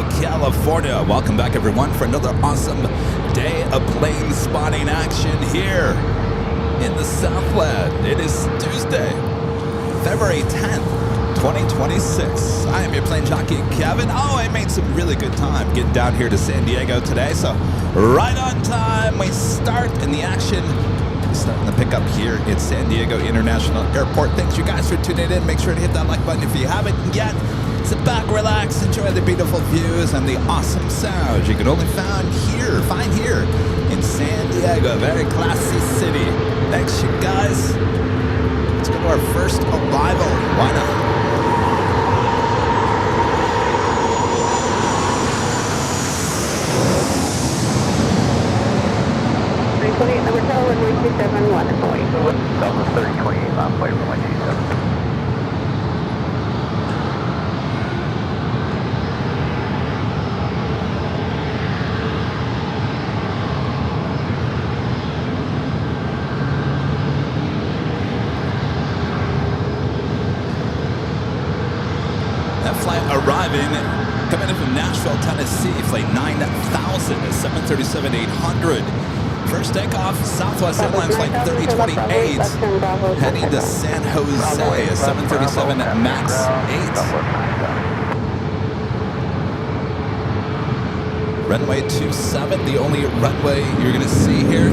Ontario, California. Welcome back, everyone, for another awesome day of plane spotting action here in the Southland. It is Tuesday, February 10th, 2026. I am your plane jockey, Kevin. Oh, I made some really good time getting down here to San Diego today, so right on time. We start in the action. Starting the pickup here at San Diego International Airport. Thanks you guys for tuning in. Make sure to hit that like button if you haven't yet. Sit back, relax, enjoy the beautiful views and the awesome sounds you can only find here in San Diego. Very classy city. Thanks you guys. Let's go to our first arrival. Why not? Number 127, wonderful. Southwest 3028, on flight for 127. That flight arriving, coming in from Nashville, Tennessee, flight 9000 at 737-800. First takeoff, Southwest Airlines flight 3028, heading to San Jose, a 737 MAX 8. Runway 27, the only runway you're going to see here.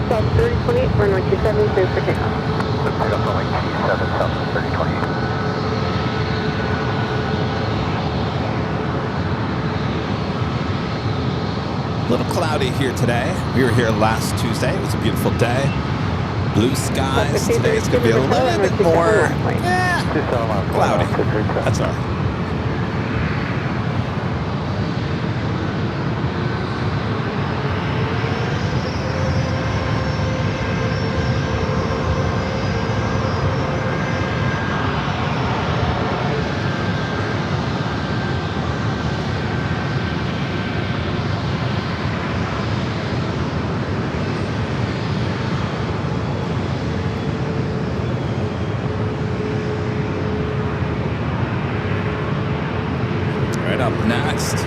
South 3028, runway 27, clear for takeoff. So pick up runway 27, Southwest 3028. A little cloudy here today. We were here last Tuesday. It was a beautiful day. Blue skies. Today it's going to be a little bit more cloudy. That's all right. Up next,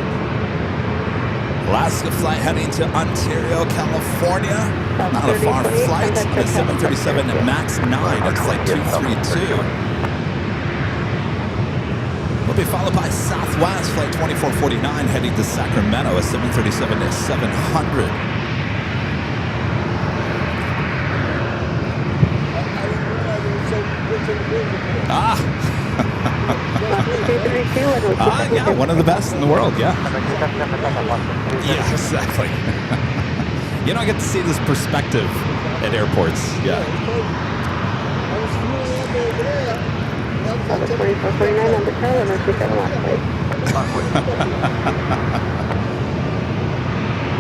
Alaska flight heading to Ontario, California. Not a far flight. The 737 MAX 9 at flight 232. Will be followed by Southwest flight 2449 heading to Sacramento, a 737-700. Yeah, one of the best in the world, yeah. Yeah, exactly. You don't get to see this perspective at airports, yeah.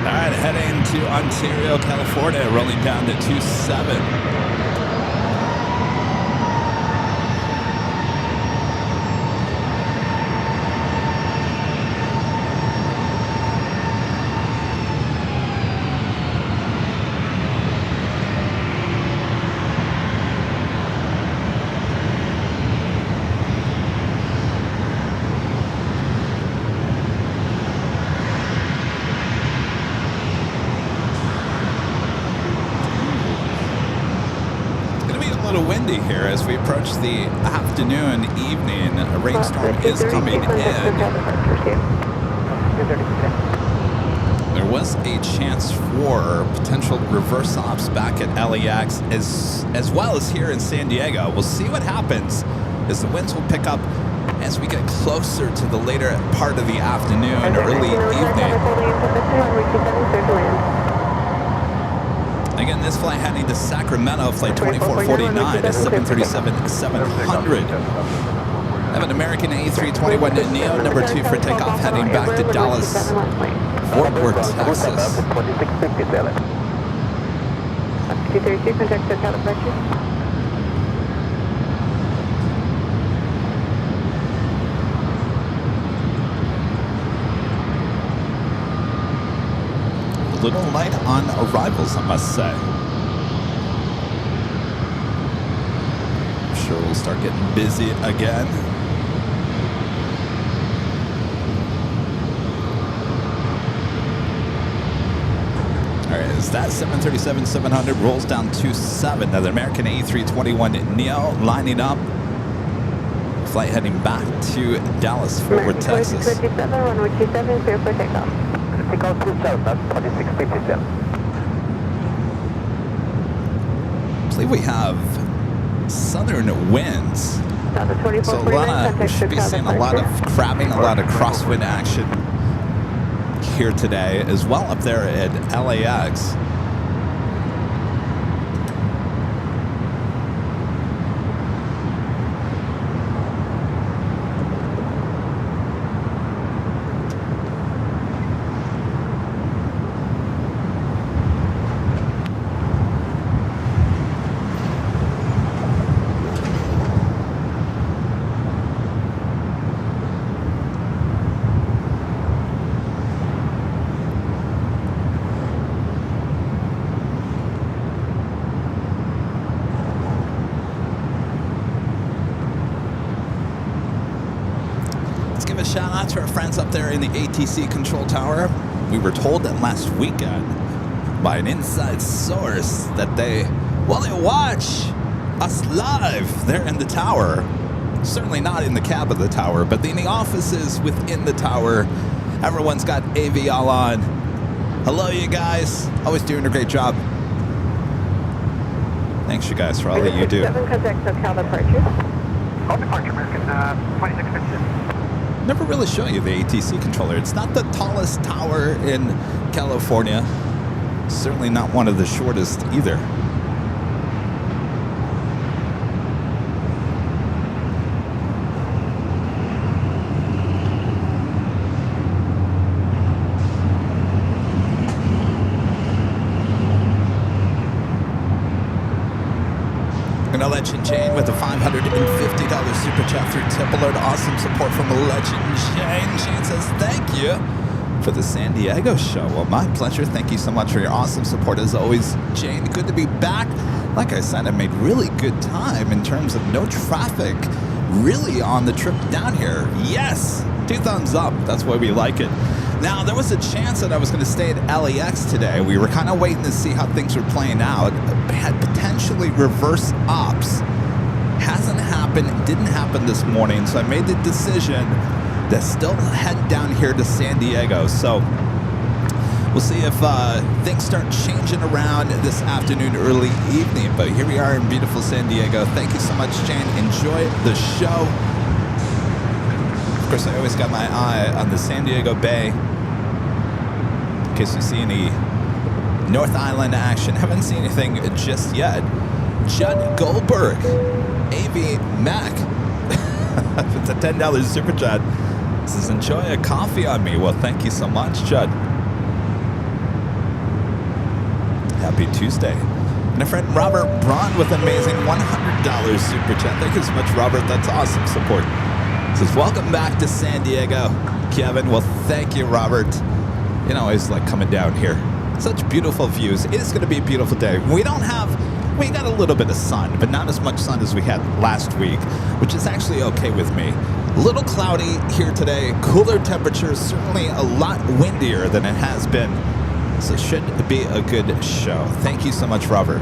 All right, heading to Ontario, California, rolling down to 27. Windy here as we approach the afternoon, evening. A rainstorm is coming in. There was a chance for potential reverse ops back at LAX as well as here in San Diego. We'll see what happens as the winds will pick up as we get closer to the later part of the afternoon, early evening. Again, this flight heading to Sacramento, flight 2449 at 737-700. Have an American A321neo, number 2 for takeoff, heading back to Dallas, Fort Worth, Texas. 232, contact the tower pressure. little light on arrivals, I must say. sure we'll start getting busy again. All right, as that 737-700 rolls down 27, now the American A321neo lining up. Flight heading back to Dallas, Fort Worth, Texas. 27, runway 27, clear for takeoff. Takeoff 27, that's 2657. I believe we have southern winds. So we should be seeing a lot of crabbing, a lot of crosswind action here today, as well up there at LAX. Shout out to our friends up there in the ATC control tower. We were told that last weekend by an inside source that they watch us live there in the tower. Certainly not in the cab of the tower, but in the offices within the tower. Everyone's got AV all on. Hello, you guys. Always doing a great job. Thanks, you guys, for all that you do. 7 contact SoCal departure. All departure, American 2657. Never really show you the ATC controller. It's not the tallest tower in California. Certainly not one of the shortest either. Legend Jane with a $550 super chat through tip alert. Awesome support from Legend Jane. Jane says thank you for the San Diego show. Well, my pleasure. Thank you so much for your awesome support as always, Jane. Good to be back. Like I said, I made really good time in terms of no traffic really on the trip down here. Yes, 2 thumbs up. That's why we like it. Now, there was a chance that I was going to stay at LAX today. We were kind of waiting to see how things were playing out. Had potentially reverse ops. Hasn't happened. Didn't happen this morning. So I made the decision to still head down here to San Diego. So we'll see if things start changing around this afternoon, early evening. But here we are in beautiful San Diego. Thank you so much, Jane. Enjoy the show. Of course, I always got my eye on the San Diego Bay. In case you see any North Island action. Haven't seen anything just yet. Judd Goldberg, AV Mac, with a $10 super chat. Says, enjoy a coffee on me. Well, thank you so much, Judd. Happy Tuesday. And a friend, Robert Braun, with an amazing $100 super chat. Thank you so much, Robert. That's awesome support. Says, welcome back to San Diego, Kevin. Well, thank you, Robert. You know, I always like coming down here. Such beautiful views. It is going to be a beautiful day. We got a little bit of sun, but not as much sun as we had last week, which is actually okay with me. A little cloudy here today. Cooler temperatures, certainly a lot windier than it has been. So it should be a good show. Thank you so much, Robert.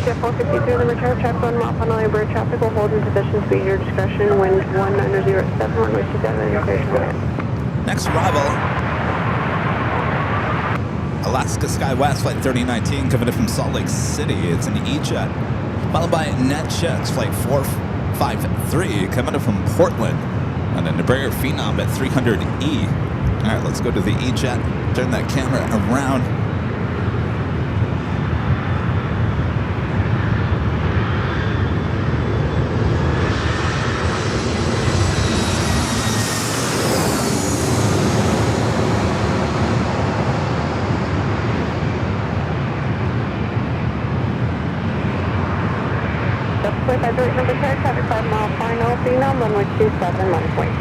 Jet 453, the return traffic on mile final bird traffic will hold in position, speed your discretion, wind 1907, runway 27, interface. Next arrival, Alaska Skywest Flight 3019 coming in from Salt Lake City. It's an E-Jet, followed by NetJets Flight 453 coming in from Portland on a Embraer Phenom at 300E. All right, let's go to the E-Jet, turn that camera around. Traffic 5 mile final, Phenom, runway 27, line point.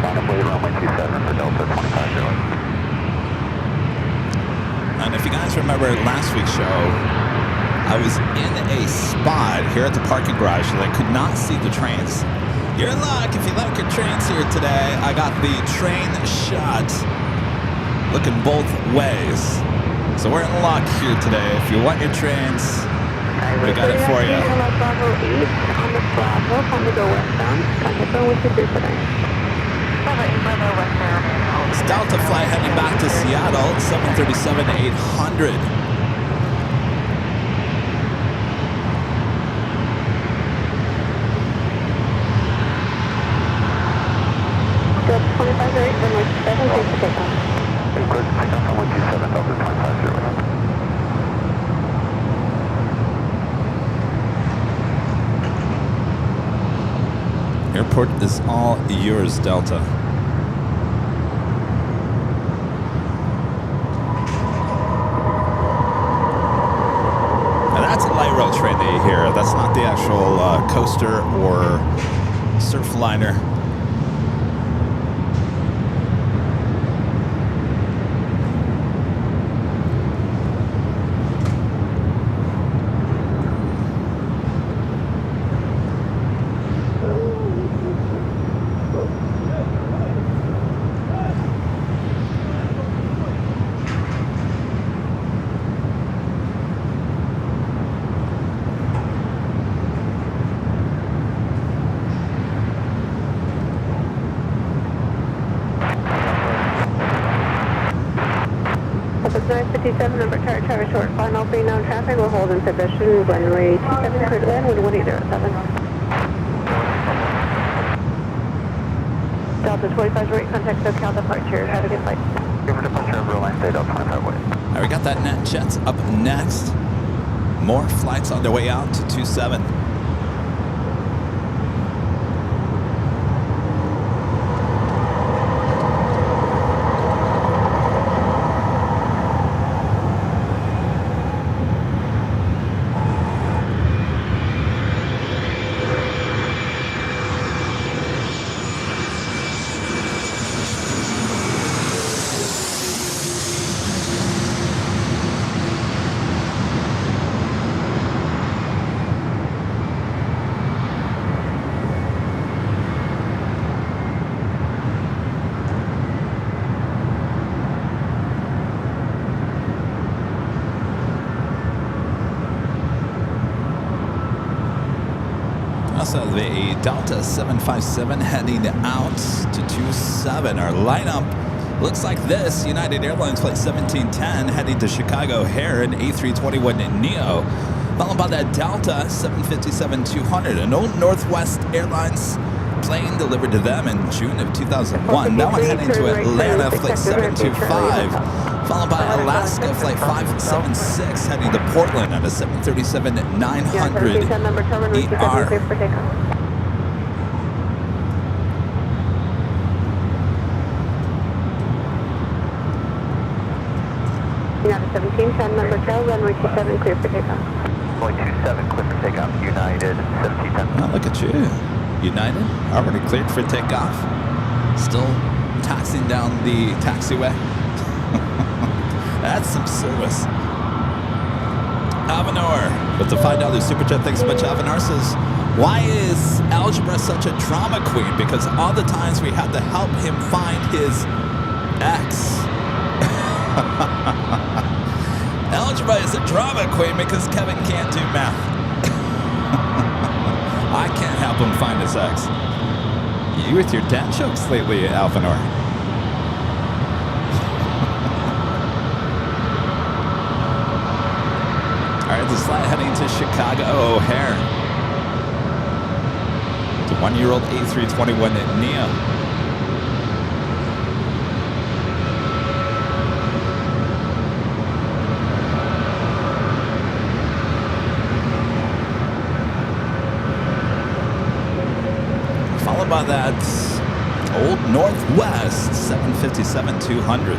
Final plate, runway 27 for Delta 25 0. everyone. If you guys remember last week's show, I was in a spot here at the parking garage that I could not see the trains. You're in luck if you like your trains here today. I got the train shot looking both ways. So we're in luck here today. If you want your trains, we got it for you. Bravo East on the Bravo, on the go westbound. Contact phone with you through today. Bravo 8, Bravo westbound. It's Delta flight heading back to Seattle, 737-800. Delta 2508, runway 27, clear for takeoff. Clear for takeoff, runway 27, Delta 2508. Airport is all yours, Delta. Now that's a light rail train that you hear. That's not the actual coaster or surf liner. It's 957, number Tower short, final free known traffic. We'll hold in position, runway 27, clear to land with 1807. Delta 2508, contact SoCal departure. Have a good flight. Give for departure of Airline, stay Delta 2508. All right, we got that NetJets up next. More flights on their way out to 27. Also, the Delta 757 heading out to 27. Our lineup looks like this. United Airlines flight 1710 heading to Chicago O'Hare, an A321neo, followed by that Delta 757-200, an old Northwest Airlines plane delivered to them in June of 2001. That one heading to Atlanta, flight 725, followed by Alaska, flight 576, heading to Portland on a 737-900 ER. United 1710, number Cal, runway 27, clear for takeoff. Runway 27, clear for takeoff, United 1710. Oh, look at you. United, already cleared for takeoff. Still taxiing down the taxiway. That's some service. Avenor with the $5 super chat. Thanks so much, Avenor says, why is Algebra such a drama queen? Because all the times we had to help him find his ex. Algebra is a drama queen because Kevin can't do math. I can't help him find his ex. You with your dad jokes lately, Alvinor. All right, this flight heading to Chicago O'Hare. It's a 1-year-old A321neo. Followed by that old Northwest 757-200.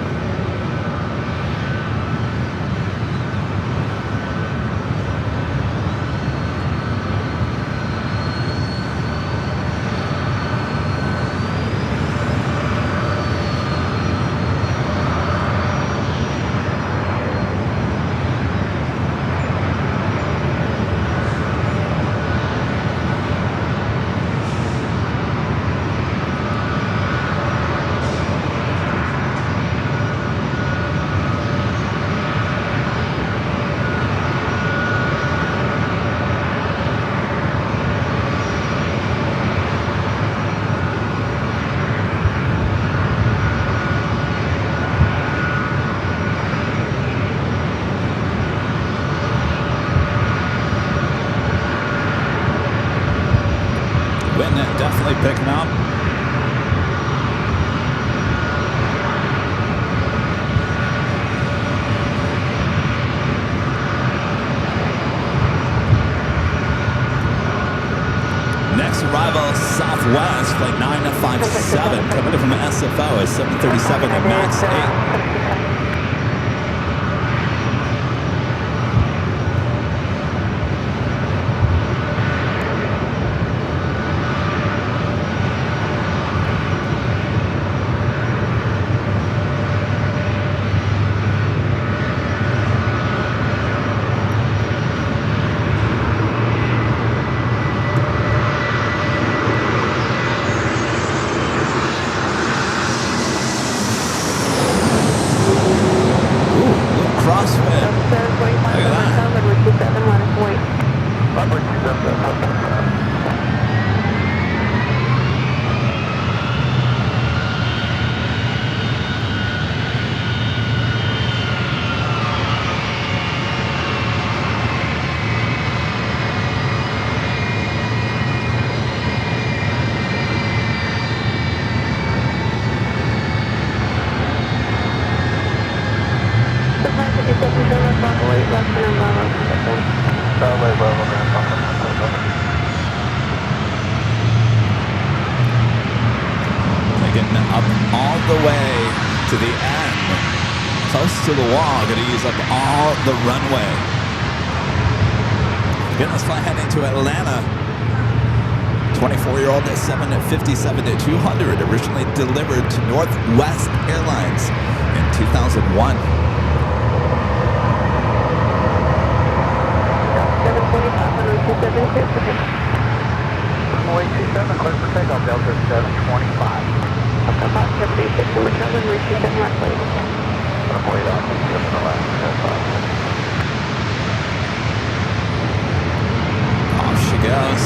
definitely picking up. Next arrival, Southwest, flight 957, coming in from SFO is 737 at max 8. To the wall, going to use up all the runway. Again, let's fly heading to Atlanta. 24-year-old at 757 to 200, originally delivered to Northwest Airlines in 2001. 745 on 27, clear for takeoff. 27, clear for takeoff, Delta 725. Upper Box 76, number 7, reach 27 right, please. Wait on the left. Off she goes.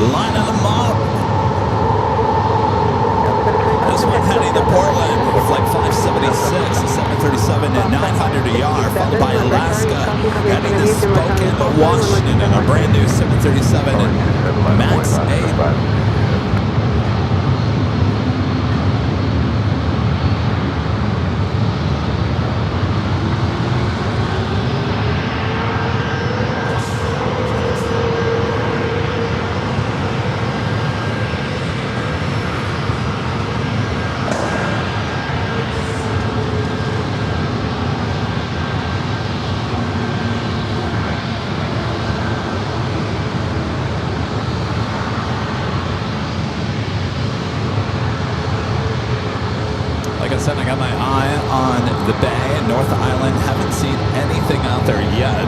Line them up. This one heading to Portland, flight 576, 737 at 900 ER, followed by Alaska, heading to Spokane, Washington, in a brand new 737 at max 8. I got my eye on the bay and North Island. Haven't seen anything out there yet.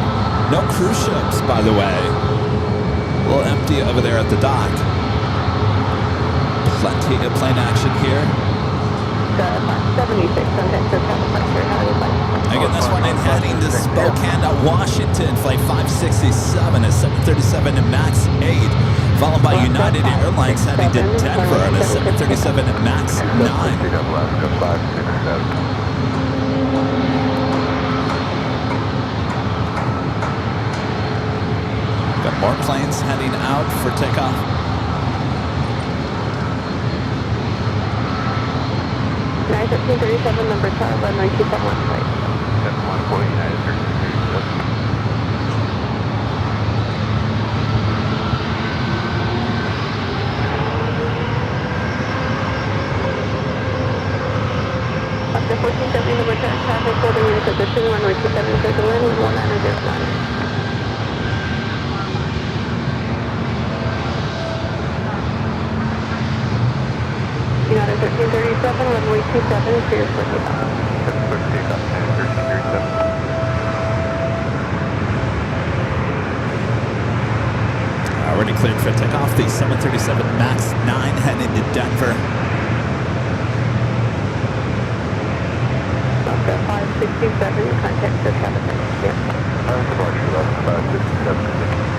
No cruise ships, by the way. A little empty over there at the dock. Plenty of plane action here. 76 on Texas, again, this one in heading to Spokane, Washington, flight 567 at 737 at max 8, followed by United Airlines heading to Denver on a 737 at max 9. Got more planes heading out for takeoff. 91337, number 12, 927 flight. 714 United 1337. After 1470, number 10, traffic holding in position, runway 27, circle in, 1909. cleared for takeoff. Clear for takeoff, 1337. Already cleared for takeoff. The 737 MAX 9 heading to Denver. Delta 567, contact the cabin. Yeah. Departure level 567.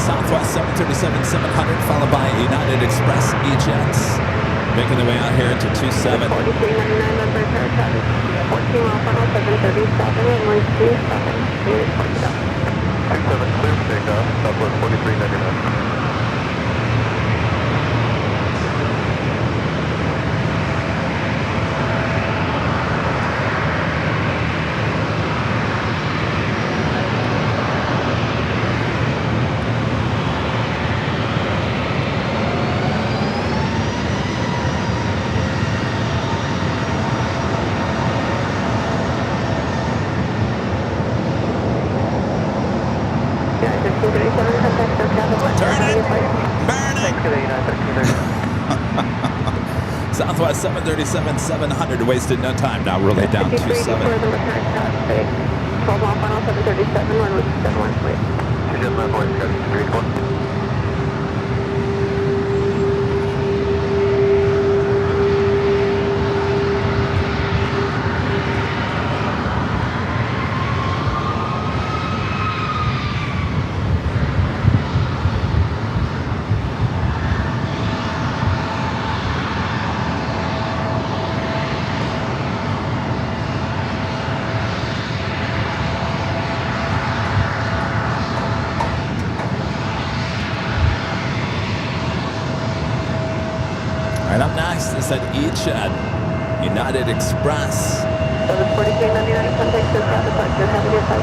Southwest 737-700 followed by United Express E-Jets. Making their way out here to 27. 4399 number air traffic. 14 off on 737 and 127. Unit 40. 27 clear for takeoff, Southwest 4399. Southwest 737-700 wasted no time. Now really down 27. 12 off on 737, 171, please. 279 voice, got 381. Right up next is at E-Jet, United Express. 4399, contact the cabin. Have a good flight.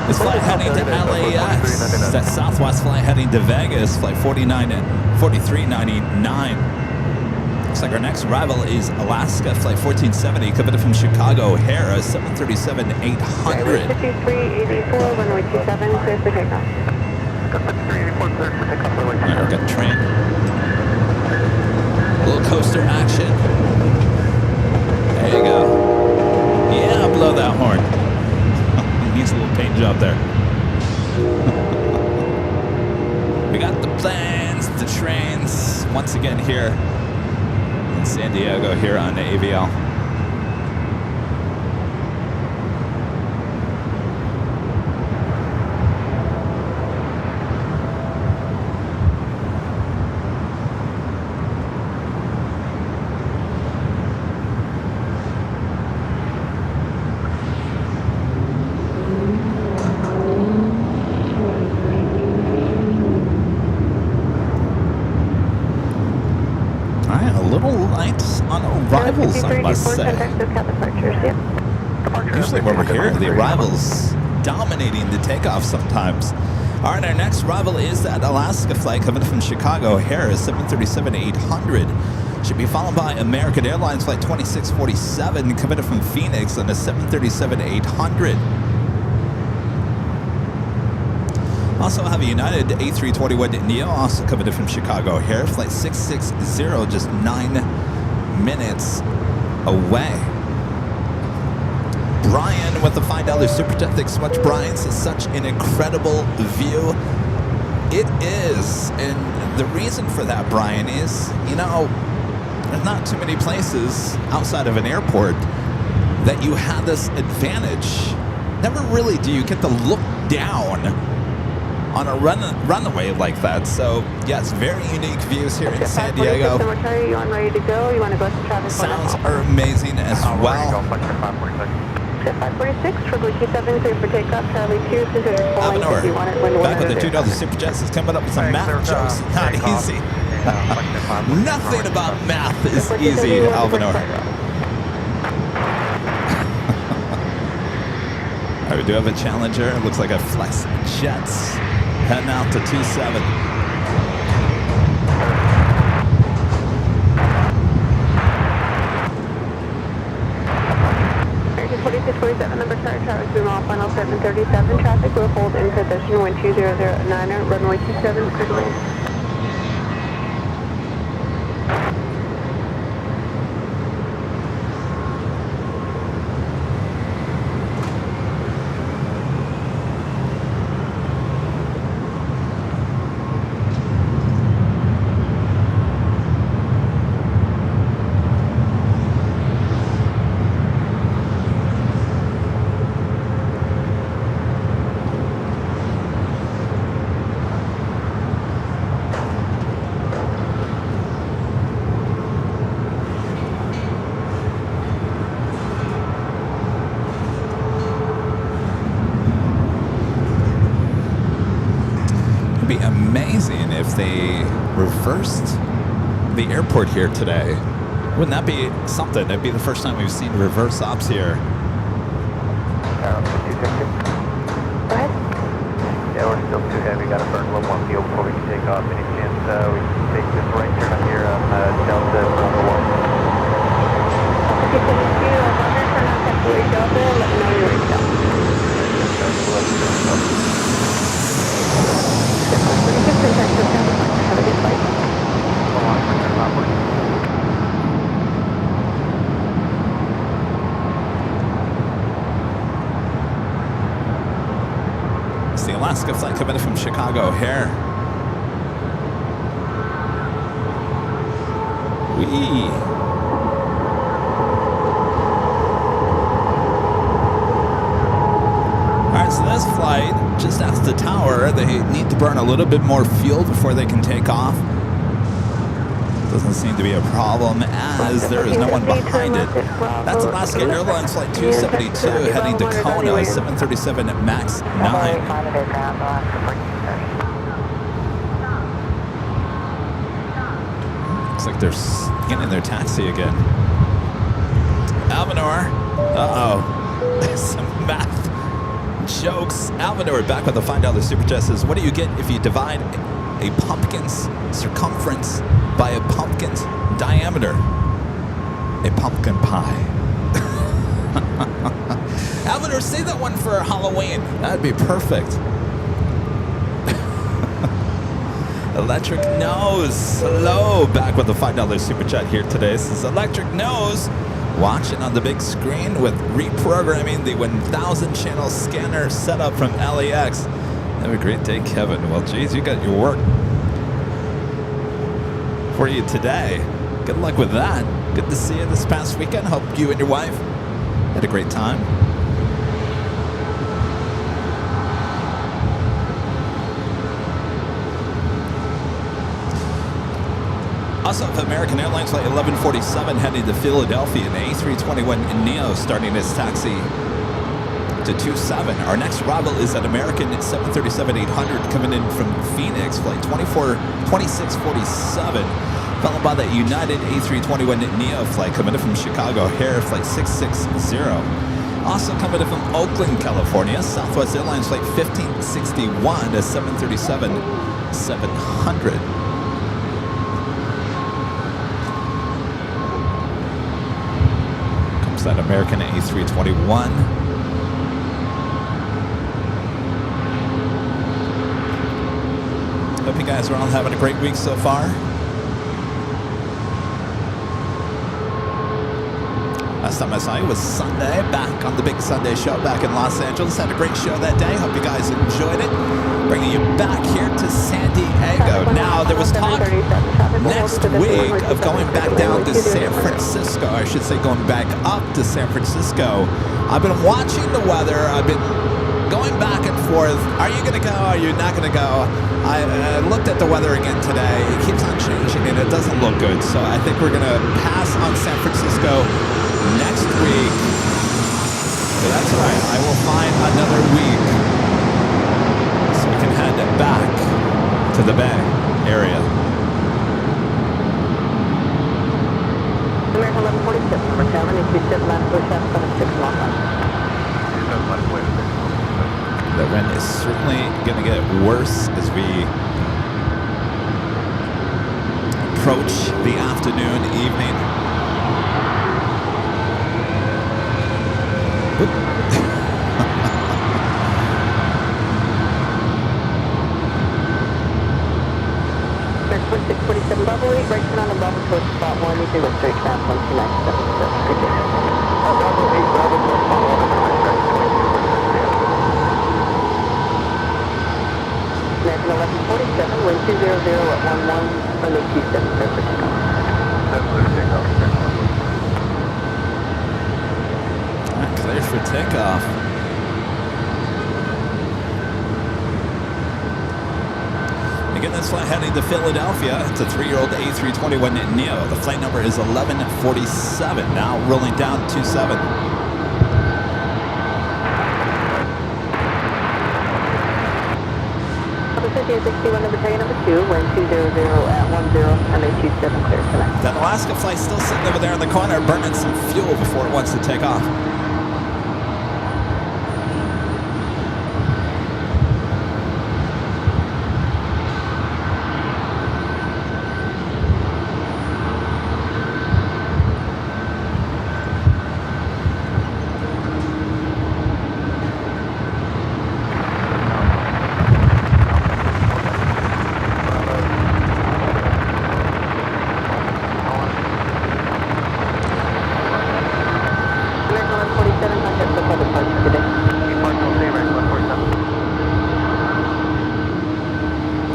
This flight heading to LAX. That Southwest flight heading to Vegas, flight 4399. Looks like our next arrival is Alaska, flight 1470, coming from Chicago O'Hare, 737-800. 5384, runway 27, clear for takeoff. 5384 clear for takeoff, runway 27. All right, we've got the train. A little coaster action. There you go. Yeah, blow that horn. Needs a little paint job there. We got the planes, the trains, once again here in San Diego, here on the AVL. Arrivals, I must say. Usually when we're here, the arrivals dominating the takeoff sometimes. All right, our next arrival is that Alaska flight coming from Chicago O'Hare, 737-800. Should be followed by American Airlines flight 2647 coming from Phoenix on a 737-800. Also have a United A321neo also coming in from Chicago O'Hare, flight 660, just 9 minutes away. Brian with the $5 super chat. Thanks so much, Brian. Says such an incredible view. It is, and the reason for that, Brian, is there's not too many places outside of an airport that you have this advantage. Never really do you get to look down on a runway like that. So yes, very unique views here in San Diego. Are you on ready to go? You want to go to traffic? Sounds are amazing as well. 546 for Gleeky 7, clear for takeoff. Charlie 2, consider flying if you want it when back with the $2 super chats is coming up with some math jokes. Not easy. Nothing about math is easy, Alvinor. All right, we do have a Challenger. It looks like a Flex Jets heading out to 27. 4647, number chart, tower zoom off, final 737, traffic 737 signaling. It'd be amazing if they reversed the airport here today. Wouldn't that be something? It'd be the first time we've seen reverse ops here. Go ahead. Yeah, we're still too heavy. Got to burn a little more fuel before we can take off. Any chance we can take this right turn up here on Delta Bravo 1? Okay, so if you want to turn on temporary Delta, let me know you're reached out. Have a good flight. It's the Alaska flight coming in from Chicago here. Wee. Alright, so this flight, just asked the tower, they need to burn a little bit more fuel before they can take off. Doesn't seem to be a problem as there is no one behind it. That's Alaska Airlines Flight 272 heading to Kona, 737 MAX 9. Looks like they're getting in their taxi again. Alvanor. Uh-oh. Some math jokes. Alvanor back with the $5 super chat says, what do you get if you divide a pumpkin's circumference by a pumpkin's diameter? A pumpkin pie. Alvanor, say that one for Halloween. That'd be perfect. Electric Nose. Hello. Back with the $5 super chat here today. This is Electric Nose. Watching on the big screen with reprogramming the 1000 channel scanner setup from LAX. Have a great day, Kevin. Well, geez, you got your work for you today. Good luck with that. Good to see you this past weekend. Hope you and your wife had a great time. Also, American Airlines Flight 1147 heading to Philadelphia, and A321neo starting its taxi to 27. Our next arrival is at American 737-800 coming in from Phoenix, Flight 2647, followed by the United A321neo flight coming in from Chicago, Air Flight 660. Also coming in from Oakland, California, Southwest Airlines Flight 1561 to 737-700. That American A321. Hope you guys are all having a great week so far. Last time I saw you was Sunday, back on the big Sunday show back in Los Angeles. Had a great show that day. Hope you guys enjoyed it. Bringing you back here to San Diego. Now, there was talk next week of going back down to San Francisco. I should say going back up to San Francisco. I've been watching the weather. I've been going back and forth. Are you going to go? Are you not going to go? I looked at the weather again today. It keeps on changing and it doesn't look good. So I think we're going to pass on San Francisco next week. So that's right. I will find another week so we can head back to the Bay area. American 1147, number 7, if you sit left, push up, 76 long line. The wind is certainly going to get worse as we approach the afternoon, evening. 647 Bravo 8, right turn on the Bravo towards spot 1, you can go straight trap 1297. Good day. Bravo 8, Bravo 1, spot 1, discretion, wind 246. American 1147, wind 200 at 11, runway 27, clear for takeoff. That's clear takeoff. All right, clear for takeoff. Again, this flight heading to Philadelphia. It's a 3-year-old A321neo. The flight number is 1147. Now rolling down 27. Number 5861, number taking number 2, wind 200 at 10, runway 27, clear for that. That Alaska flight still sitting over there in the corner, burning some fuel before it wants to take off.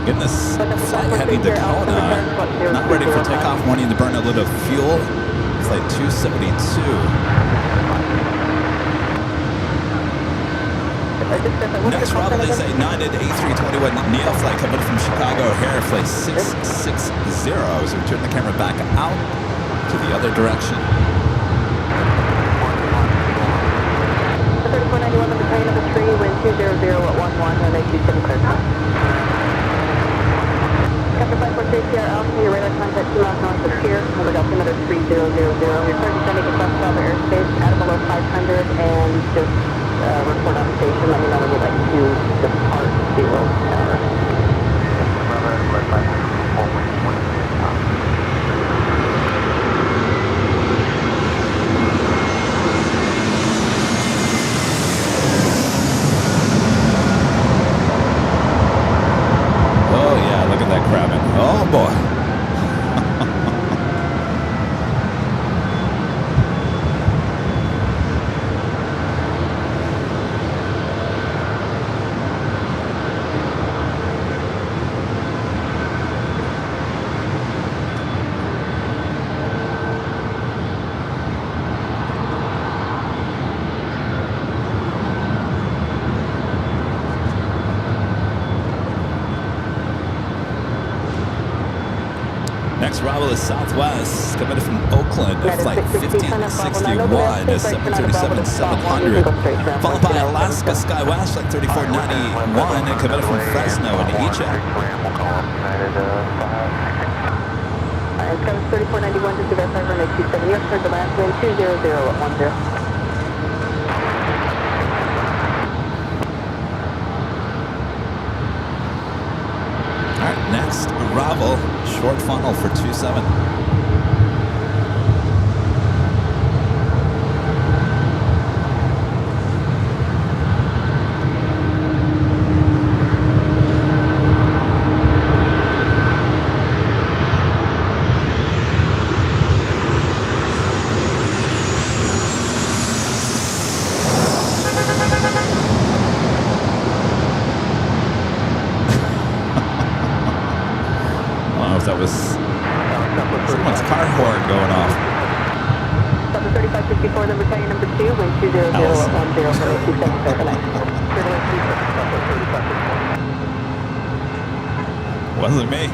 Getting this flight heading to Kona, not ready for takeoff, wanting to burn a little fuel. Flight 272. Next Robin is a United A321neo flight coming from Chicago O'Hare, flight 660. So we turn the camera back out to the other direction. 3491, number taking number 3, wind 200 at 11, runway 27, clear for. After 543 PR Alpha, your radar contact 2 miles north of here, over altimeter 3000. Your current descending across Bravo airspace at or below 500, and just report on station. Let me know when you'd like to depart 0 tower. Oh yeah, look at that crabbing. Oh boy. Next arrival is Southwest, coming in from Oakland, flight 1561, 737-700. Followed by Alaska Skywest, flight 3491, and coming in from Fresno into Egypt. It's coming 3491 to Quebec, runway 27. You have heard the last wind 200 at 10. All right, next arrival, short funnel for 27. That was someone's car horn going off. Number 3554, number taking number 2, wind 200 at 10, runway 27, clear for that. Wasn't me.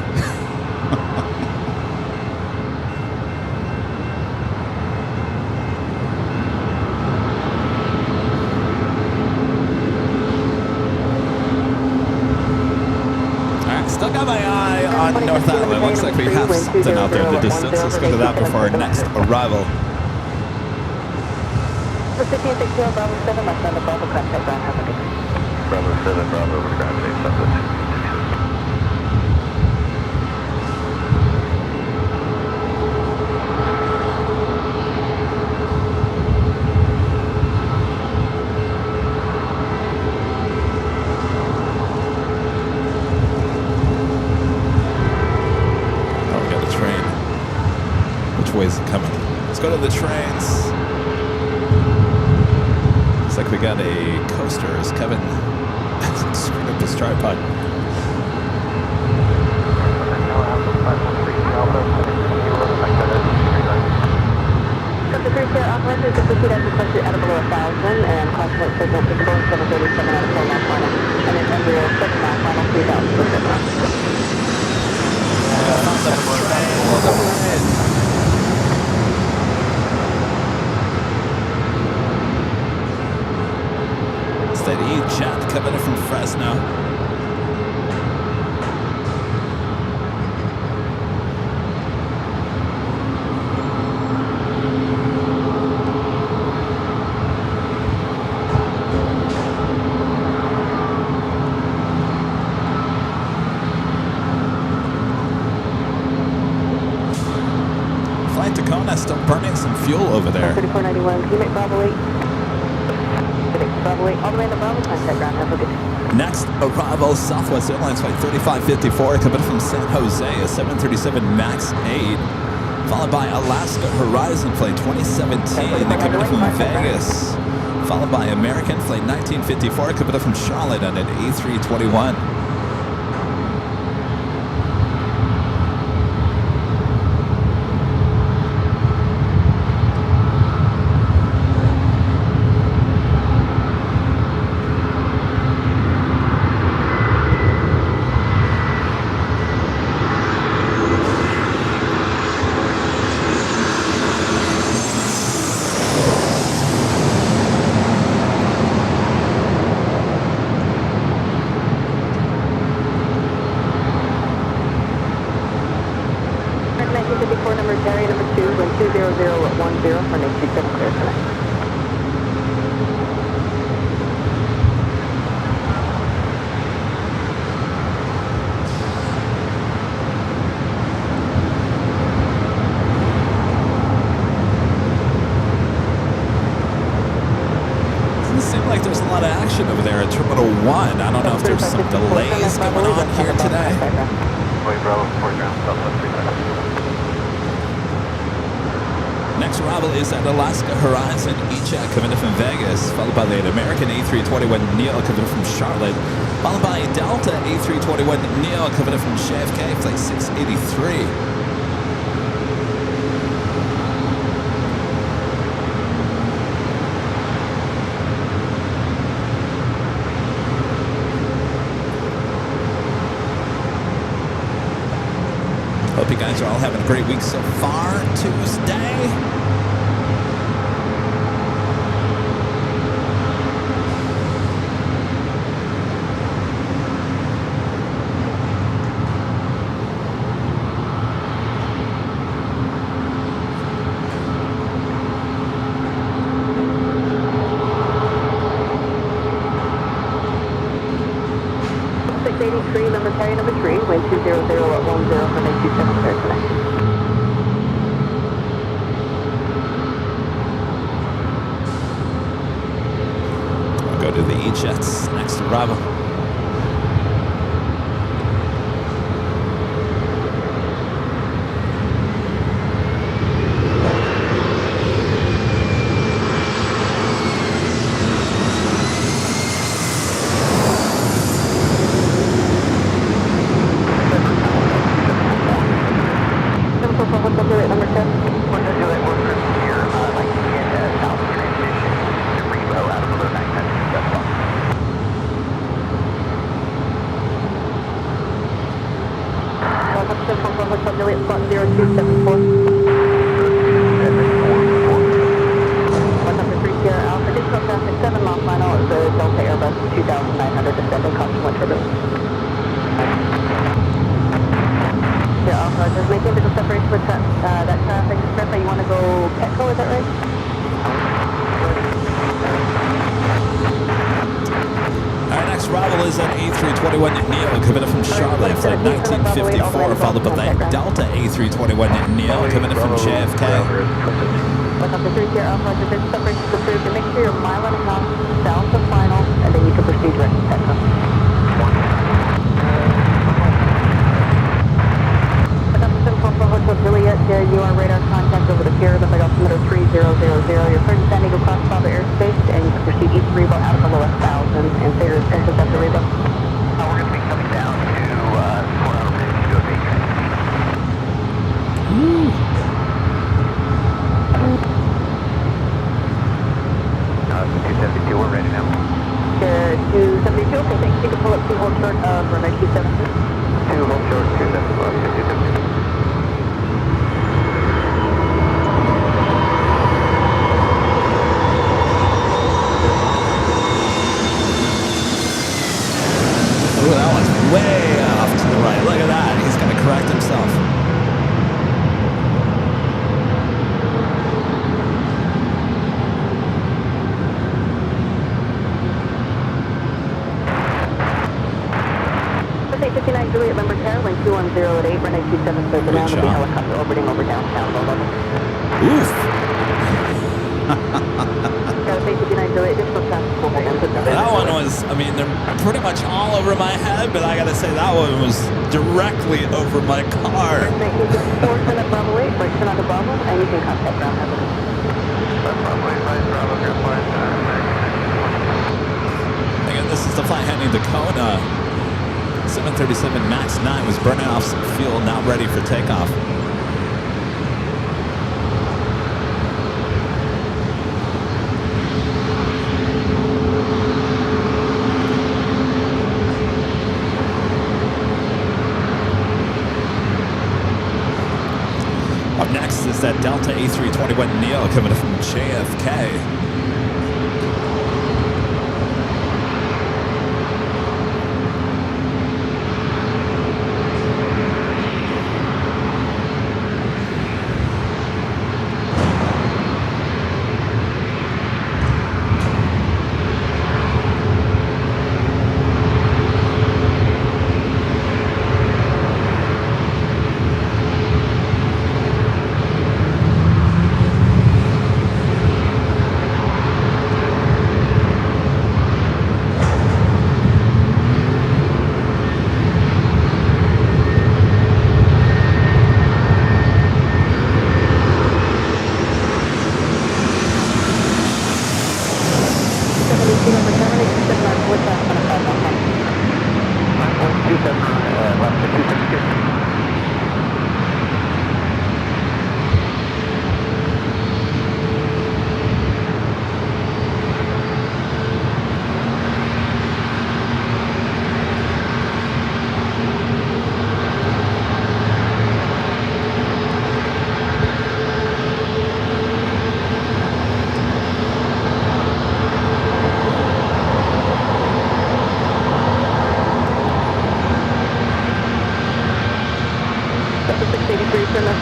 Still got my eye on North Island. Looks like we have something out there in the distance. Let's go to that before our next arrival. 1560 Bravo 7, left on the Bravo contact ground. Have a good day. Bravo 7, Bravo over ground today, Southwest. which way is it coming. Let's go to the trains. Looks like we got a coaster as Kevin screwed up his tripod. The 3 Sierra Alpha is the proceed as requested at or below 1,000 and contact signal to Boeing 737 at a full mile final. And then embryo 7 mile final 3,000 for 7 miles. Steady jet coming in from Fresno. Still burning some fuel over there. 3491, can you make Bravo 8? Bravo 8, all the way to Bravo, contact ground, have a good day. Next arrival, Southwest Airlines flight 3554 coming from San Jose, a 737 MAX 8, followed by Alaska Horizon flight 2017 coming from Vegas, followed by American flight 1954 coming from Charlotte on an A321. Over there at Terminal 1. I don't know if there's some delays going on here today. Next arrival is at Alaska Horizon E-Jet coming in from Vegas, followed by the American A321neo coming in from Charlotte, followed by Delta A321neo coming in from JFK, flight 683. Hope you guys are all having a great week so far. Tuesday. Number carrier number 3, wind 200 at 10 for next 27 clear tonight. We'll go to the E-Jets next arrival. A321neo coming in from Charlotte, flight 1954, followed by the Delta A321neo coming in from JFK. What's up, the 3 Sierra Alpha, the bid separation is approved, and make sure you're a mile and a half south of final, and then you can proceed direct to Texas. What's up, the 744 Hotel Juliet, you are radar contact here, the altimeter 3000. You're cleared to San Diego cross Bravo airspace, and you can proceed east Rebo out of below 1,000, and say your intentions after Rebo. We're going to be coming down to 4 hour bridge to go big. 272, we're ready now. 272, okay, thanks. You can pull up 2 hold short of runway 27. 2 hold short, 272. Ooh, that one's way off to the right. Look at that. He's going to correct himself. Okay, 59 Juliet, member Airline 210 at 8, runway 27, clear for now. There'll be helicopter orbiting over downtown, low level. Oof. Gotta say 59 Juliet, additional traffic will be entered. That one was, I mean, they're pretty much all over my head, but I got to say that one was directly over my car. Make it 4 at Bravo 8, right turn on the Bravo, and you can contact ground hazard. Bravo 8, right, Bravo, good flight. Again, this is the flight heading to Kona. 737 MAX 9 was burning off some fuel, now ready for takeoff. Up next is that Delta A321neo coming from JFK.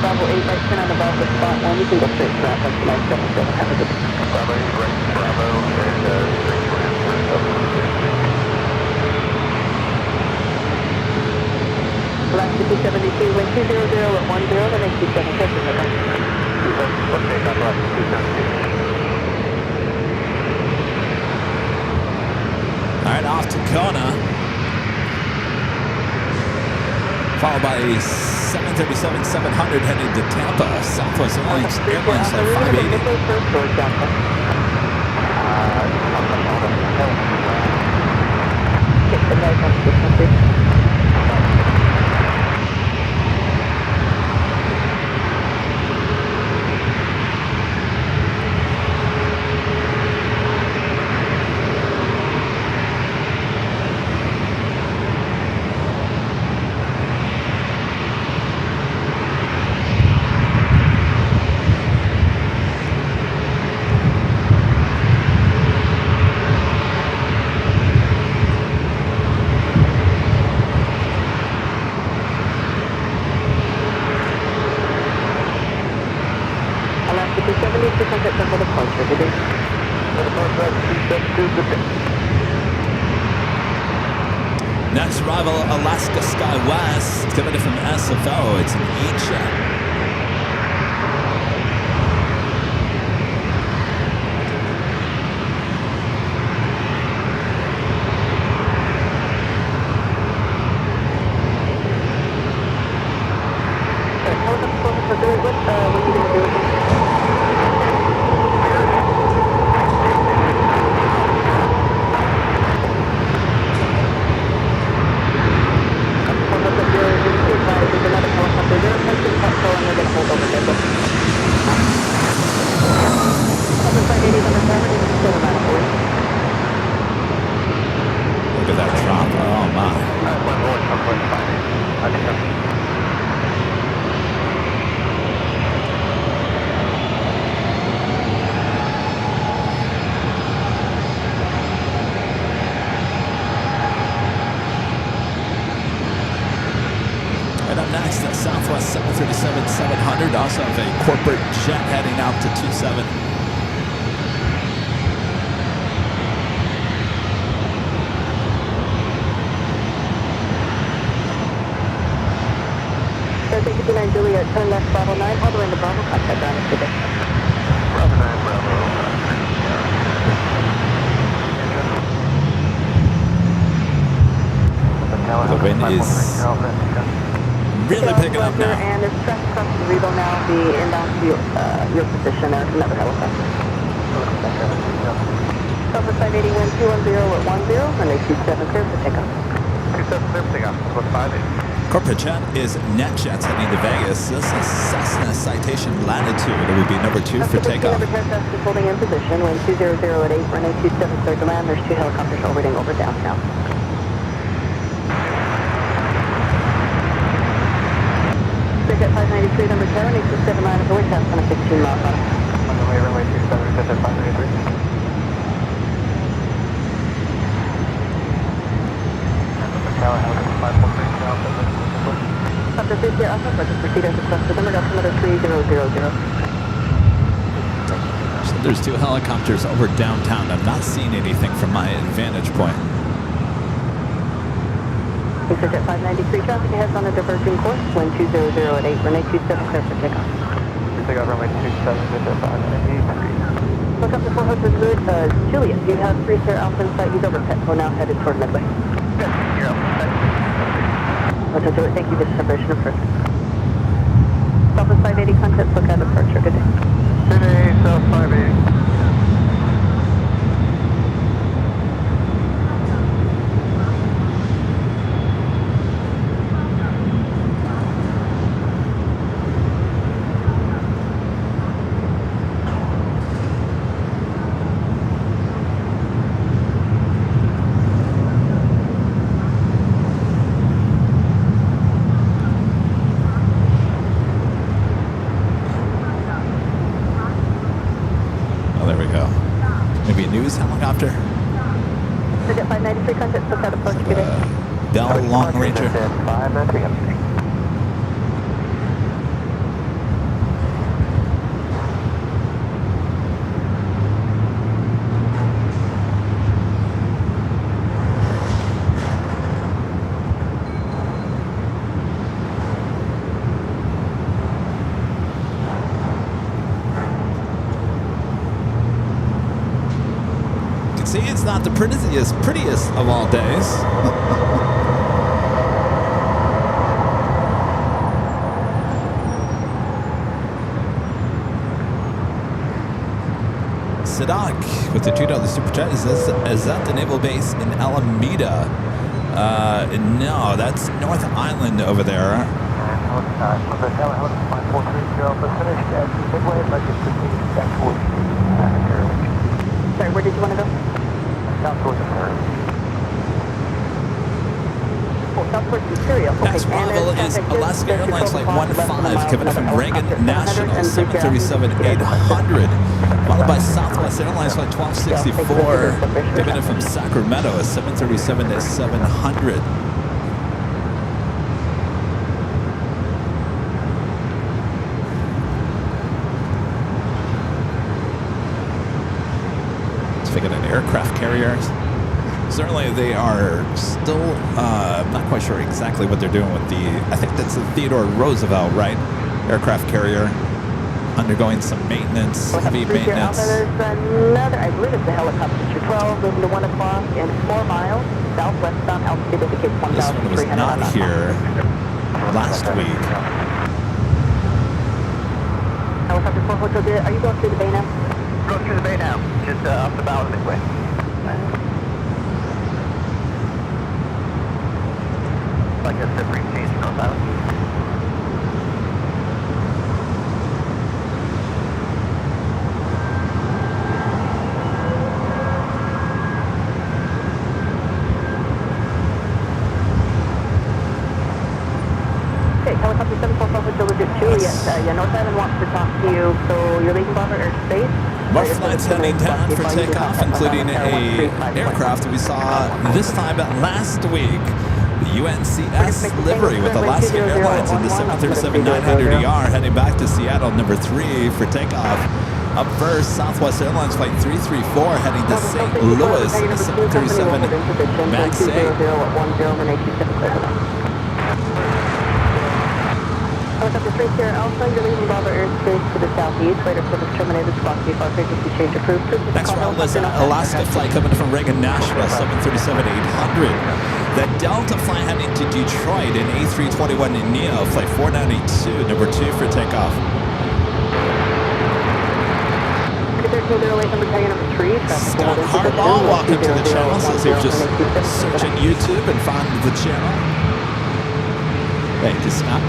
Bravo 8, right turn on the Bravo spot 1. You can go straight south on 977. Have a good day. Bravo 8, right, Bravo, and straight Last 272, wind 200 at 10, then 827. Okay, got left 272. All right, off to Kona. Followed by 737-700 headed to Tampa. Southwest Airlines Flight 580. Next arrival, Alaska Sky West, coming in from SFO. It's an E-check. What are you going to do with also have a corporate jet heading out to 27. Thursday 59 Juliet, turn left Bravo 9, all the way into Bravo, contact ground is today. Bravo 9, Bravo. The wind is really picking up now. And there's traffic across the Revo now, the inbound to your position. There's another helicopter. Southwest 580, wind 210 at 10, and they 27 clear for takeoff. 27 clear for takeoff, what's 580? Corporate jet is NetJets heading to Vegas. This is Cessna Citation Latitude. It would be number 2 for takeoff. Number 10 is holding in position, wind 200 at 8, runway 27 clear to land. There's 2 helicopters orbiting over downtown. Jet 593, number 10, 827 line of the way, taps on a 15 miles on it. On the way, runway 27, Jet 593. Tower, helicopter 543, After 3 here, Alpha, just proceed as requested. Number altimeter 3000. So there's 2 helicopters over downtown. I'm not seeing anything from my vantage point. Jet 593, traffic ahead on a diverging course, wind 200 at 8, runway 27 clear for takeoff. Takeoff, runway 27, Jet 593. Look up to 4 Hotel Juliet, you have 3 Sierra Alpha in sight, he's over Petco now, headed toward Midway. Good, you're up. Hotel Juliet, thank you, this is separation of first. Southwest 580, contact, look at departure, good day. Good day, South 580. Helicopter. Jet 593, contact, look at approach, good day. Bell Long Ranger. 593. See, it's not the prettiest of all days. Sadak with the $2 super chat. Is that the naval base in Alameda? No, that's North Island over there. Sorry, where did you want to go? South towards the Prairie. Oh, South towards Imperial. Okay, Next Bravo is Alaska Airlines Flight 15, coming from Reagan National, 737-800. Followed by Southwest Airlines Flight 1264, coming in from Sacramento, a 737-700. Aircraft carriers. Certainly they are still not quite sure exactly what they're doing with the, I think that's the Theodore Roosevelt, right? Aircraft carrier undergoing some maintenance, heavy maintenance. There's another, I believe it's the helicopter 212, moving to 1 o'clock and 4 miles southwestbound, altitude indicates 1,300. This one was not here last week. Helicopter 4 Hotel Juliet, are you going through the bay now? Go through the bay now, just off the bow of the Midway. Like a slippery change in North Island. Okay, helicopter 744 Hotel Juliet, North Island wants to talk to you, so you're leaving Bomber Airspace. More flights heading down for takeoff, including a aircraft we saw this time last week. The UNCS livery with Alaska Airlines in the 737-900ER heading back to Seattle, number 3 for takeoff. Up first, Southwest Airlines Flight 334 heading to St. Louis in the 737 MAX 8. Helicopter 3 Sierra Alpha, you're leaving Bravo airspace to the southeast. Later service terminated, squawk VFR frequency change approved. Next round was an Alaska flight coming from Reagan Nashville, 737-800. The Delta flight heading to Detroit in A321neo, Flight 492, number 2 for takeoff. Scott Harbaugh, welcome to the channel. Says you're just searching YouTube and found the channel. Thank you, Scott.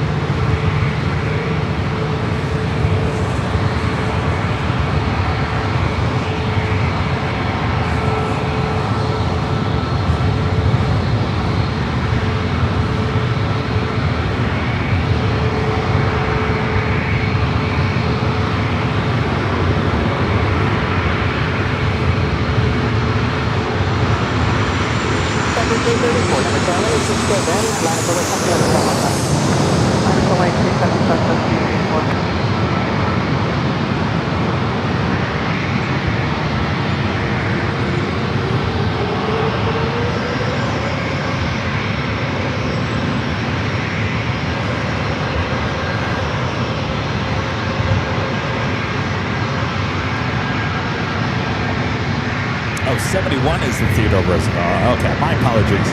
Oh, 71 is the Theodore Roosevelt. Okay, my apologies.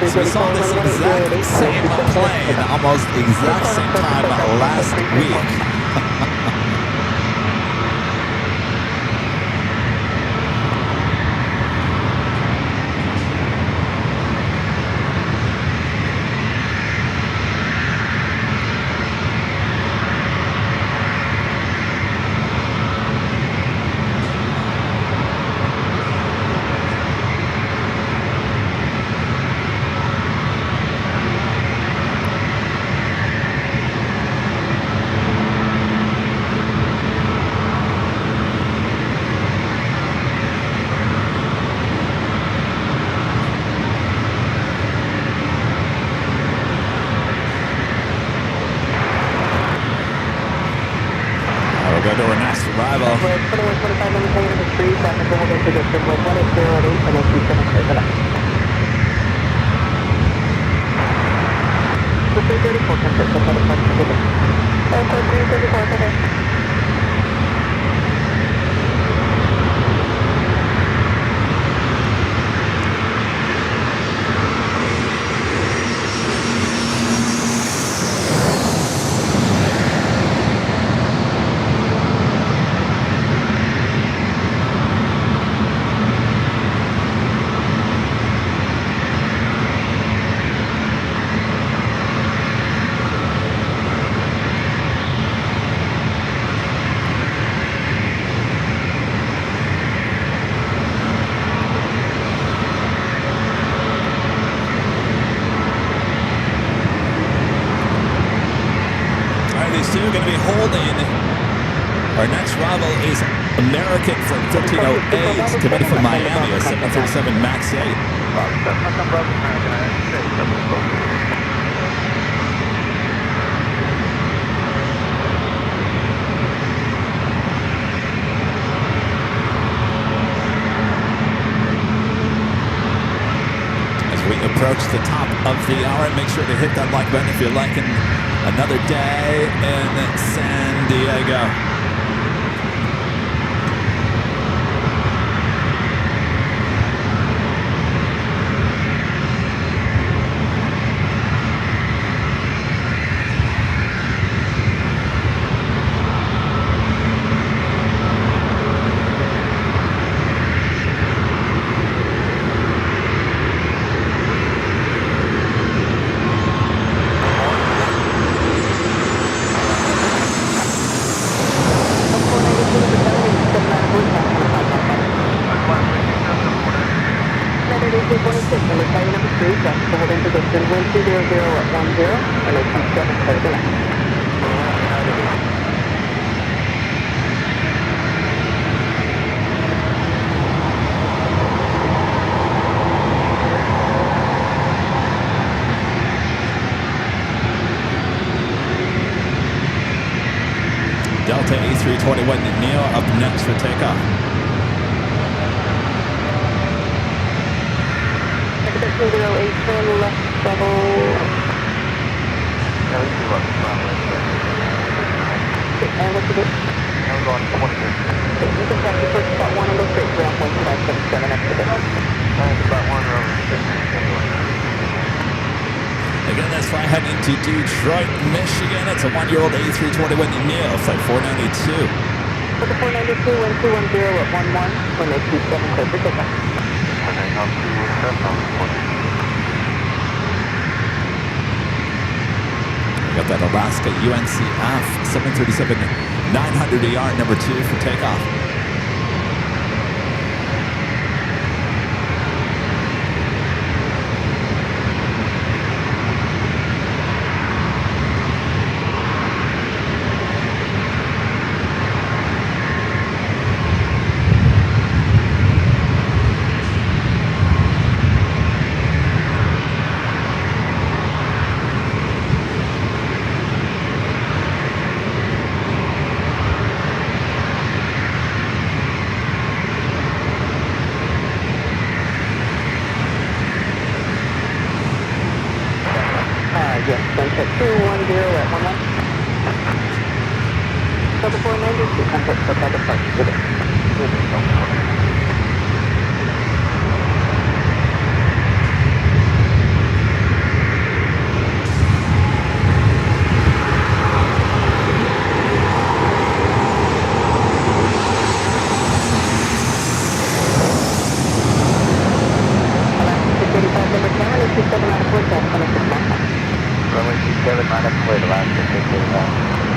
So we saw this exact same plane almost the exact same time last week. Go to our next arrival. These two are going to be holding. Our next rival is American from 1308, coming from Miami, a 737 MAX 8. As we approach the top of the hour, make sure to hit that like button if you're liking another day in San Diego. Delta A321 Neo up next for takeoff. Expectation 0810 left level. Yeah, we see what the runway is. And what's it? I'm going 20 minutes. You can check your first spot 1 and go straight ground 1577 after this. It's about 1 over 6. Again, that's fly heading to Detroit, Michigan. It's a 1-year-old A321 Neo, flight 492. For the 492, 1210 at 11, when they 27 clear for takeoff. Heading up to Central. We got that Alaska UNCF 737-900ER number 2 for takeoff. Yes, sunset 210 at 11. So the 492, contact for target departure today. Alaska 685 number 10, 27 out of 4, that's 26 miles. Runway 27, line up clear, Alaska 685.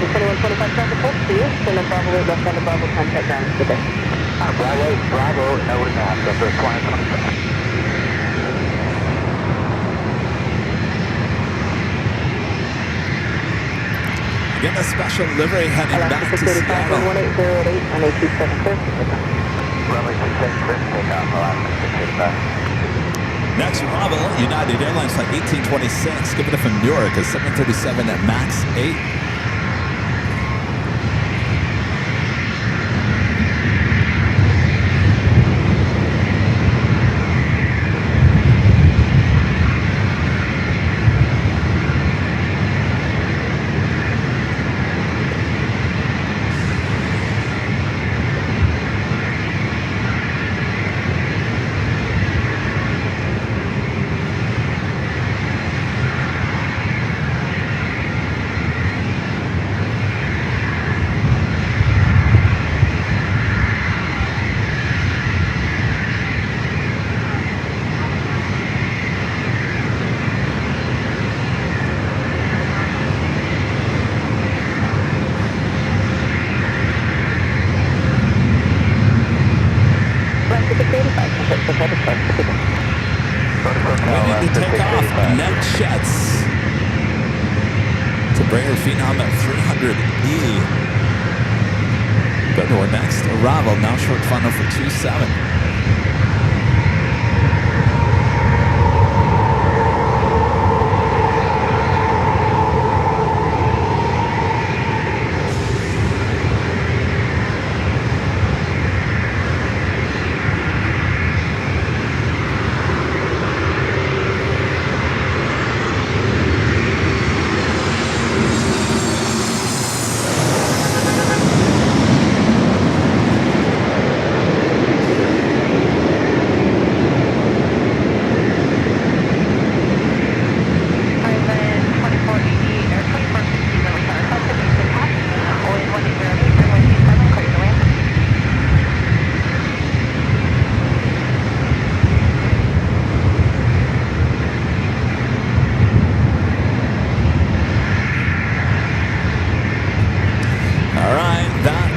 The 2125 traffic hold to you, send a Bravo 8 left hand of Bravo, contact ground today. Bravo, no and a half, that's our flying 25. Again, a special livery heading back Alaska to 685, Seattle. 1808 on A27 clear for takeoff. Runway 26, clear for takeoff, Alaska 685. Next arrival, United Airlines flight 1826, giving it from Newark, a 737 at MAX 8. Waiting to take off, next jets to bring her Phenom at 300E. Go to our next arrival, now short funnel for 27.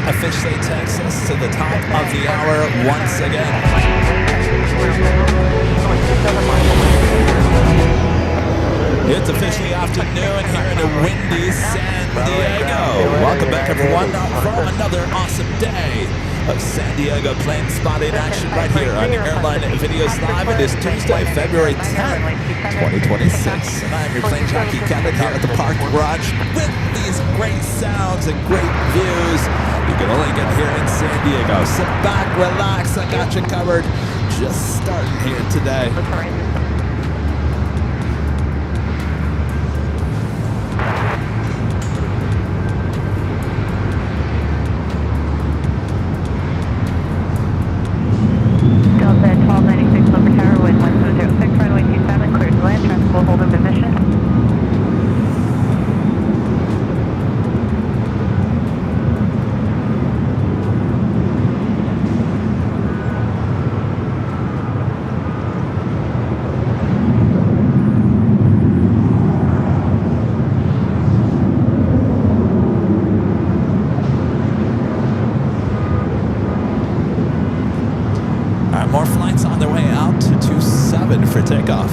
Officially takes us to the top of the hour once again. It's officially afternoon here in a windy San Diego. Welcome back, everyone, for another awesome day of San Diego plane spotting action right here on Airline Videos Live. It is Tuesday, February 10th, 2026, and I'm your Plane Jockey Kevin here at the park garage with these great sounds and great views you can only get here in San Diego. Sit back, relax, I got you covered. Just starting here today. More flights on their way out to 27 for takeoff.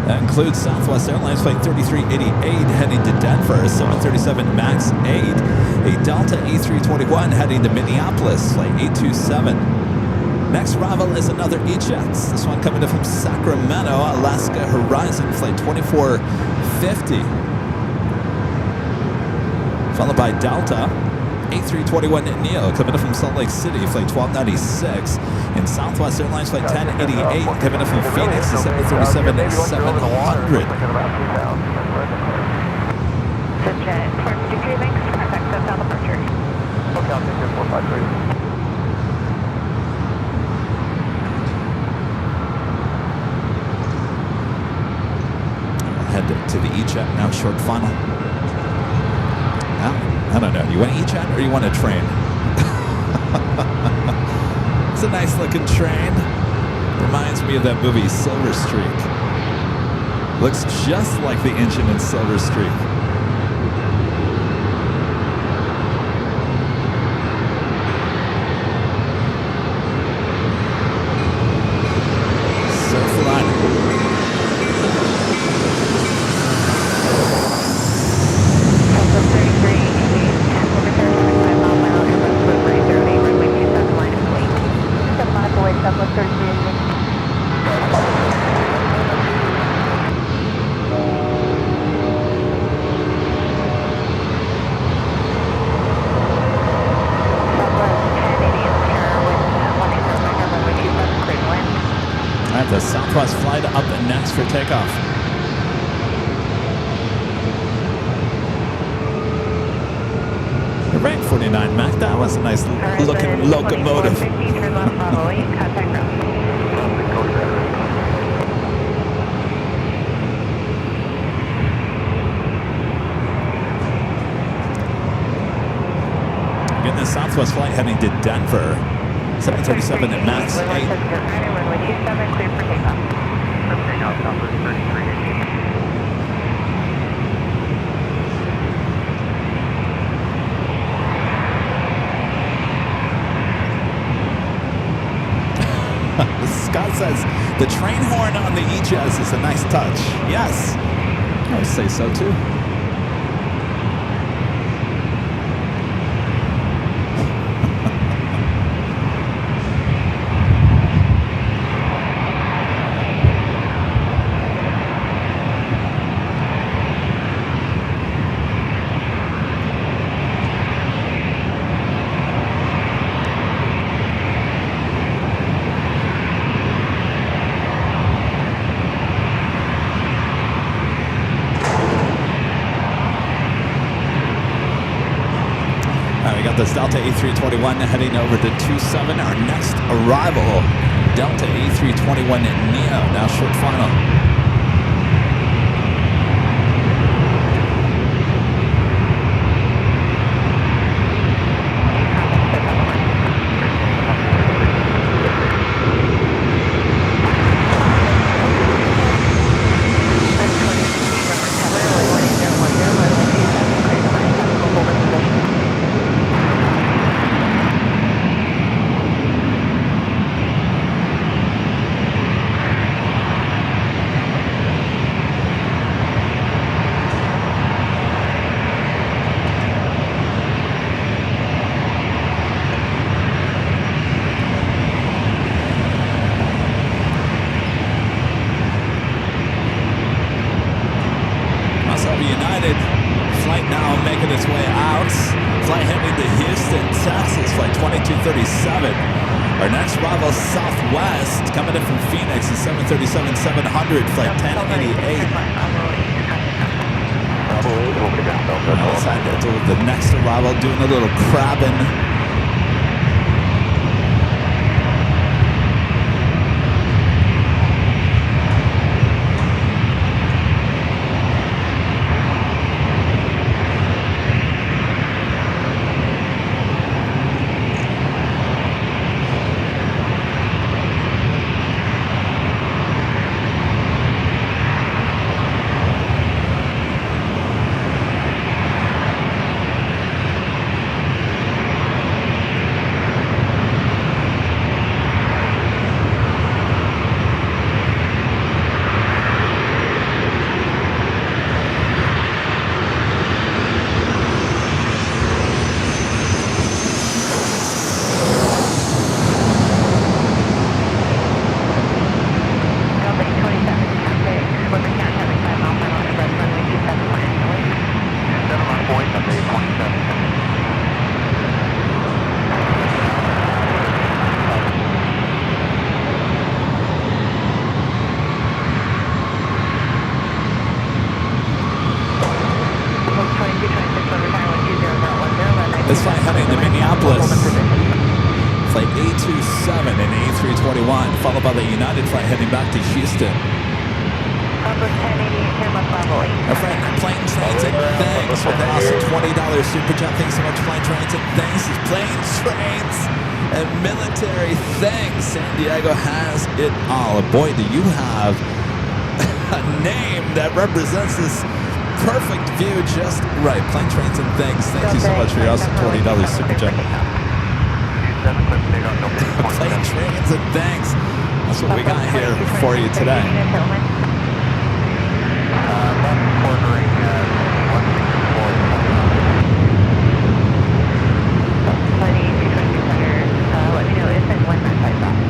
That includes Southwest Airlines Flight 3388 heading to Denver, 737 MAX 8, a Delta E321 heading to Minneapolis, Flight 827. Next arrival is another E-Jets, this one coming in from Sacramento, Alaska Horizon, Flight 2450. Followed by Delta A321neo coming in from Salt Lake City, Flight 1296. And Southwest Airlines Flight 1088 coming in from Phoenix to 737-700. Head to the E-Jet now, short funnel. I don't know. You want an E-Jet or you want a train? It's a nice looking train. Reminds me of that movie Silver Streak. Looks just like the engine in Silver Streak. Surf line. The Southwest flight up next for takeoff. You're right, 49 Mac. That was a nice looking locomotive. Again, the Southwest flight heading to Denver. 737 at MAX 8. Clear for takeoff. Southwest 3388. Scott says the train horn on the E-Jets is a nice touch. Yes, I would say so too. We got this Delta A321 heading over to 27. Our next arrival, Delta A321neo, now short final. have it. Our next arrival southwest, coming in from Phoenix, is 737-700, flight 1088. Let's head to the next arrival, doing a little crabbing. This flight heading to Minneapolis, flight A27 and A321, followed by the United flight heading back to Houston. Our friend Plane Trains and Things with an awesome $20 super chat. Thanks so much, Plane Trains and Things. It's Planes, Trains, and Military Things. San Diego has it all. Boy, do you have a name that represents this perfect view just right. Plane, Trains, and Things. Thank you so much for your awesome $20 super chat. Plane, Trains, and Things. That's what we got here for you today. Let me know if and when that flight stops.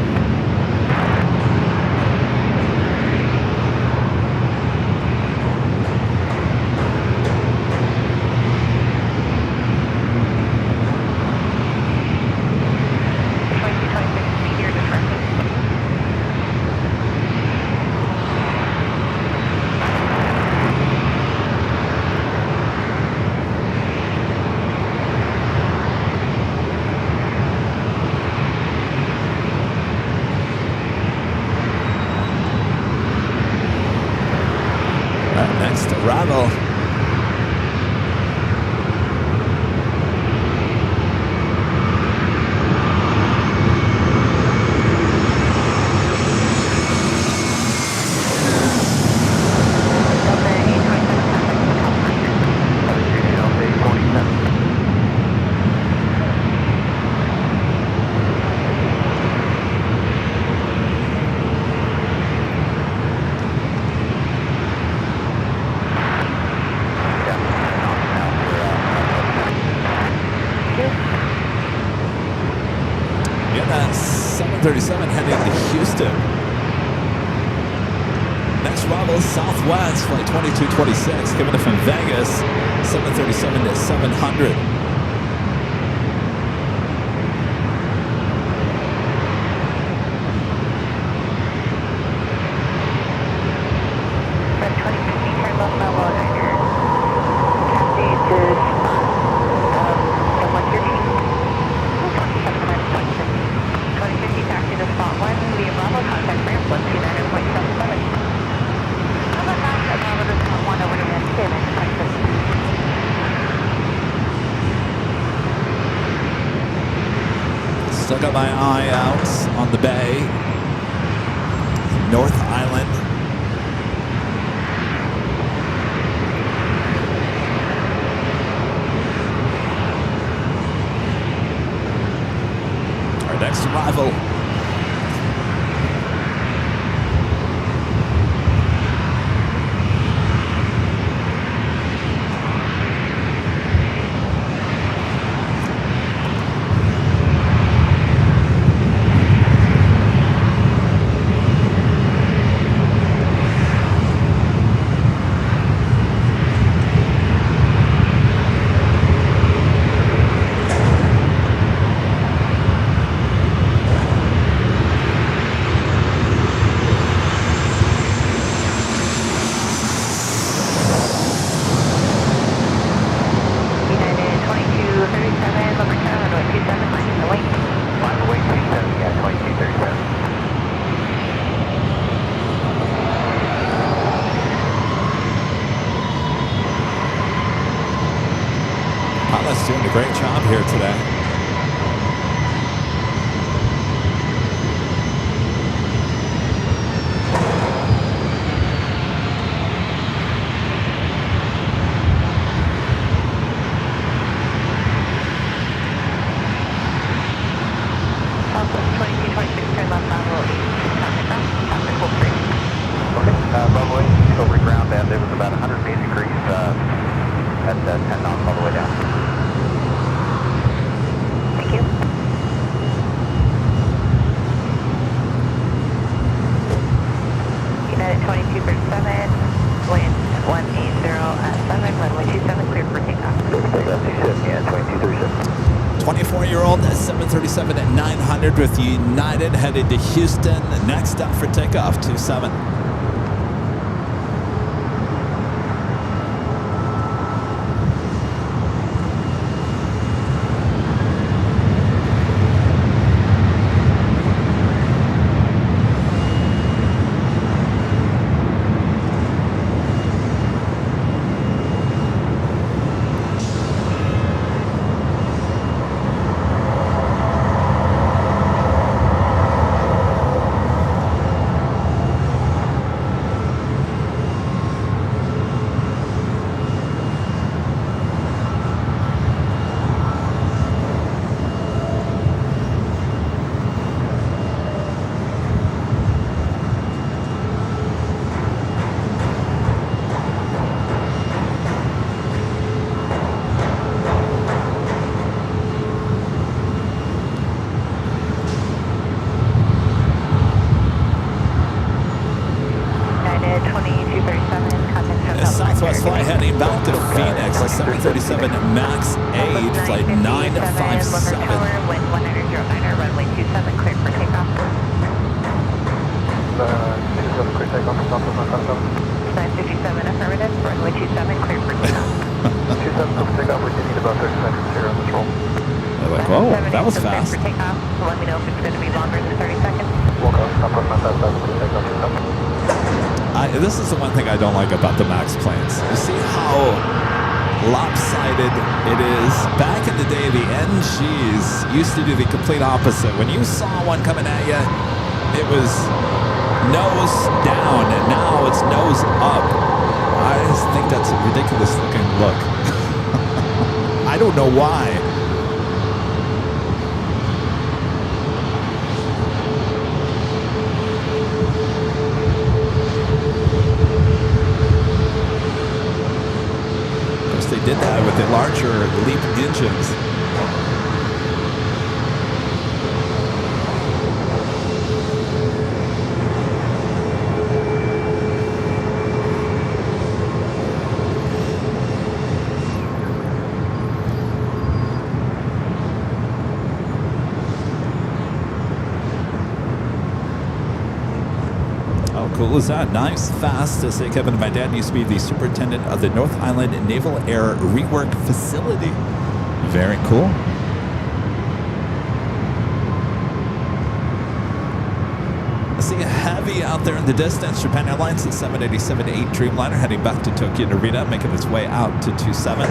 Arrival. Yeah, 737 heading to Houston. Next arrival, Southwest, flight 2226, coming in from Vegas, 737-700. Still got my eye out on the bay, North Island. Our next arrival. here today. Runway, over ground bend, it was about 180 degrees at 10 knots all the way down. Thank you. United 2237, wind 180 runway 27, clear for takeoff. Yeah, 2237. 24-year-old 737 at 900 with United headed to Houston. Next up for takeoff, 27. Southwest flight heading back to Phoenix, 737 MAX 8, flight 957. Wind 100.09, runway 27, clear for takeoff. 27, clear takeoff, Southwest 957, affirmative, runway 27, clear for takeoff. 27, clear for takeoff, we need about 30 seconds here on this roll. They're like, whoa, that was fast. Clear for takeoff, let me know if it's going to be longer than 30 seconds. Walk off, Southwest 957, clear takeoff, 27. This is the one thing I don't like about the MAX planes. You see how lopsided it is? Back in the day, the NGs used to do the complete opposite. When you saw one coming at you, it was nose down, and now it's nose up. I just think that's a ridiculous looking look. I don't know why. They did that with the larger LEAP engines. How cool is that? Nice, fast. To say, Kevin, my dad used to be the superintendent of the North Island Naval Air Rework Facility. Very cool. I see a heavy out there in the distance. Japan Airlines at 787-8 Dreamliner heading back to Tokyo Narita, making its way out to 27.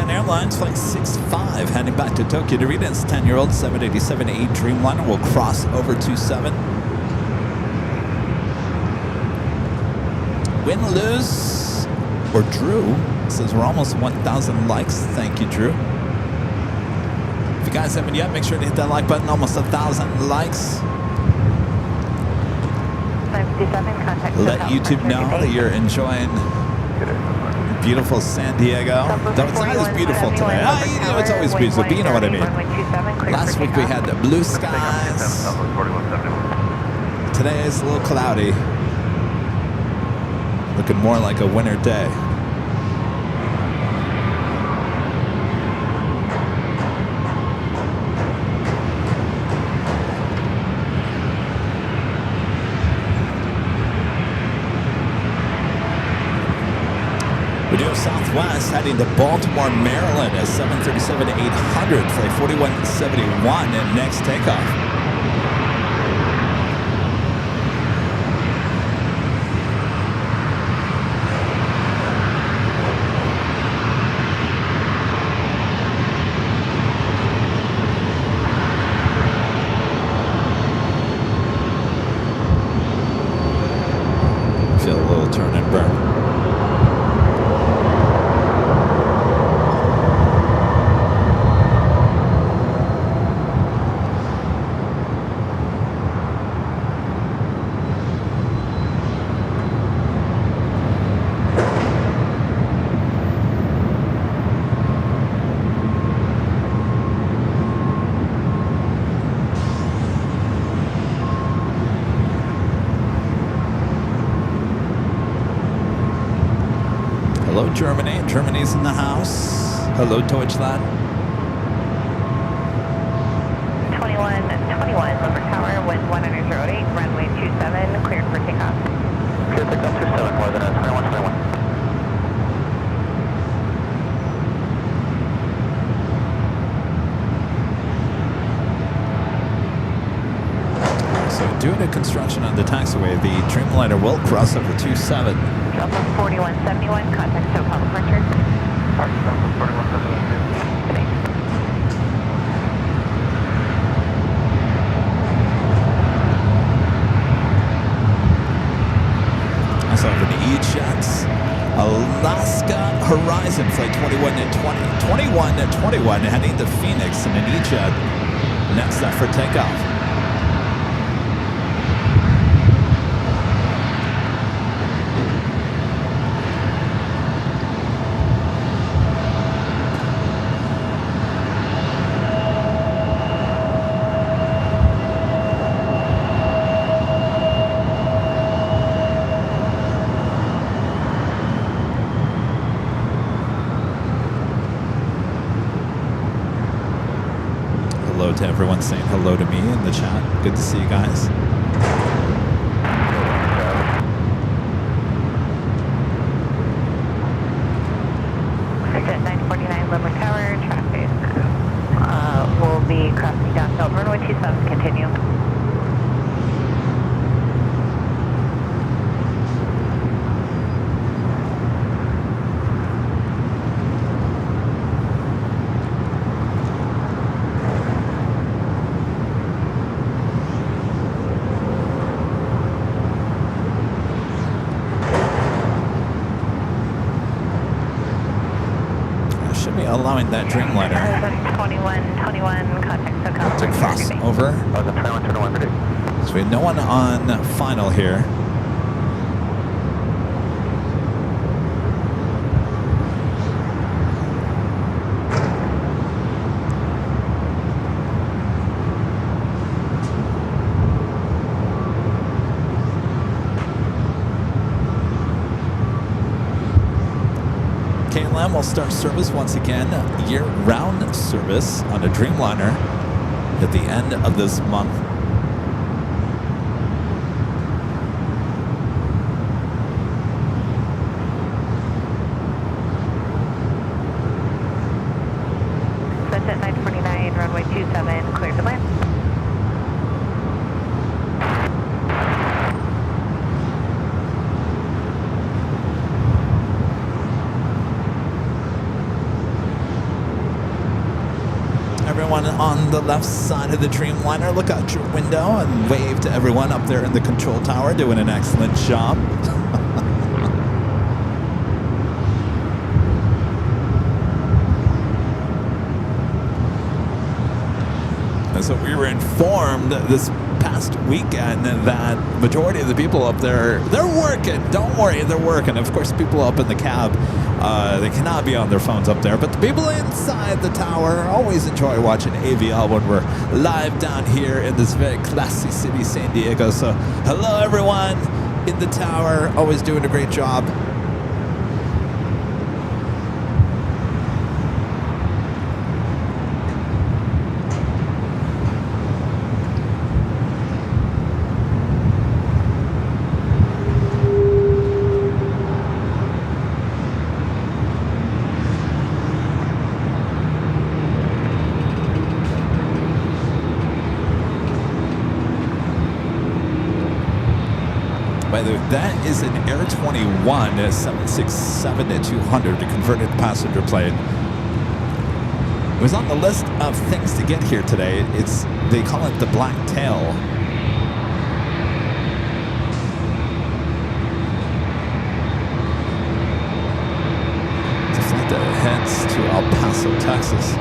Airlines flight 65 heading back to Tokyo Narita. It's 10-year-old 787-8 Dreamliner will cross over 27. Win, lose, or Drew says we're almost 1,000 likes. Thank you, Drew. If you guys haven't yet, make sure to hit that like button. Almost 1,000 likes. Let YouTube know that you're enjoying beautiful San Diego. Though it's not as beautiful today. It's always beautiful, but you know what I mean. Last week we had the blue skies. Today is a little cloudy. Looking more like a winter day. We do have Southwest heading to Baltimore, Maryland at 737-800, flight 4171 and next takeoff. Feel a little turn and burn. Hello, Germany. Germany's in the house. Hello, Deutschland. 2121, Lumber Tower, wind 108, runway 27, cleared for takeoff. Clear pickup 27, more than 2121. So due to construction on the taxiway, the Dreamliner will cross over 27. Delta 4171, contact SoCal departure. Delta 4171. Also for the E-Jets, Alaska Horizon flight 21 heading to Phoenix in an E-Jet. Next up for takeoff. Hello to everyone saying hello to me in the chat. Good to see you guys. Exit 949, Lumber Tower, traffic will be crossing downhill, runway 27, continue. Should be allowing that Dreamliner 2121, contact SoCal to cross over. So we have no one on final here. KLM will start service once again, year-round service on a Dreamliner at the end of this month. Sunset 949, runway 27, cleared to land. Everyone on the left side of the Dreamliner, look out your window and wave to everyone up there in the control tower doing an excellent job. And so we were informed this past weekend that majority of the people up there, they're working. Don't worry, they're working. Of course, people up in the cab, they cannot be on their phones up there. But the people inside the tower always enjoy watching AVL when we're live down here in this very classy city, San Diego. So hello, everyone in the tower. Always doing a great job. By the way, that is an Air 21 767-200, a converted passenger plane. It was on the list of things to get here today. They call it the Black Tail. It's a flight that heads to El Paso, Texas.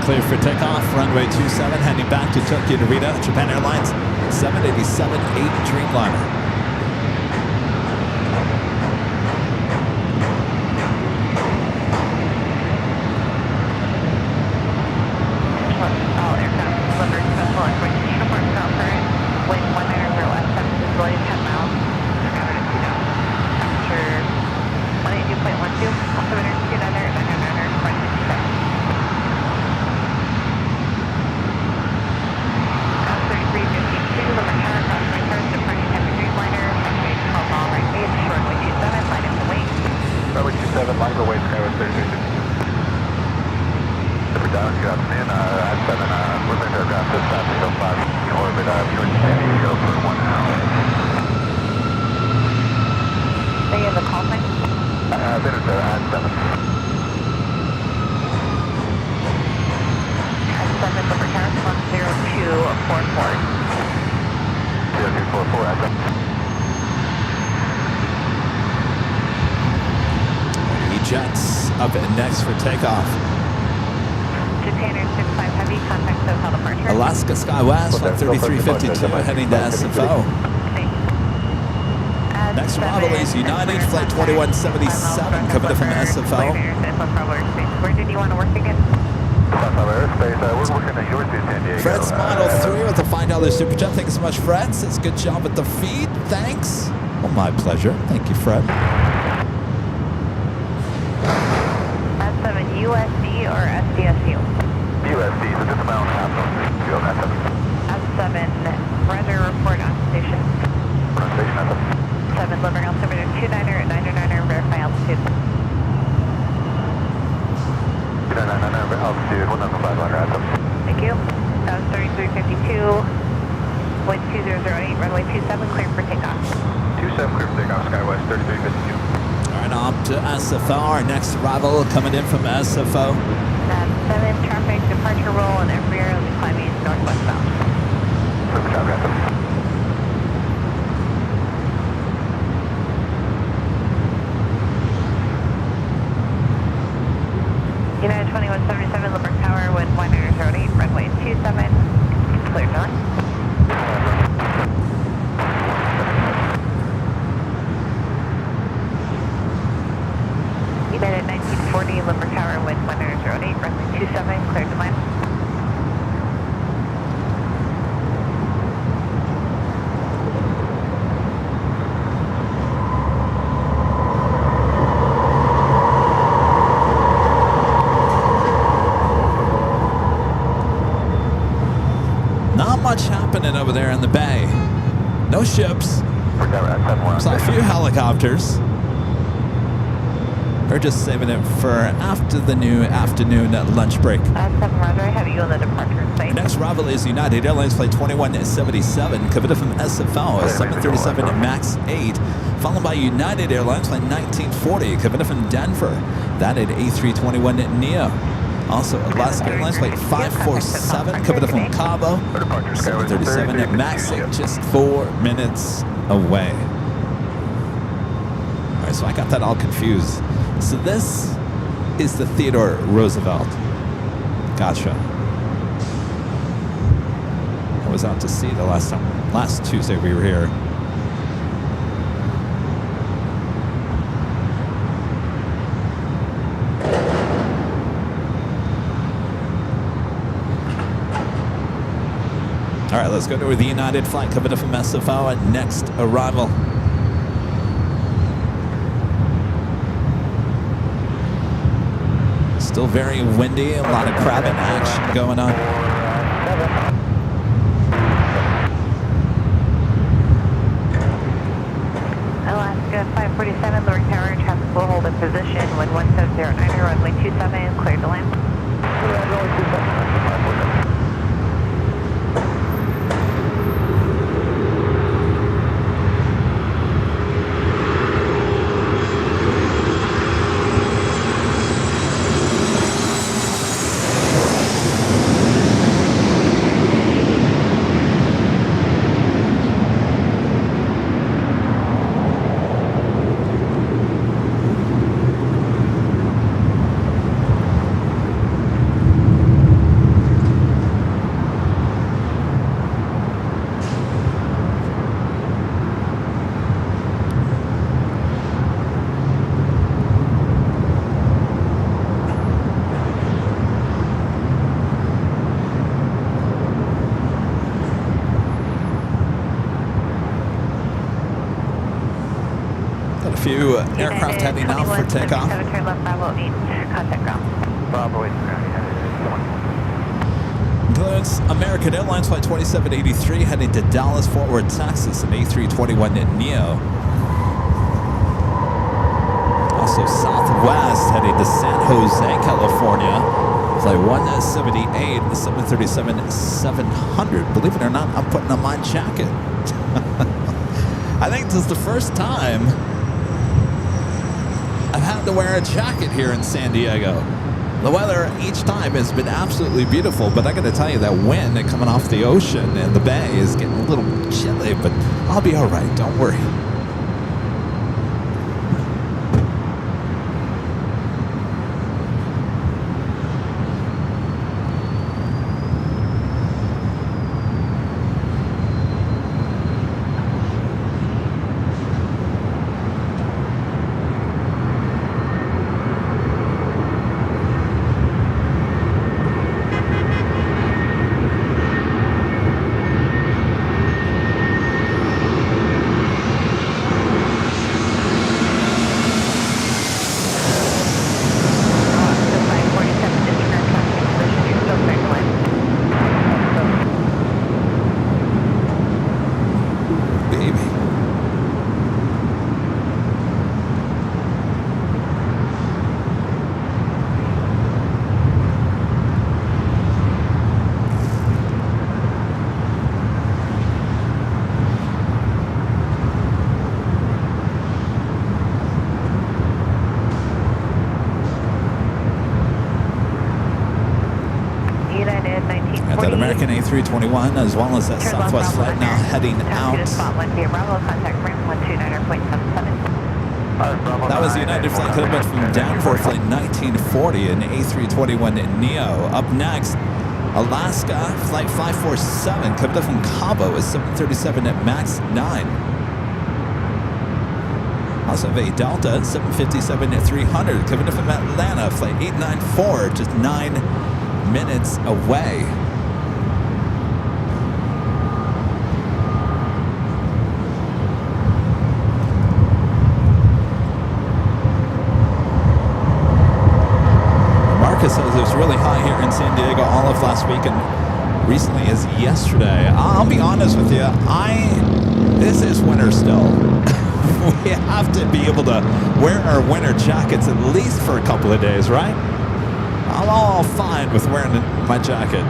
Clear for takeoff, runway 27, heading back to Tokyo Narita, Japan Airlines 787-8 Dreamliner. All aircraft delivered special equipment uniform conference, wind 190 visibility 10 miles, scatter to 2 knots. Temperature 182.12, altimeter 29er, 99er, runway 27. Line away, Skywest 3352. We're down, good afternoon, at 7, movement aircraft dispatching 05, in orbit, San Diego for 1 hour. Stay in the call sign? Minutes at 7. At 7, Liver Terrace 10244. 0244 at 7. Jets up next for takeoff. Japan Air 65 Heavy, contact SoCal departure. Alaska SkyWest, flight 3352, heading to SFO. Next arrival is United, flight 2177, coming in from SFO. Where did you want to work again? We're working at yours in San Diego. Fred's Model 3 with a $5 super chat. Thanks so much, Fred. Says good job with the feed. Thanks. Well, my pleasure. Thank you, Fred. USD or SDSU? USD, so just about half of you on that 7. S7, weather report on station. On station at 7, delivering altimeter 29er, 99er, verify altitude. 2999, altitude 1,500 at 7. Thank you. That was 3352, wind 2008, runway 27, clear for takeoff. 27, clear for takeoff, Skywest 3352. Up to SFO, our next arrival coming in from SFO. 7, traffic departure roll and every air will be climbing northwestbound. 1008, runway 27, clear to land. United 1940, Limber Tower, wind 1008, runway 27, clear to land. Not much happening over there in the bay. No ships. Saw a few helicopters. They're just saving it for after the new afternoon lunch break. 7 Roger, I have you on the departure site. Next arrival is United Airlines Flight 2177, coming from SFL, 737 MAX 8, followed by United Airlines Flight 1940, coming from Denver. That at A321neo. Also, Alaska Airlines Flight 547, coming from Cabo, 737 at MAX 8, just 4 minutes away. All right, so I got that all confused. So this is the Theodore Roosevelt. Gotcha. I was out to sea the last Tuesday we were here. All right, let's go to the United flight coming in from SFO at next arrival. Still very windy, a lot of crabbing action going on. Alaska 547, Limber Tower, traffic will hold in position, wind 1709, runway 27, clear to land. Few aircraft heading out for takeoff. Turn left, Bravo 8, contact ground. Bravo 8, Includes American Airlines Flight 2783 heading to Dallas, Fort Worth, Texas, an A321neo. Also Southwest heading to San Jose, California. Flight 178, the 737-700. Believe it or not, I'm putting on my jacket. I think this is the first time I've had to wear a jacket here in San Diego. The weather each time has been absolutely beautiful, but I got to tell you that wind coming off the ocean and the bay is getting a little chilly, but I'll be all right. Don't worry. That American A321 as well as that Southwest flight now heading out. That was the United flight coming from Denver, flight 1940, an A321neo. Up next, Alaska, flight 547, coming up from Cabo is 737 at max 9. Also have a Delta 757 at 300, coming up from Atlanta, flight 894, just 9 minutes away. Marcus says it was really hot here in San Diego all of last week and recently as yesterday. I'll be honest with you, this is winter still. We have to be able to wear our winter jackets at least for a couple of days, right? I'm all fine with wearing my jacket.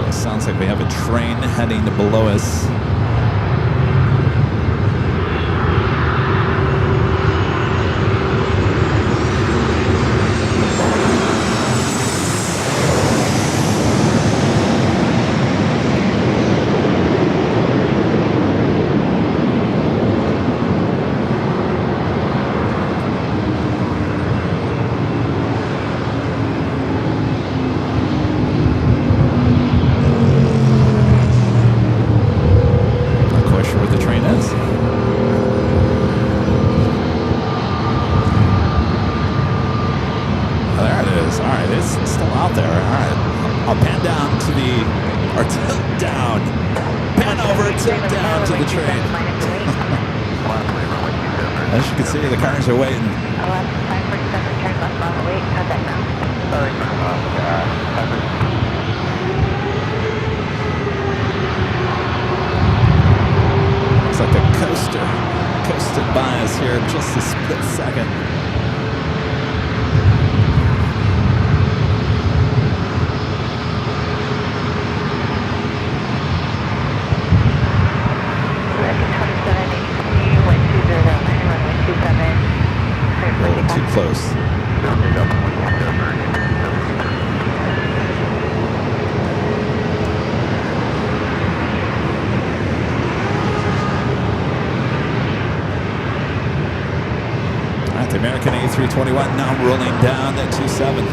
It sounds like we have a train heading below us. As you can see, the cars are waiting. 547, turn left on the wait, contact now. Looks like the coaster coasted by us here in just a split second. Too close. All right, the American A321 now rolling down at 27.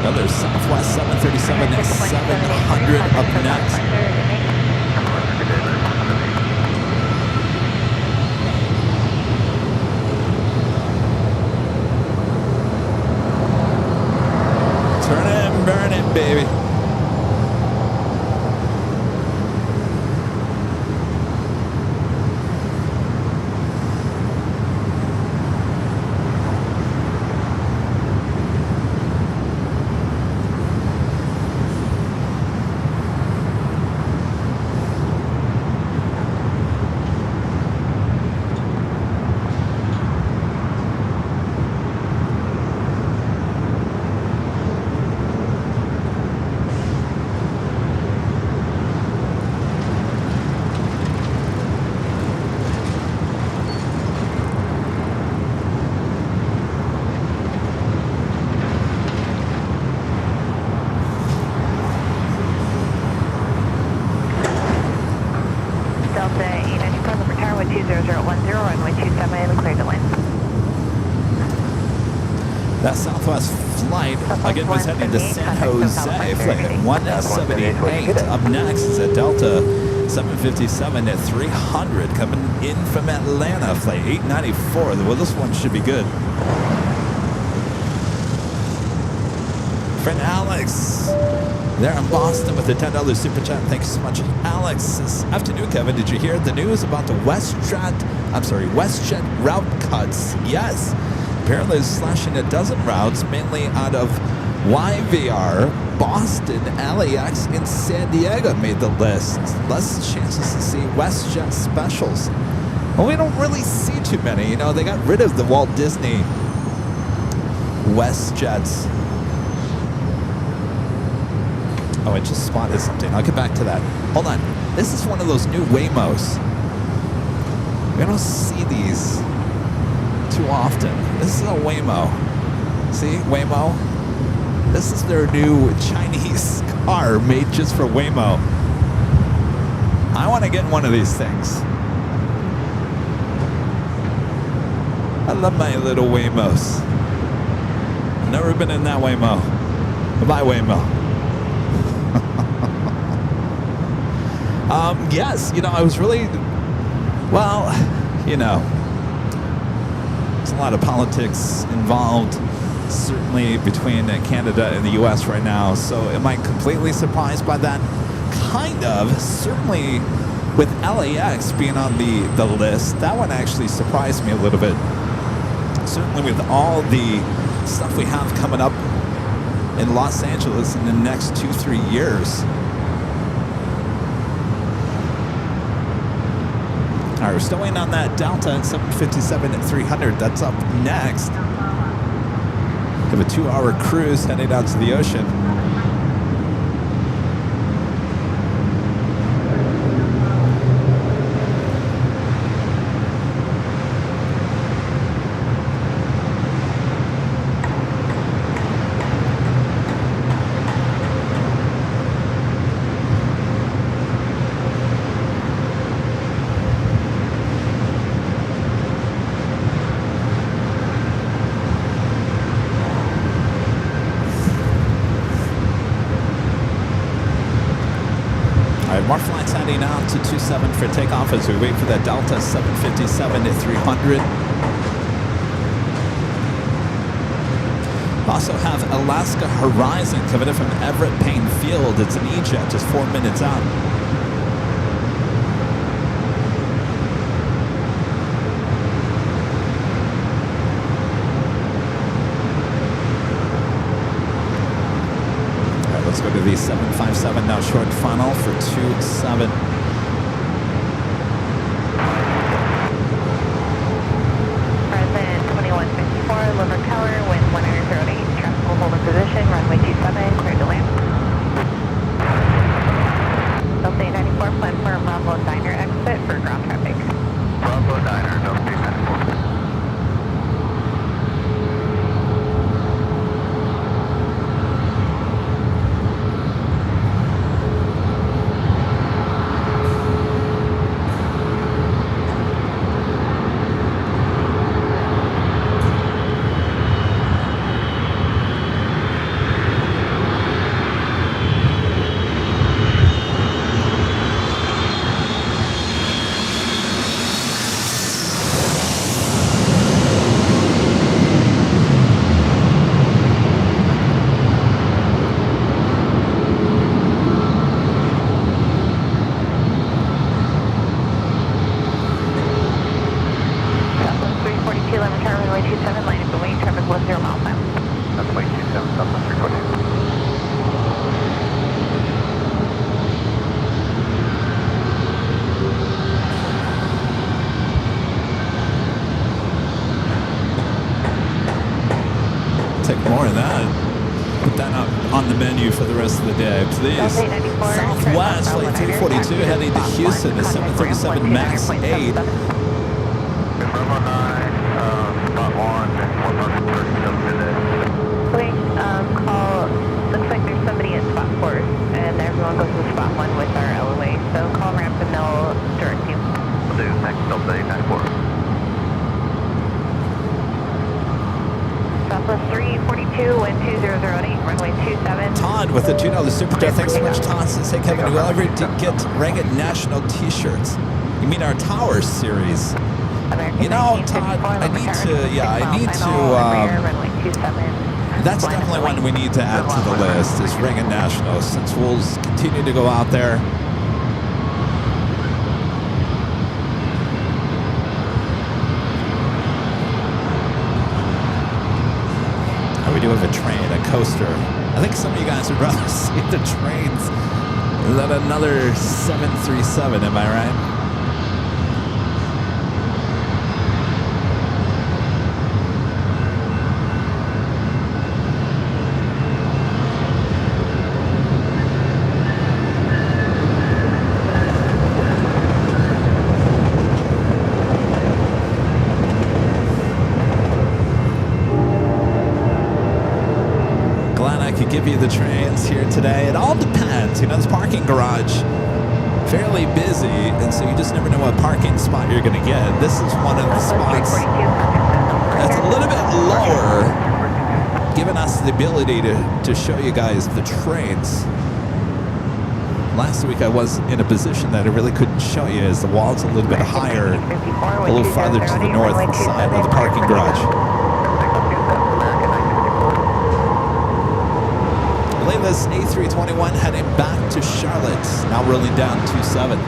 Another Southwest 737 at 700 up next. Turn it and burn it, baby. That Southwest flight, again, was heading to San Jose. Flight 178 up next is a Delta 757 at 300 coming in from Atlanta. Flight 894. Well, this one should be good. Friend Alex there in Boston with the $10 super chat. Thanks so much, Alex. This afternoon, Kevin, did you hear the news about the WestJet route cuts? Yes. apparently slashing a dozen routes, mainly out of YVR, Boston, LAX, and San Diego made the list. Less chances to see WestJet specials. Well, we don't really see too many. You know, they got rid of the Walt Disney WestJets. Oh, I just spotted something. I'll get back to that. Hold on. This is one of those new Waymos. We don't see these too often. This is a Waymo. See, Waymo? This is their new Chinese car made just for Waymo. I want to get one of these things. I love my little Waymos. Never been in that Waymo. Bye, Waymo. Yes, you know, I was really, well, you know, there's a lot of politics involved, certainly between Canada and the U.S. right now. So am I completely surprised by that? Kind of. Certainly with LAX being on the list, that one actually surprised me a little bit. Certainly with all the stuff we have coming up in Los Angeles in the next 2-3 years. All right, we're still waiting on that Delta at 757-300. That's up next. We have a 2-hour cruise heading out to the ocean. More flights heading out to 27 for takeoff as we wait for that Delta 757-300. Also have Alaska Horizon coming in from Everett Payne Field. It's an E-jet just 4 minutes out. Let's go to the 757 now, short funnel for 27. Present 2154, Liver Tower, wind 108, traffic will hold in position, runway 27, clear to land. Delta 94, plan for Bravo Diner exit for ground traffic. Bravo Diner, Delta 94. More of that. Put that up on the menu for the rest of the day, please. Southwest, flight 342 heading to Houston, the 737 MAX 8. Bravo 9, spot 1, 137 minutes. Okay, call, looks like there's somebody at spot 4, and everyone goes to spot 1 with our LOA, so call ramp and they'll direct you. We'll do next Delta 894. Southwest 342, wind 2008, runway 27. Todd with the $2 super chat. Thanks so much, Todd. Says, hey, Kevin, will ever get Reagan National t-shirts? You mean our Towers series? You know, Todd, I need to, that's definitely one we need to add to the list, is Reagan National, since we'll continue to go out there. do have a train, a coaster. I think some of you guys would rather see the trains than another 737, am I right? Give you the trains here today. It all depends. You know, this parking garage fairly busy, and so you just never know what parking spot you're going to get. This is one of the spots that's a little bit lower, giving us the ability to show you guys the trains. Last week I was in a position that I really couldn't show you as the wall's a little bit higher, a little farther to the north side of the parking garage. This A321 heading back to Charlotte, now rolling down 27.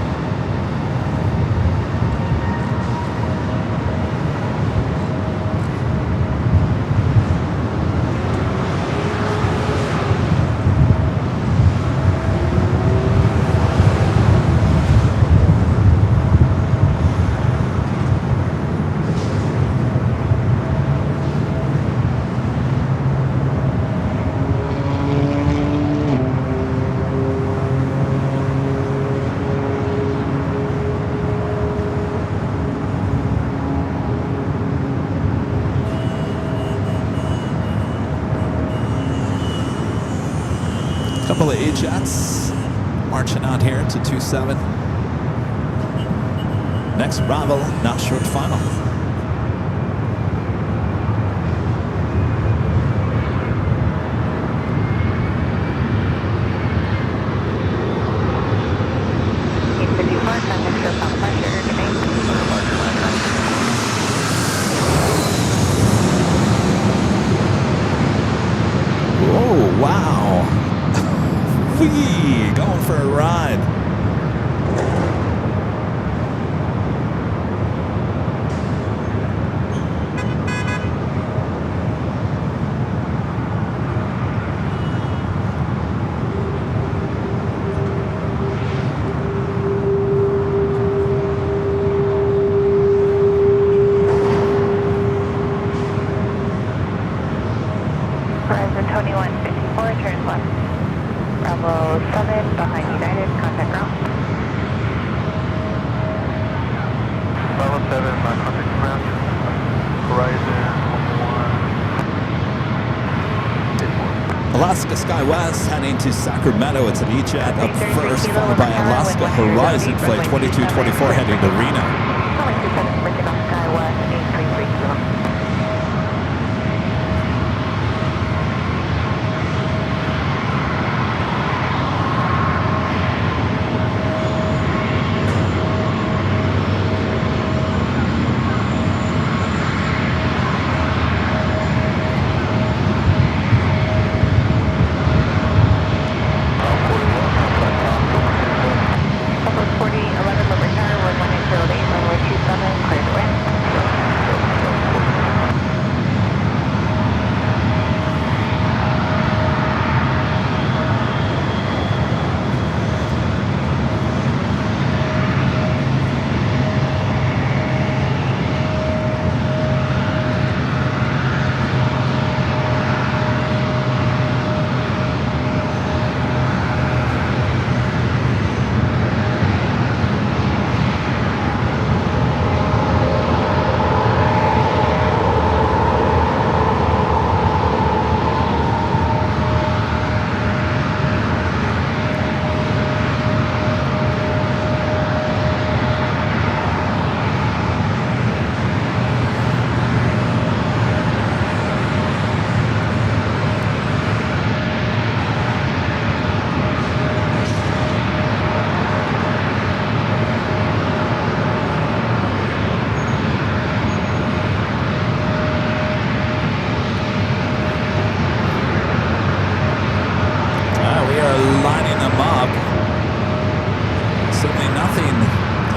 Couple of A-Jets marching out here to 27. Next arrival, not short final. Oh, wow. Whee! Going for a ride. Horizon 2154, turn left. Bravo 7, behind United, contact ground. Bravo 7, contact ground. Horizon 1. Alaska SkyWest heading to Sacramento. It's an E-Jet up first, followed by Alaska Horizon Flight 2224 heading to Reno. SkyWest 8330.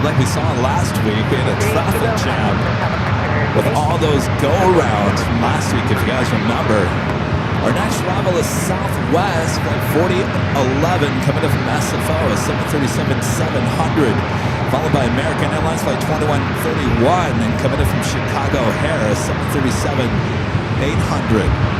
like we saw last week, we had a traffic jam with all those go-arounds from last week, if you guys remember. Our next arrival is Southwest, flight 4011, coming in from SFO, a 737-700, followed by American Airlines, flight 2131, and coming in from Chicago O'Hare, a 737-800.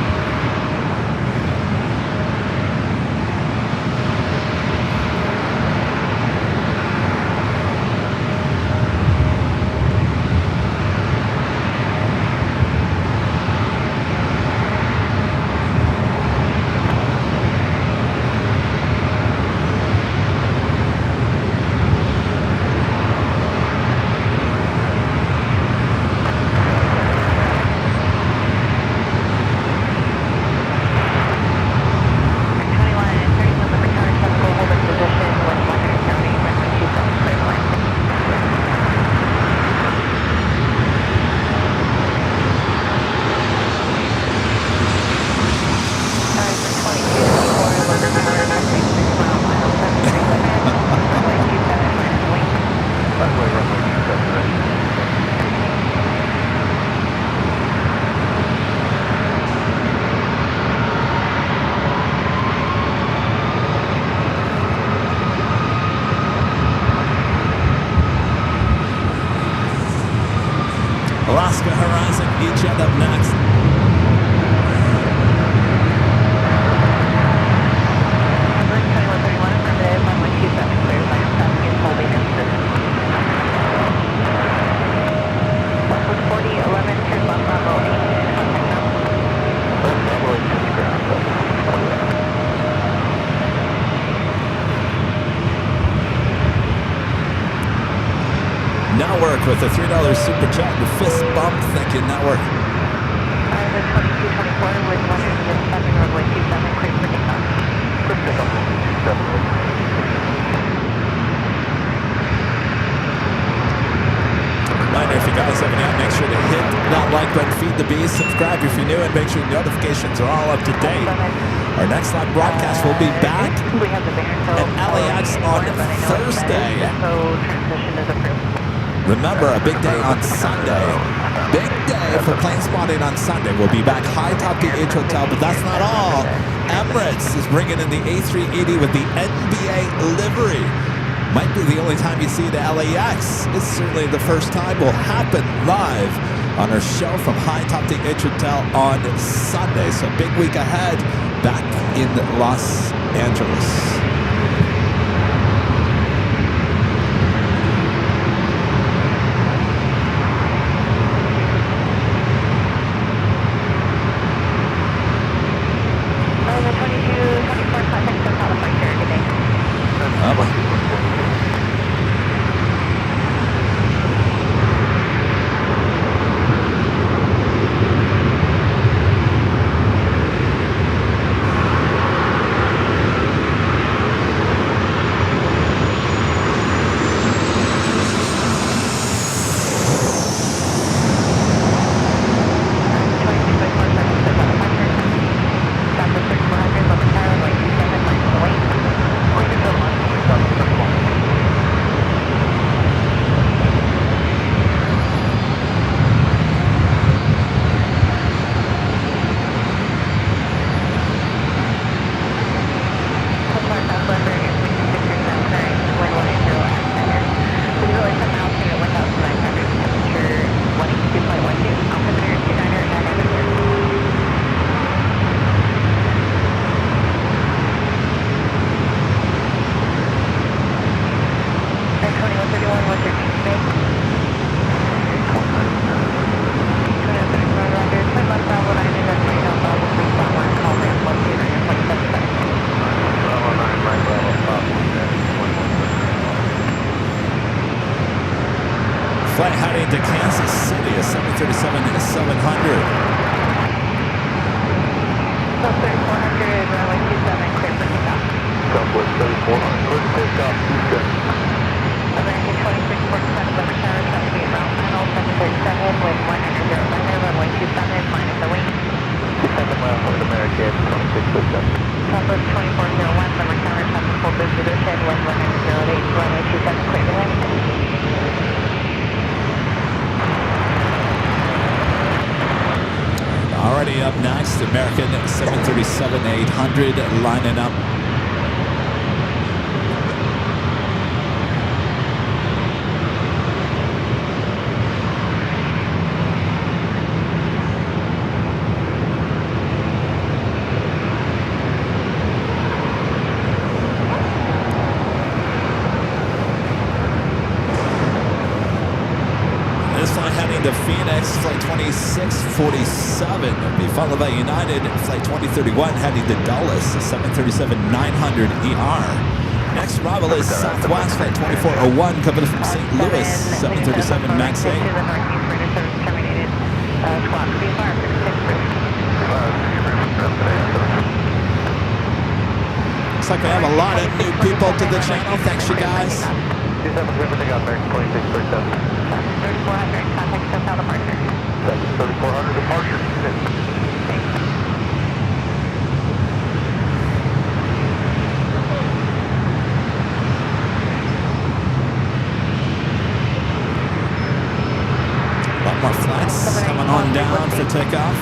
Alaska Horizon, each end up next. Network with a $3 super chat and fist bump. Thank you, Network. The 2224 with 107 runway 27, clear for takeoff. Quick takeoff, 27. Reminder, if you guys have any up, make sure to hit that like button, feed the bees, subscribe if you're new, and make sure notifications are all up to date. Our next live broadcast will be back at LAX on Thursday. Transition is approved. Remember, a big day on Sunday. Big day for plane spotting on Sunday. We'll be back high top the H Hotel, but that's not all. Emirates is bringing in the A380 with the NBA livery. Might be the only time you see the LAX. It's certainly the first time. Will happen live on our show from high top the H Hotel on Sunday. So big week ahead back in Los Angeles. Flight heading to Kansas City, a 737-700. Southwest 400, runway 27, clear for takeoff. Southwest 3400, takeoff, American 2647, Lumber Tower, trying to be at route final, 737 with 100 runner, runway 27, minus the wing. 27 miles with American 2647. Southwest 2401, Lumber Tower, traffic full bridge position, wind 108, runway 27, clear to land. Already up next, American 737-800 lining up. This flight heading to Phoenix, flight 2647, will be followed by United, flight 2031 heading to Dulles, 737-900ER. Next arrival is Southwest, flight 2401 coming from St. Louis, 737 MAX 8. Looks like we have a lot of new people to the channel. Thanks, you guys. 270, take off, American 2637. 3400, contact SoCal departure. 3400 departure. A lot more flights coming on down for takeoff.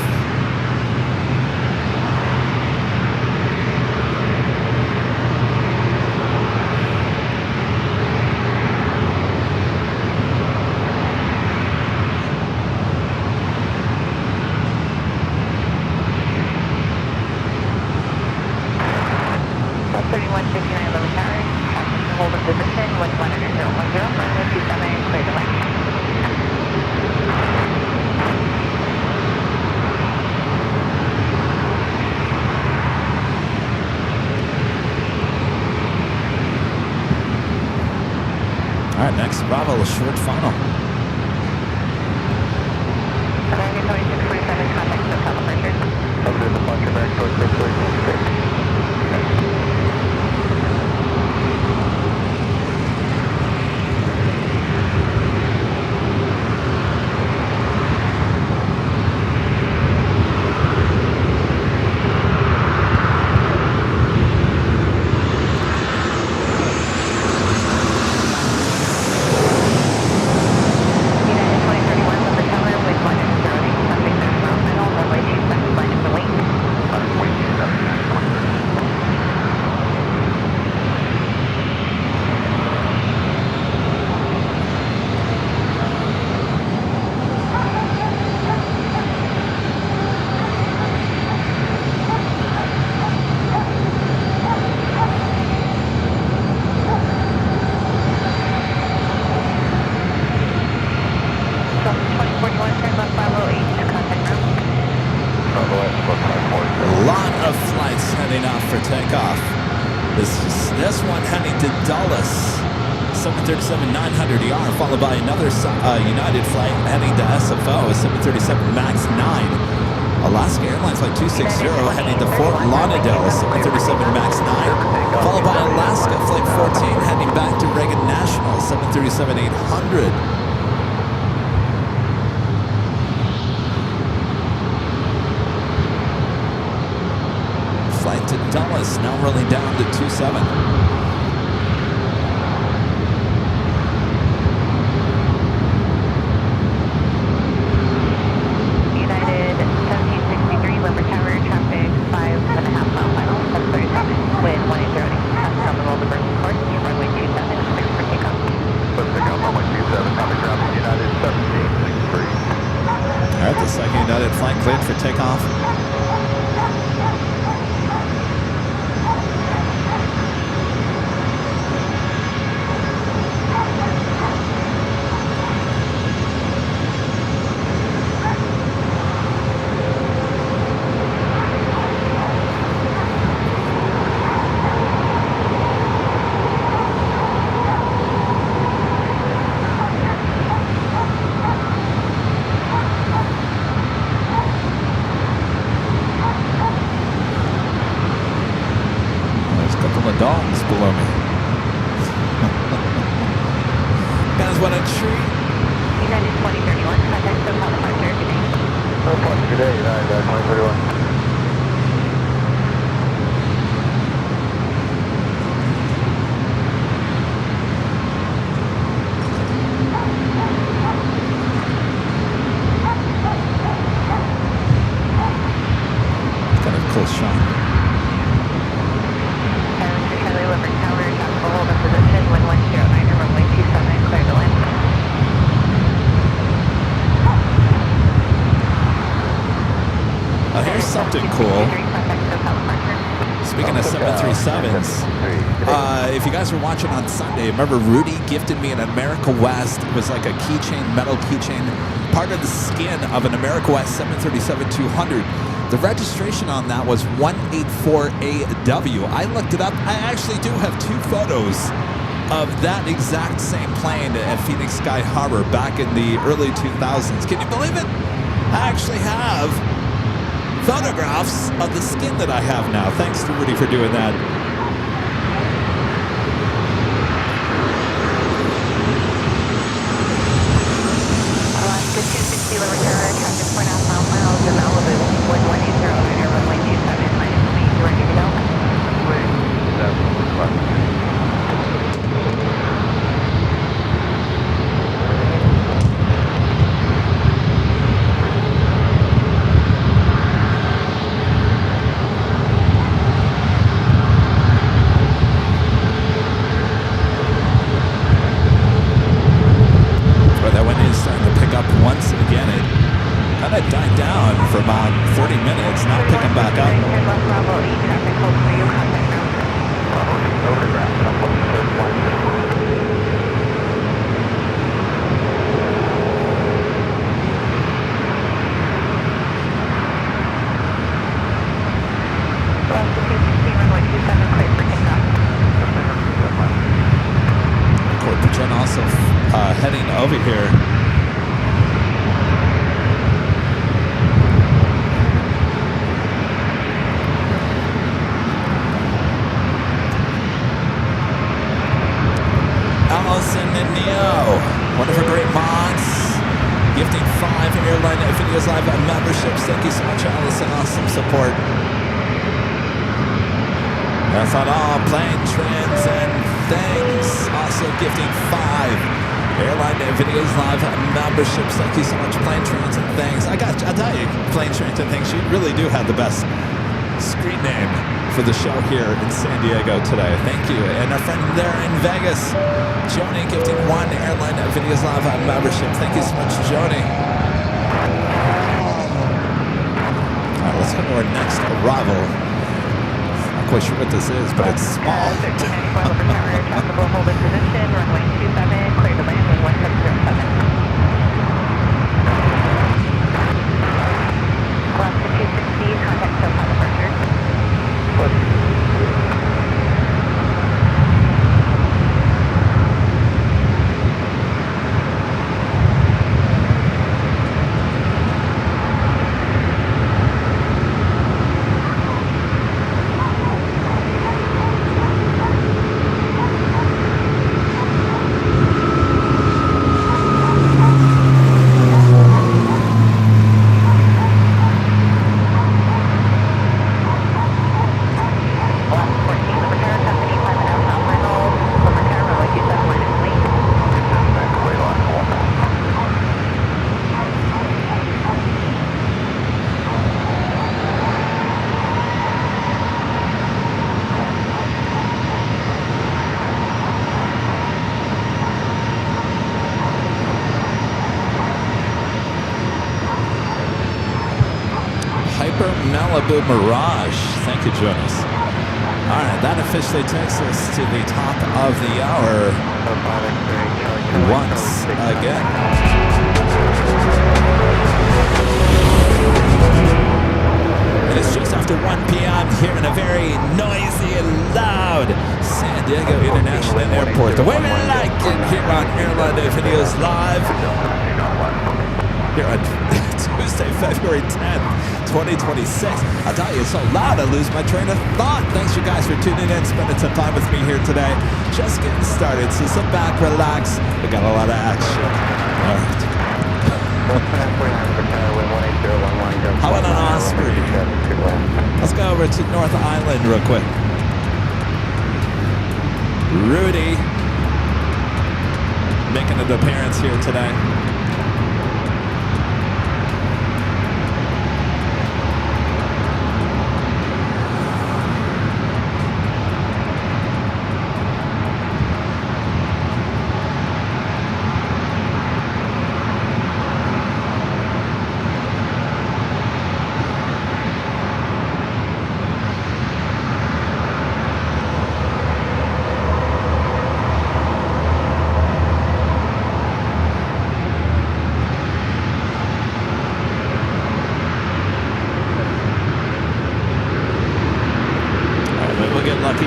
All right, next Bravo, short final. American 2647, contact SoCal departure. Over to departure, American 2647. This one heading to Dulles, 737-900ER, followed by another United flight heading to SFO, 737 MAX 9. Alaska Airlines flight 260 heading to Fort Lauderdale, 737 MAX 9, followed by Alaska flight 14 heading back to Reagan National, 737-800. Flight to Dulles, now rolling down to 27. United 1763, Lumber Tower, traffic 5.5 mile final, 737, wind 180, passing on the roll to Berkeley course, runway 27, clear for takeoff. Let's take off runway 27, copy traffic, United 1763. All right, the second United flight cleared for takeoff. Dogs below me. Guys, what a treat. United 2031, contact SoCal departure, good day. Departure, good day, United 2031. 737s. If you guys were watching on Sunday, remember Rudy gifted me an America West. It was like a keychain, metal keychain, part of the skin of an America West 737-200. The registration on that was 184AW. I looked it up. I actually do have 2 photos of that exact same plane at Phoenix Sky Harbor back in the early 2000s. Can you believe it? I actually have photographs of the skin that I have now. Thanks to Rudy for doing that. Alaska 260 Lower Tower, traffic 4.5 miles to Malibu, wind 180 over runway 27, minus speed, you ready to go? Once again, it kind of died down for about 30 minutes, not picking back up. Bravo 8, traffic hold for you, contact ground. Alaska 260, runway 27, clear for takeoff. Corporate Jen also heading over here. Allison and Neo, one of her great mods, gifting 5 Airline Videos Live memberships. Thank you so much, Allison. Awesome support. That's on all plane trends and things. Also gifting 5 Airline Videos Live memberships. Thank you so much, Plane Trains and Things. I'll tell you, Plane Trains and Things, you really do have the best screen name for the show here in San Diego today. Thank you. And our friend there in Vegas, Joni, gifting 1 Airline Videos Live membership. Thank you so much, Joni. All right, let's go to our next arrival. Not quite sure what this is, but it's small. 1394 Lower Tower, traffic will hold in position, runway 27, clear to land, wind 1707. Alaska 260, contact SoPa departure. Malibu Mirage. Thank you, Jonas. All right, that officially takes us to the top of the hour once again. And it's just after 1 p.m. here in a very noisy and loud San Diego International Airport. The way we like it here on Airline Videos Live. Here on Tuesday, February 10th, 2026. I'll tell you, it's so loud I lose my train of thought. Thanks you guys for tuning in, spending some time with me here today. Just getting started, so sit back, relax. We got a lot of action. All right. How about an Osprey? Let's go over to North Island real quick. Rudy making an appearance here today.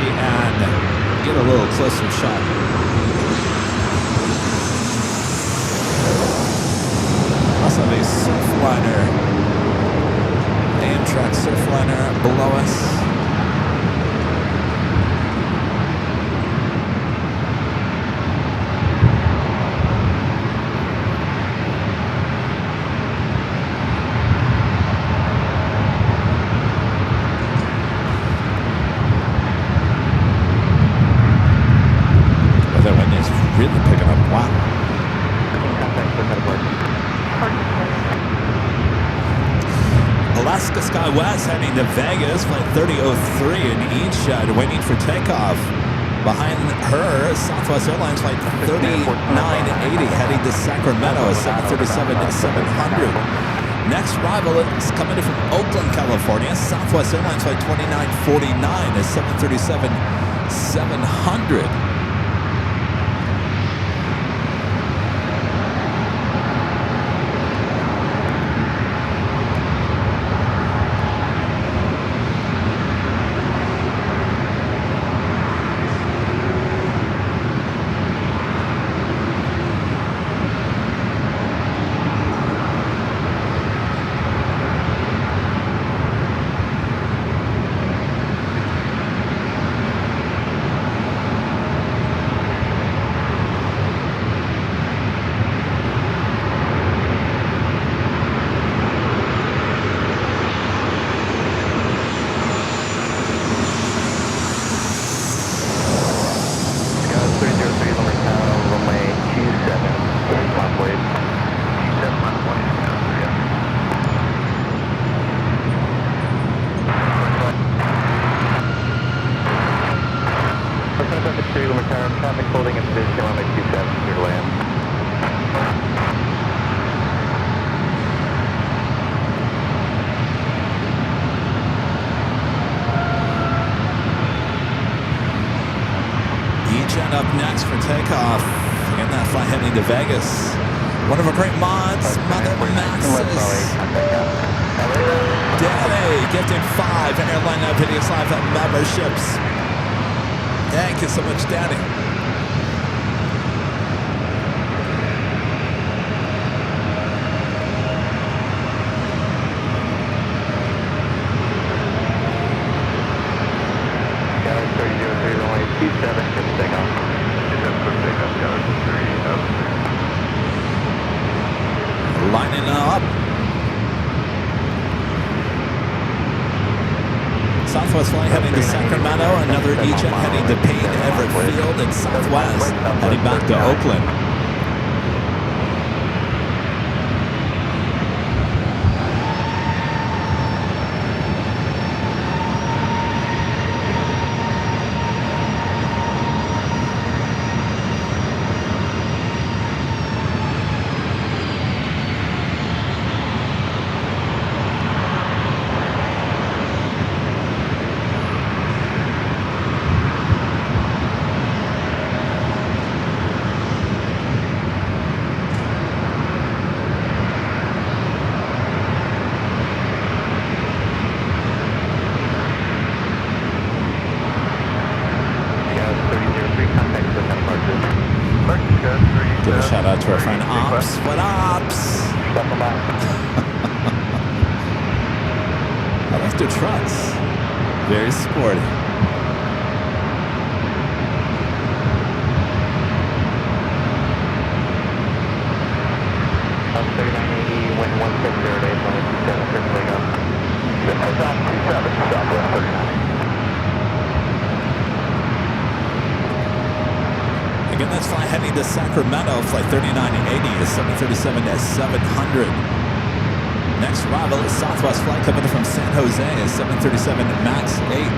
and get a little closer shot. Also the Surfliner, Amtrak Surfliner below us. Really picking up. Wow. Alaska Skywest heading to Vegas, flight 3003 in Eastshot, waiting for takeoff. Behind her, Southwest Airlines flight 3980 heading to Sacramento, a 737-700. Next arrival is coming in from Oakland, California. Southwest Airlines flight 2949, a 737-700. Up next for takeoff. Again, that flight heading to Vegas. One of our great mods, Mother Maxis. Danny, gifted 5 Airline Videos Live memberships. Thank you so much, Danny. Lining up. Southwest flight heading to Sacramento. Another E-Jet heading to Payne Everett Field, and Southwest heading back to Oakland. Give a shout out to our friend Ops. What Ops? I like their trucks. Very sporty. Again, that's flight heading to Sacramento, flight 3980 is 737-700. Next arrival is Southwest flight coming from San Jose, is 737 MAX 8.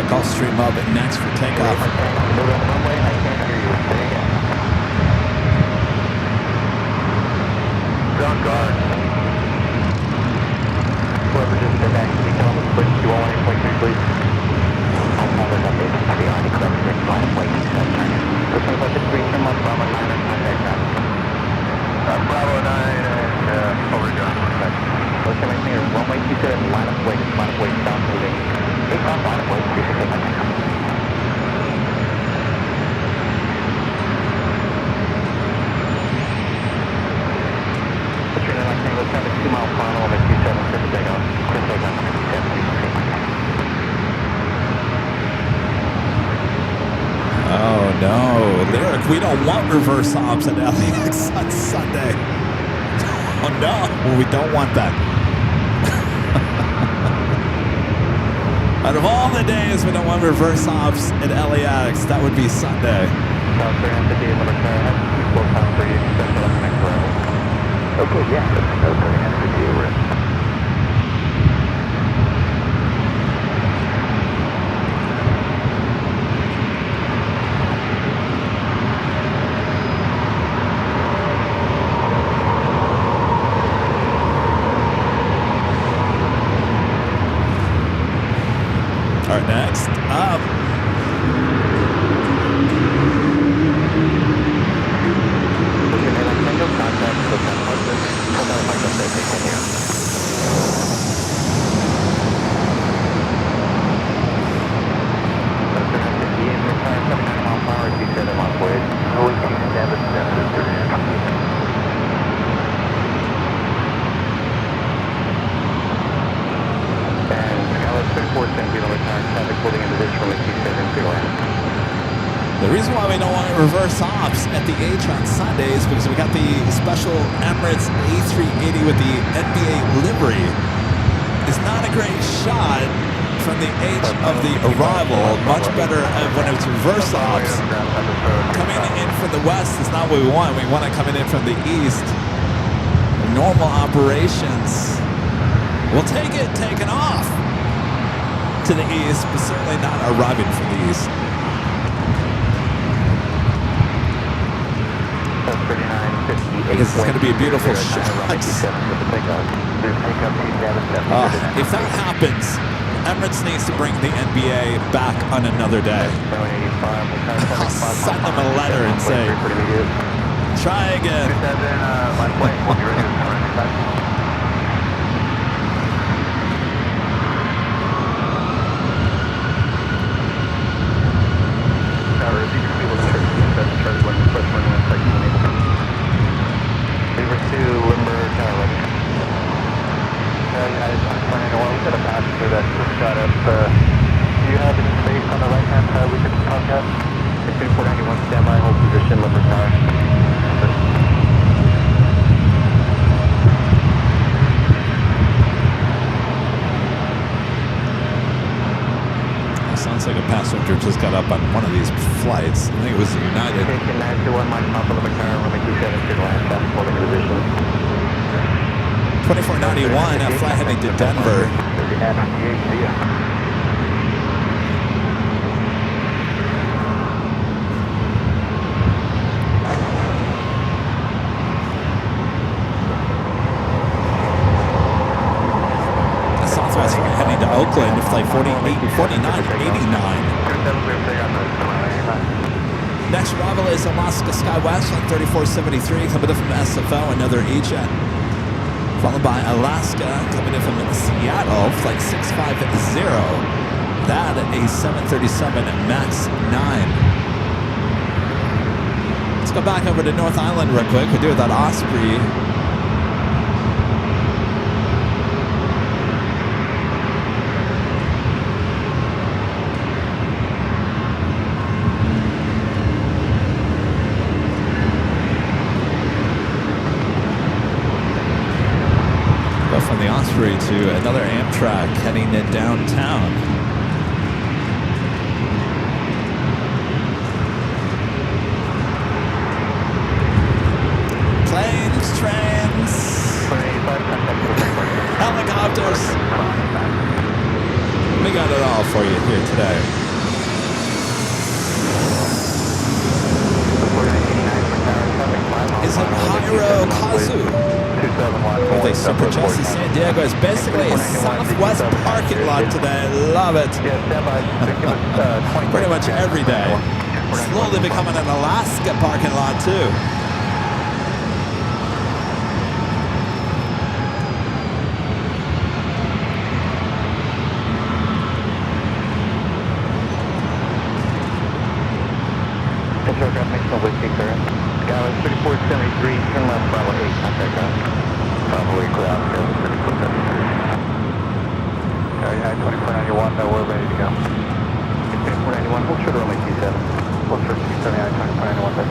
Gulfstream up next for takeoff. Ground guard. Whoever just did that, can you tell them to switch to 118.3, please? I'll call this update to be on the correct switch line of waiting set turning. So 2553, turn left, Bravo 9 and contact traffic. Bravo 9 and over to so turn right here, runway 27, line of wait, stop moving. Take off, line of wait, 368 my takeoff. Let's have a 2 mile final over 27 for the takeoff. Chris takeoff on 27, please take my takeoff. Oh no, Lyric, we don't want reverse ops at LAX on Sunday. Oh no, we don't want that. Out of all the days we don't want reverse ops at LAX, that would be Sunday. South 350, limit car, have 4 pound 3, expect to left next arrival. Okay, yeah, that's no 350, we're in. All right, next up. The reason why we don't want reverse ops at the H on Sunday is because we got the special Emirates A380 with the NBA livery. It's not a great shot from the H of the arrival. Much better when it's reverse ops. Coming in from the west is not what we want. We want it coming in from the east. Normal operations. We'll take it taken off to the east, but certainly not arriving from the east. Because it's going to be a beautiful shot. If that happens, Emirates needs to bring the NBA back on another day. I'll send them a letter and say, try again. Sounds like a passenger just got up on one of these flights. I think it was United. 2491, a flight heading to Denver. Southwest heading to Oakland, flight 4989. Next arrival is Alaska SkyWest on 3473, coming in from SFO, another agent. Followed by Alaska, coming in from Seattle, flight 650. That a 737 MAX 9. Let's go back over to North Island real quick. We'll do that Osprey. From the Osprey to another Amtrak heading to downtown. Planes, trains, helicopters. We got it all for you here today. Is it Hiro Kazu? With a Super Chelsea San Diego. It's basically a Southwest parking lot today. Love it. Pretty much every day. Slowly becoming an Alaska parking lot too. Aircraft makes no whiskey, sir. Gallon 3473, turn left, Bravo 8, contact ground. Bravo 8, ground, 3473. High 2491, we're ready to go. 2491, hold short runway 27. Hold short 279, 2491, sir.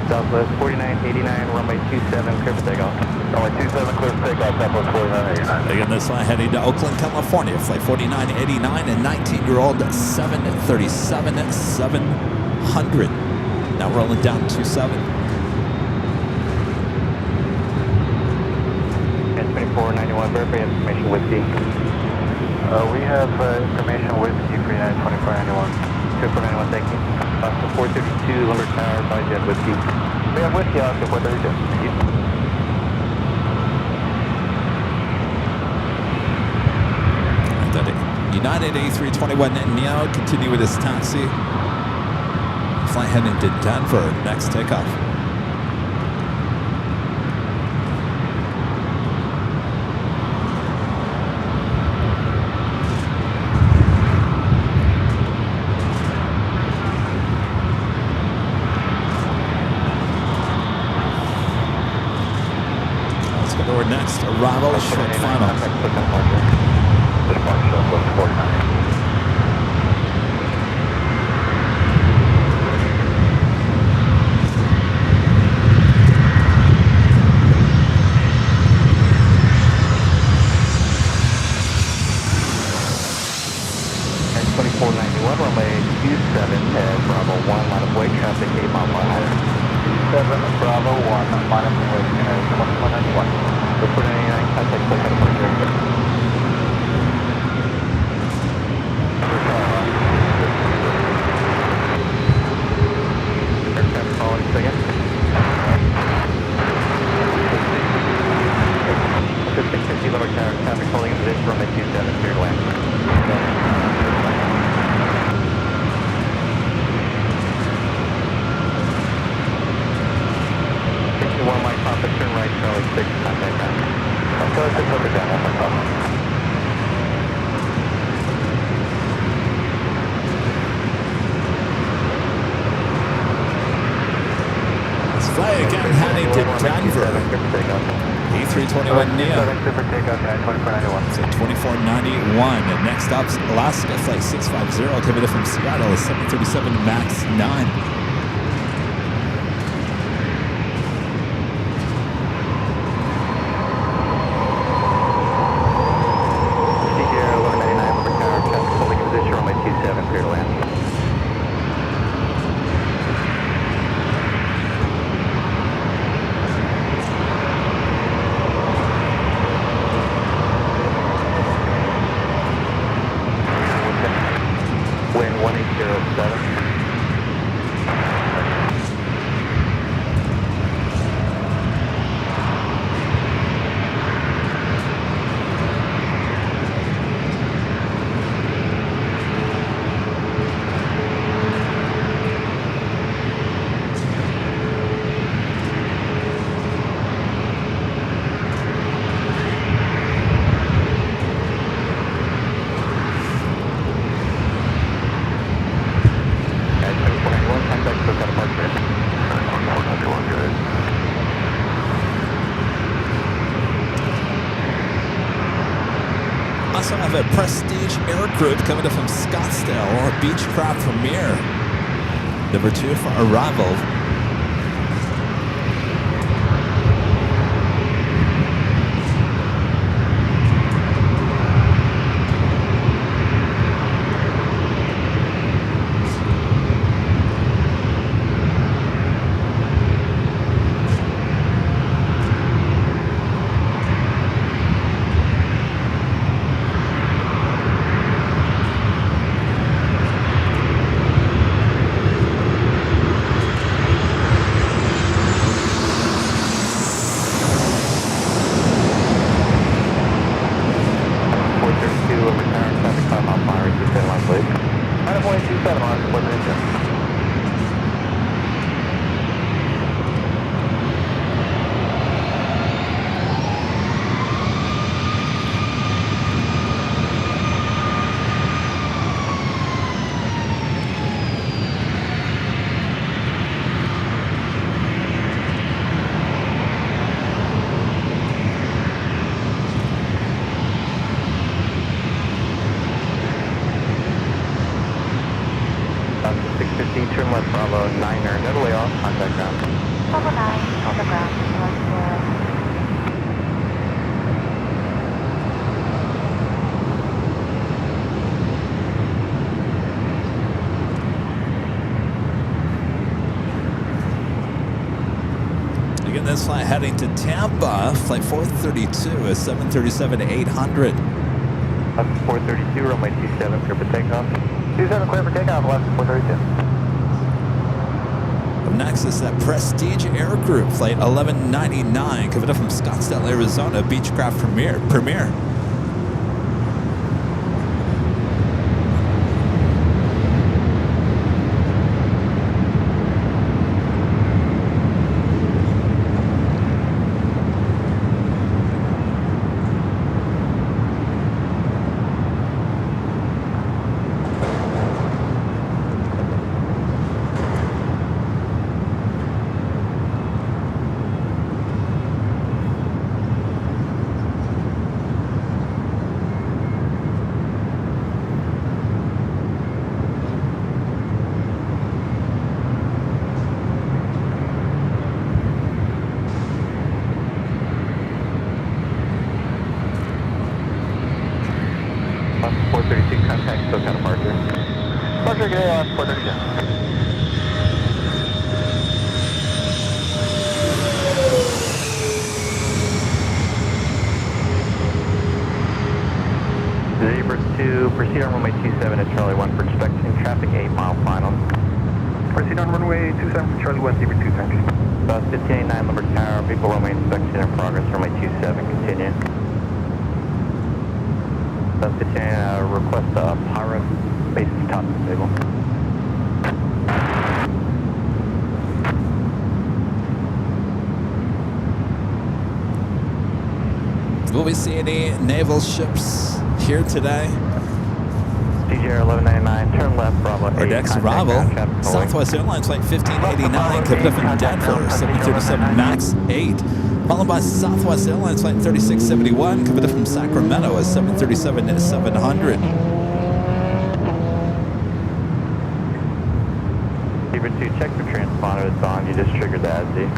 Southwest 4989, runway 27, clear for takeoff. Runway 27, clear for takeoff, Southwest 4989. Again, this flight heading to Oakland, California. Flight 4989 and 19-year-old 737-700. Now rolling down 27. And 2491, verify information whiskey. We have information whiskey for United 2491. 2491, thank you. Oscar 432, Lumber Tower, by Jet Whiskey. We have whiskey, Oscar 432. Thank you. United A321 Neo, continue with his taxi. Flight heading to Denver, next takeoff. Let's go to our next arrival, short final. Southwest 49. At 2491, runway 27 at Bravo 1, line of way, traffic 8 mile per hour. 27 Bravo 1, line of way, 2491. 2499, contact clear head departure. Aircraft following second. 5650 Lumber Tower, traffic holding in position, runway 27, clear to land. 61 Mike Papa, turn right, Charlie 6, contact ground. Go ahead, 6 over down, that's my problem. Fly again, heading to Denver. A321 Neo. So 2491. And next up, Alaska flight 650, coming in from Seattle, 737 MAX 9. Wind 1807. Also have a Prestige Air Group coming in from Scottsdale, or Beechcraft Premier. Number 2 for arrival. Bravo 9er, no layoff, contact ground. Bravo 9, on the ground. Again, this flight heading to Tampa, flight 432 is 737-800. Left 432, runway 27, clear for takeoff. 27, clear for takeoff, left 432. Up next is that Prestige Air Group, flight 1199, coming up from Scottsdale, Arizona, Beechcraft Premier. Left 432, contact SoCal departure. Departure, good day, left 432. Zebra 2, proceed on runway 27 at Charlie 1 for inspection, traffic 8 mile final. Proceed on runway 27 for Charlie 1, Zebra 2, thank you. Bus 1589 Lumber Tower, vehicle runway inspection in progress, runway 27, continue. Bus 1589, request a Pyro base top table. Will we see any naval ships here today? DJR 1199, turn left, Bravo 8. Our next arrival, Southwest Airlines flight 1589, coming up from Denver, 737 MAX 8. Followed by Southwest Airlines flight 3671, coming up from Sacramento, a 737-700. Zebra 2, check the transponder, it's on, you just triggered the ASD.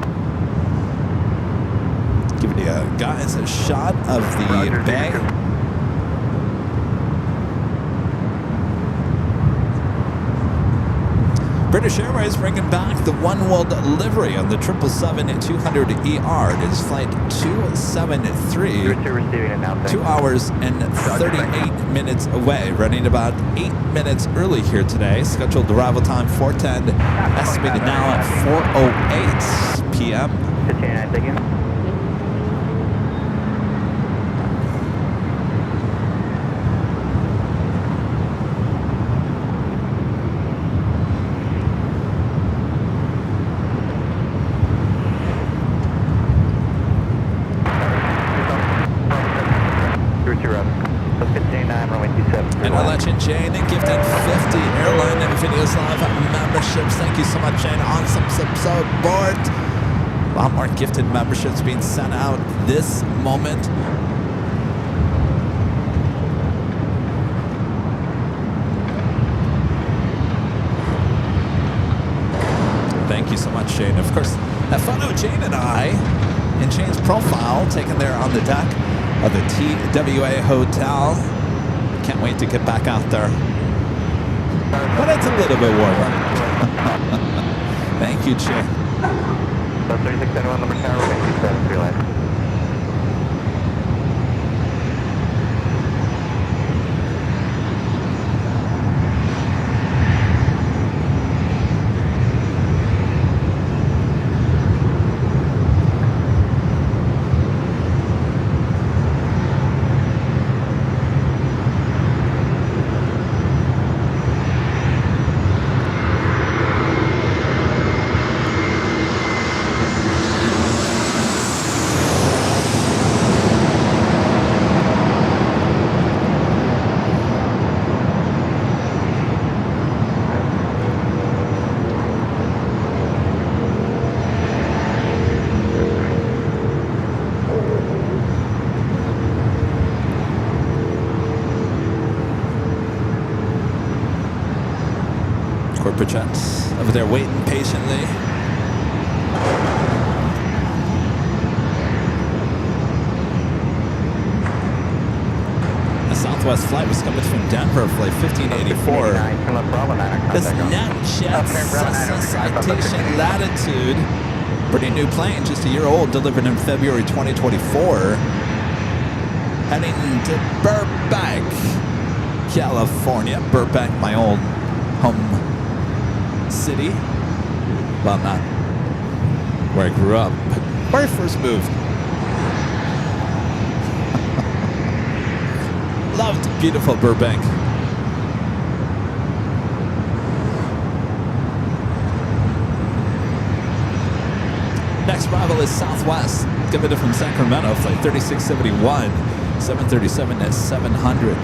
Giving you guys a shot of the bay. British Airways bringing back the One World livery on the 777-200ER. It is flight 273. Zebra 2 receiving it now, 2 hours and 38 minutes away. Running about 8 minutes early here today. Scheduled arrival time 4:10. Estimated now at 4:08 p.m. 1589, thank you. And I'll let you, Jane, gifted 50 Airline Videos Live memberships. Thank you so much, Jane. Awesome support. A lot more gifted memberships being sent out this moment. Thank you so much, Jane. Of course, that photo of Jane and I in Jane's profile taken there on the deck of the TWA Hotel. Can't wait to get back out there. But it's a little bit warmer. Thank you, Jane. 3671 Lumber Tower, 27, clear line. corporate jet over there waiting patiently. The Southwest flight was coming from Denver, flight 1584. This NetJet Cessna Citation Latitude, pretty new plane, just a year old, delivered in February 2024. Heading to Burbank, California. Burbank, my old home city. Well, not where I grew up, but where I first moved. Loved beautiful Burbank. Next arrival is Southwest, coming in from Sacramento, flight 3671, 737 at 700.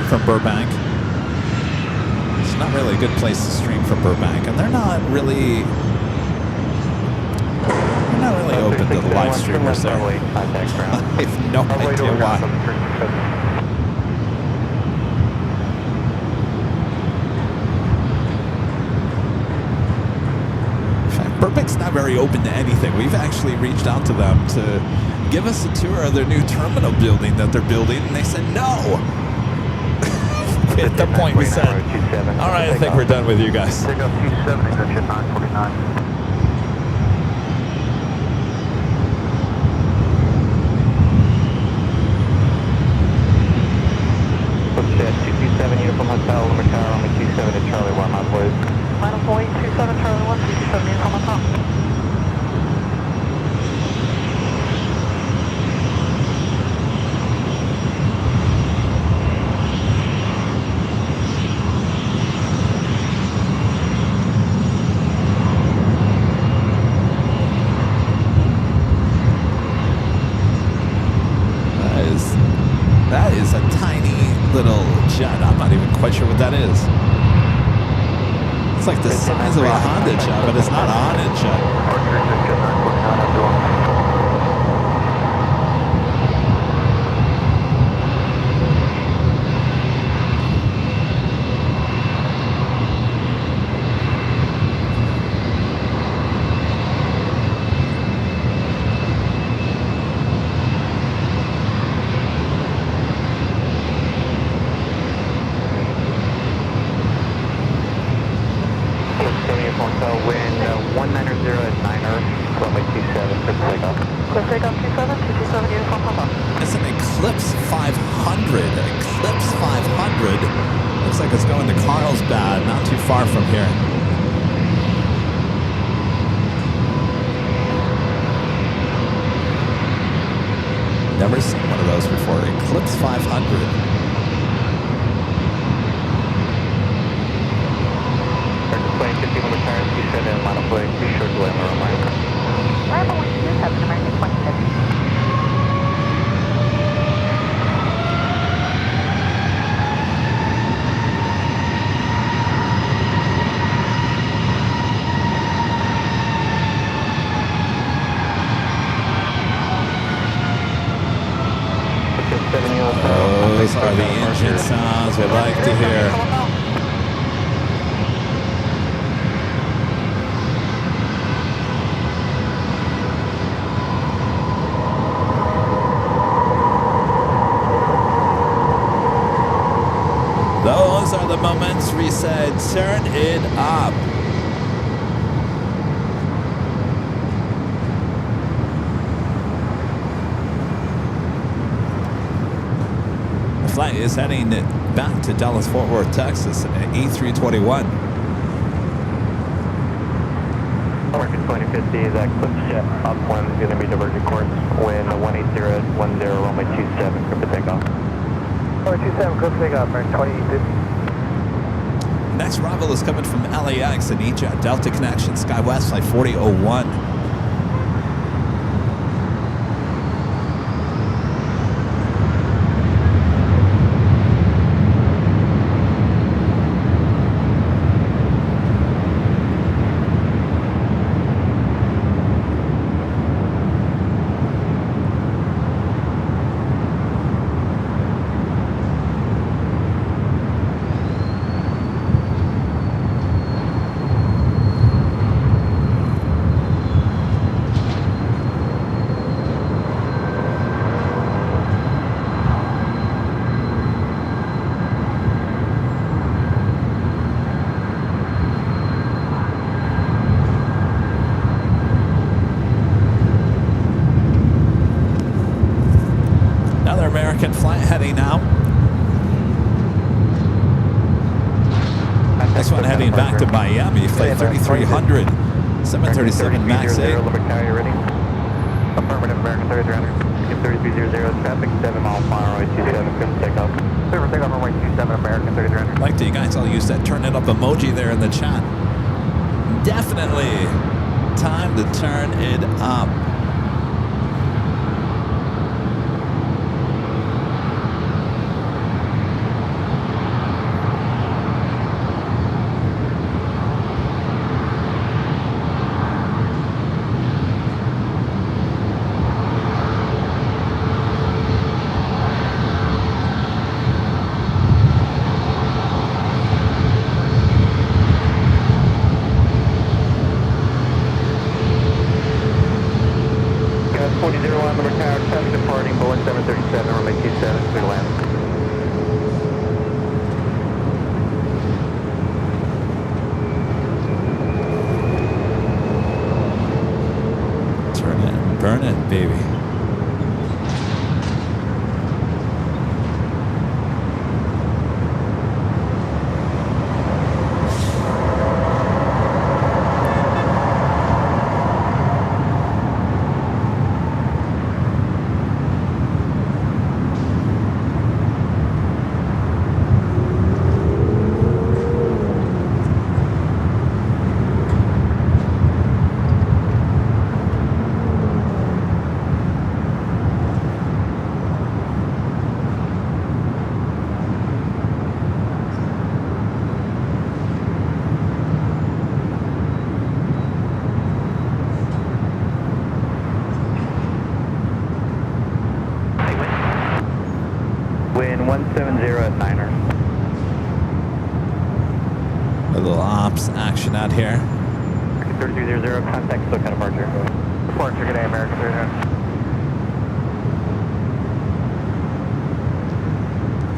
From Burbank. It's not really a good place to stream from Burbank, and they're not really open to the live streamers there. I have no idea why. In fact, Burbank's not very open to anything. We've actually reached out to them to give us a tour of their new terminal building that they're building, and they said no. At that point we said, all right, I think we're done with you guys. Take up 270, that's your 949. Pushjet 227, Uniform Hotel, number tower, only 27 to Charlie 1, my boys. Final point, 27 Charlie 1, 227 Uniform Hotel. That is a tiny little jet. I'm not even quite sure what that is. It's like the size of a Honda jet, but it's not a Honda jet. It's an Eclipse 500. Eclipse 500. Looks like it's going to Carlsbad, not too far from here. Never seen one of those before. Eclipse 500. Plane 51 returns, you said in line of plane, be sure to let me remind. Arrival 127, American 26. Those are the engine sounds we like to hear. Those are the the moments, reset, turn it up. The flight is heading back to Dallas-Fort Worth, Texas at E321. American 2050, that Clipjet upwind is going to be divergent course. Wind 180 at 10, runway 27, clear for takeoff. Runway 27, clear for takeoff, American 2050. Next arrival is coming from LAX and EJet Delta Connection, SkyWest Flight 4001. American flight heading out. This one heading back to Miami, flight 3300, 737 MAX 8. Affirmative, American 3300, 3300, traffic 7 miles per hour, runway 27, clear for takeoff. Clear for takeoff, runway 27, American 3300. I'd like to you guys all use that turn it up emoji there in the chat. Definitely time to turn it up. Burn it, baby. Wind 170 at 9er. A little ops action out here. 3300, contact SoCal departure. Departure, good day, American 300.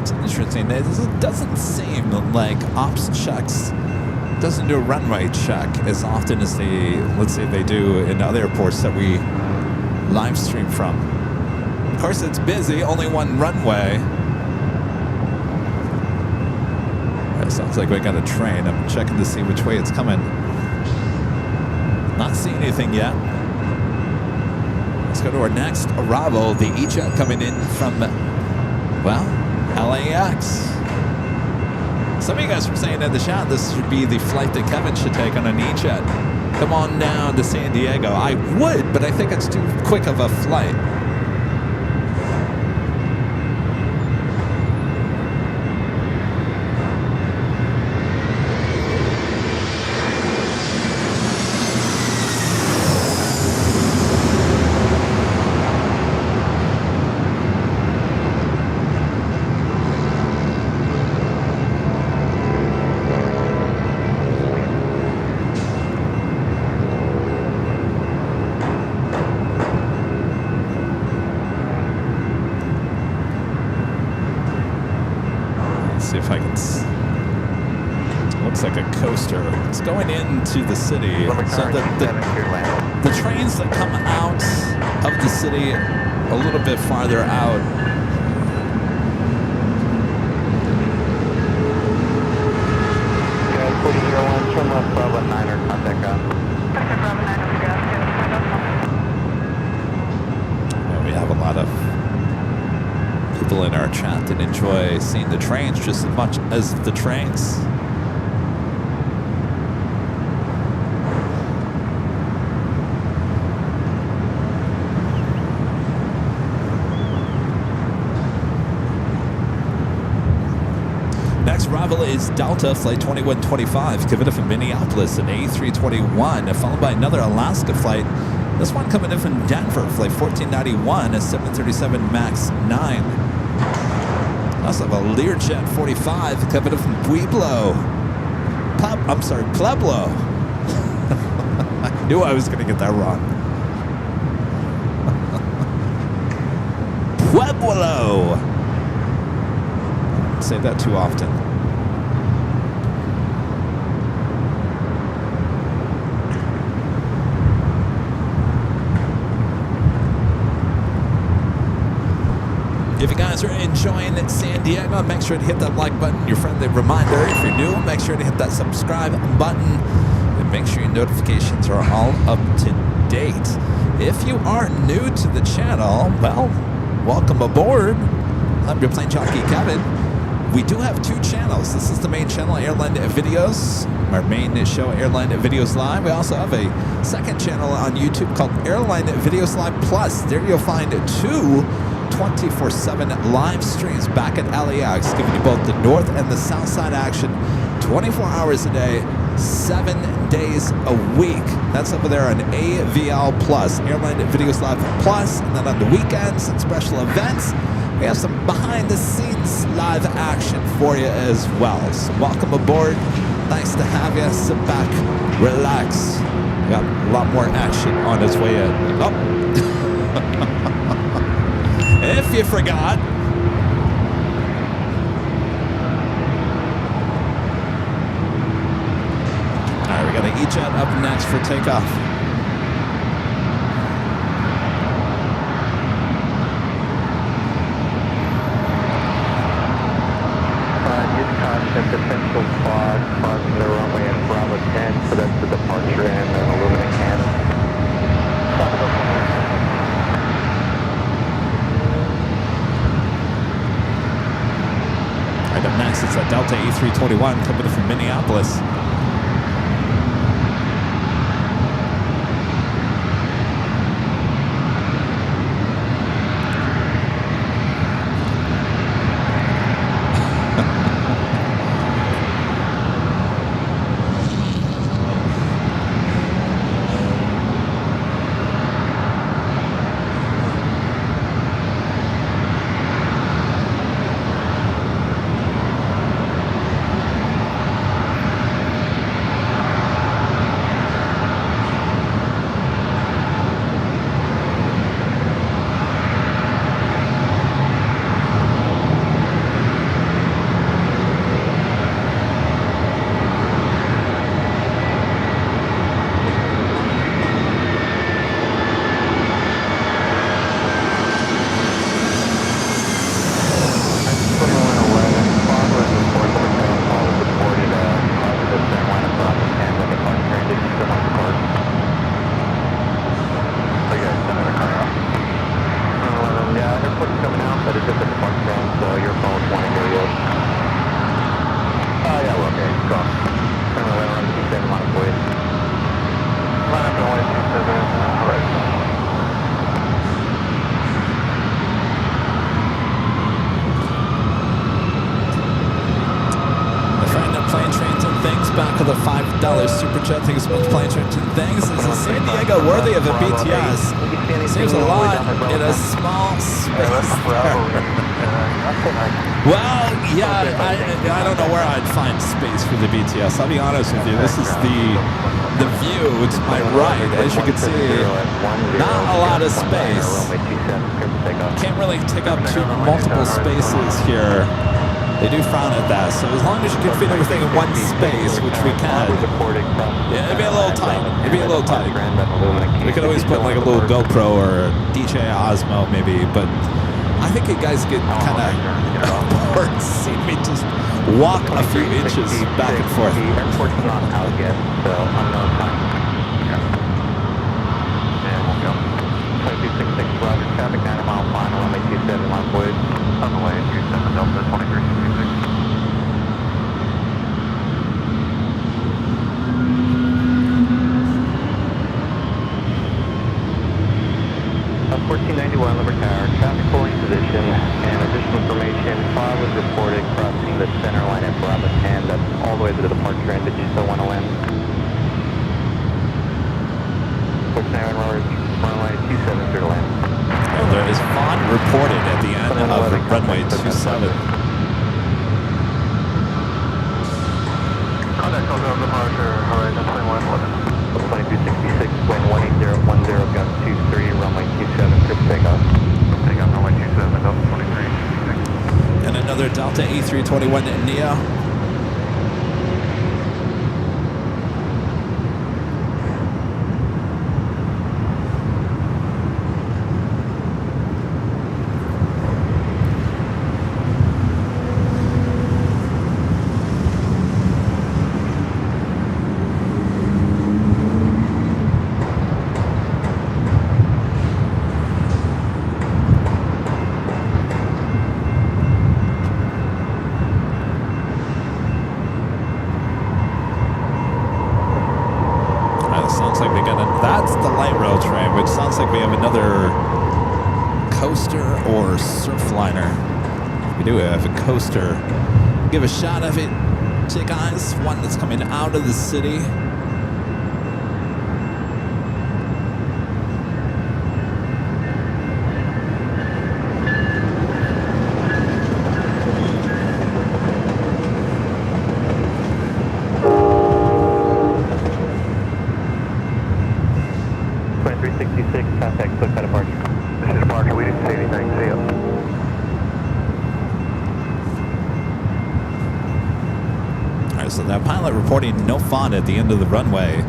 It's interesting. It doesn't seem like ops checks doesn't do a runway check as often as let's say they do in other airports that we live stream from. Of course, it's busy, only one runway. Sounds like we got a train. I'm checking to see which way it's coming. Not seeing anything yet. Let's go to our next arrival, the E-Jet coming in from, well, LAX. Some of you guys were saying in the chat this should be the flight that Kevin should take on an E-Jet. Come on down to San Diego. I would, but I think it's too quick of a flight. See if I can looks like a coaster. It's going into the city. So the trains that come out of the city a little bit farther out. Guys, 4001, turn left, Bravo 9 or contact ground. Yeah, we have a lot of people in our chat that enjoy seeing the trains just as much as the trains. Next arrival is Delta Flight 2125 coming in from Minneapolis at A321, followed by another Alaska flight. This one coming in from Denver, Flight 1491, a 737 MAX 9. Also have a Learjet 45 coming in from Pueblo. Pueblo. I knew I was going to get that wrong. Pueblo. Say that too often. If you guys are enjoying San Diego, make sure to hit that like button. Your friendly reminder. If you're new, make sure to hit that subscribe button. And make sure your notifications are all up to date. If you are new to the channel, well, welcome aboard. I'm your Plane Jockey Kevin. We do have two channels. This is the main channel, Airline Videos. Our main show, Airline Videos Live. We also have a second channel on YouTube called Airline Videos Live Plus. There you'll find two 24/7 live streams back at LAX, giving you both the north and the south side action 24 hours a day, 7 days a week. That's over there on AVL Plus, Airline Videos Live Plus. And then on the weekends and special events, we have some behind-the-scenes live action for you as well. So welcome aboard. Nice to have you. Sit back, relax. We got a lot more action on its way in. Oh. If you forgot, all right, we got an E-Jet up next for takeoff. Potential fog causing the runway at Bravo 10, so that's the departure and an aluminum can. Right up next, it's a Delta A321 coming in from Minneapolis. Back of the $5 super chat. Thank you so much, Plane Jockey Things. Is San Diego worthy of a BTS? Seems a lot in a small space. Well, yeah, I don't know where I'd find space for the BTS. I'll be honest with you. This is the view to my right. As you can see, not a lot of space. Can't really take up multiple spaces here. They do frown at that. So as long as you can fit everything in one space, which we can, yeah, it'd be a little tight. It'd be a little tight. We could always put like a little GoPro or a DJ Osmo maybe, but I think you guys get kind of bored seeing me just walk a few inches back and forth. The airport's not out yet, so unknown time. Yeah, we'll go. 2266 Roger, traffic 9 mile final, runway 27, line void. On the way, 27 Delta 2366. 1491 Liver Tower, traffic pulling position, and additional information, file was reported crossing the center line at Bravo 10, that's all the way to the departure end. Did you still want to land? 49 runway 27 to land. Well, there is FON reported at the end of runway 27. Contact over departure, alright, that's plane 111. 2266, plane 18010, gun 23, runway 27, clear for takeoff. Takeoff, runway 27, Delta 23. And another Delta A321 Neo. Sounds like we got a, that's the light rail train, which sounds like we have another coaster or surfliner. We do have a coaster. Give a shot of it, guys. One that's coming out of the city. So that pilot reporting no FON at the end of the runway.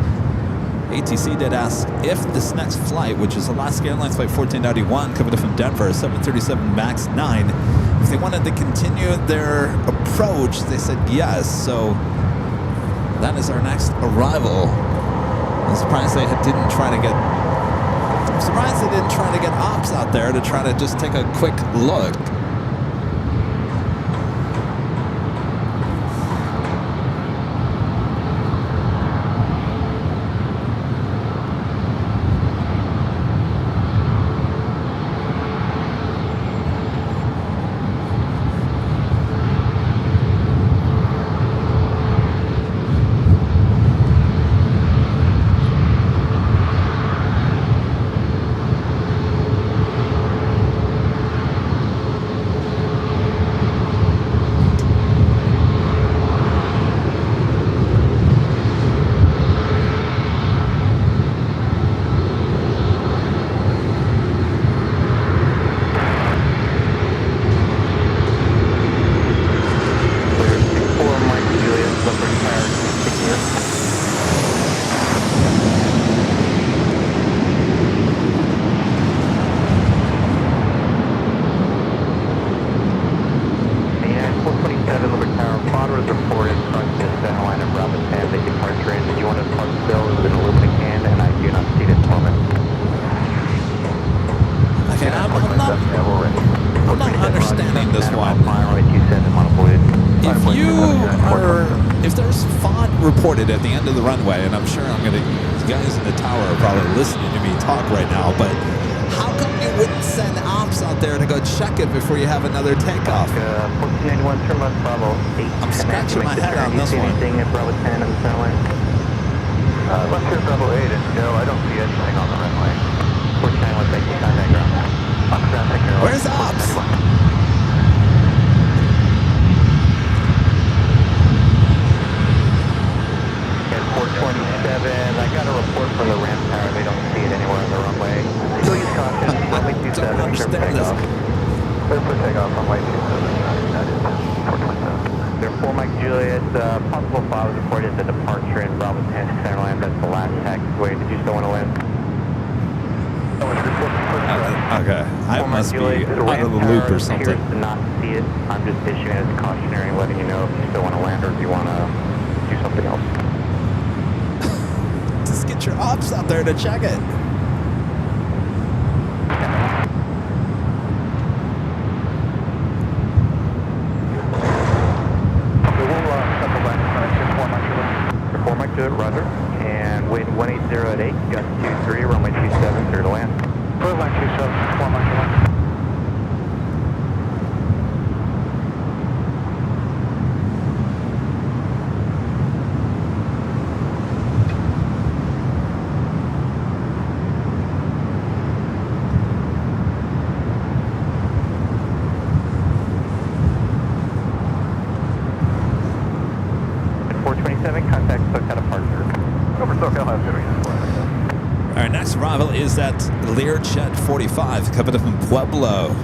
ATC did ask if this next flight, which is Alaska Airlines Flight 1491 coming in from Denver, 737 MAX 9, if they wanted to continue their approach, they said yes. So that is our next arrival. I'm surprised they didn't try to get. I'm surprised they didn't try to get ops out there to try to just take a quick look. If there's FON reported at the end of the runway, and I'm sure the guys in the tower are probably listening to me talk right now, but how come you wouldn't send ops out there to go check it before you have another takeoff? 1491 turn left, Bravo 8. I'm scratching my head on this one. Anything at Bravo 10 on the center line? Left here, Bravo 8, and no, I don't see anything on the runway. 1491, thank you, contact ground. On traffic, where's ops? I got a report from the ramp tower. They don't see it anywhere on the runway. Still use caution. Runway 27, understand this. Clear for takeoff, runway 27, that is 427. There 4 Mike Juliet, possible file was reported at the departure in Bravo 10 to Airline, that's the last taxiway. Did you still want to land? Okay, I must be out of the loop or something. To not see it. I'm just issuing it as a cautionary, letting you know if you still want to land or if you want to do something else. Just get your ops out there to check it. We'll 4 Mike Juliet, Roger. And wind 180 at 8, gust 23, runway 27, clear to land. Clear line 27, 4 Mike Juliet. Contact SoCal departure. Over SoCal has Our next arrival is at Learjet 45, coming up from Pueblo.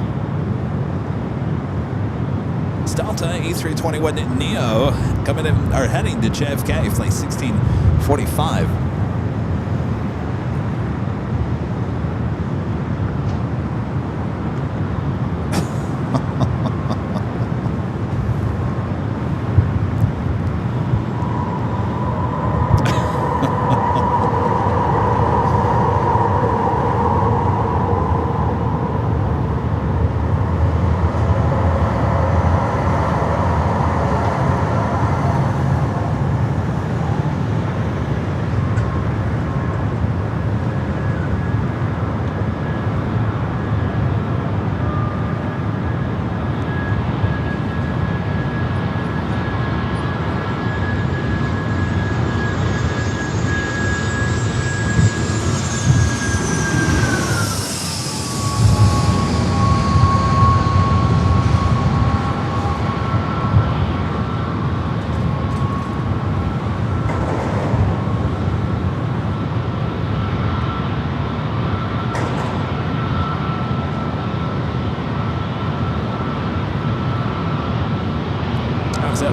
Delta E321 Neo coming in, or heading to JFK, flight 1645.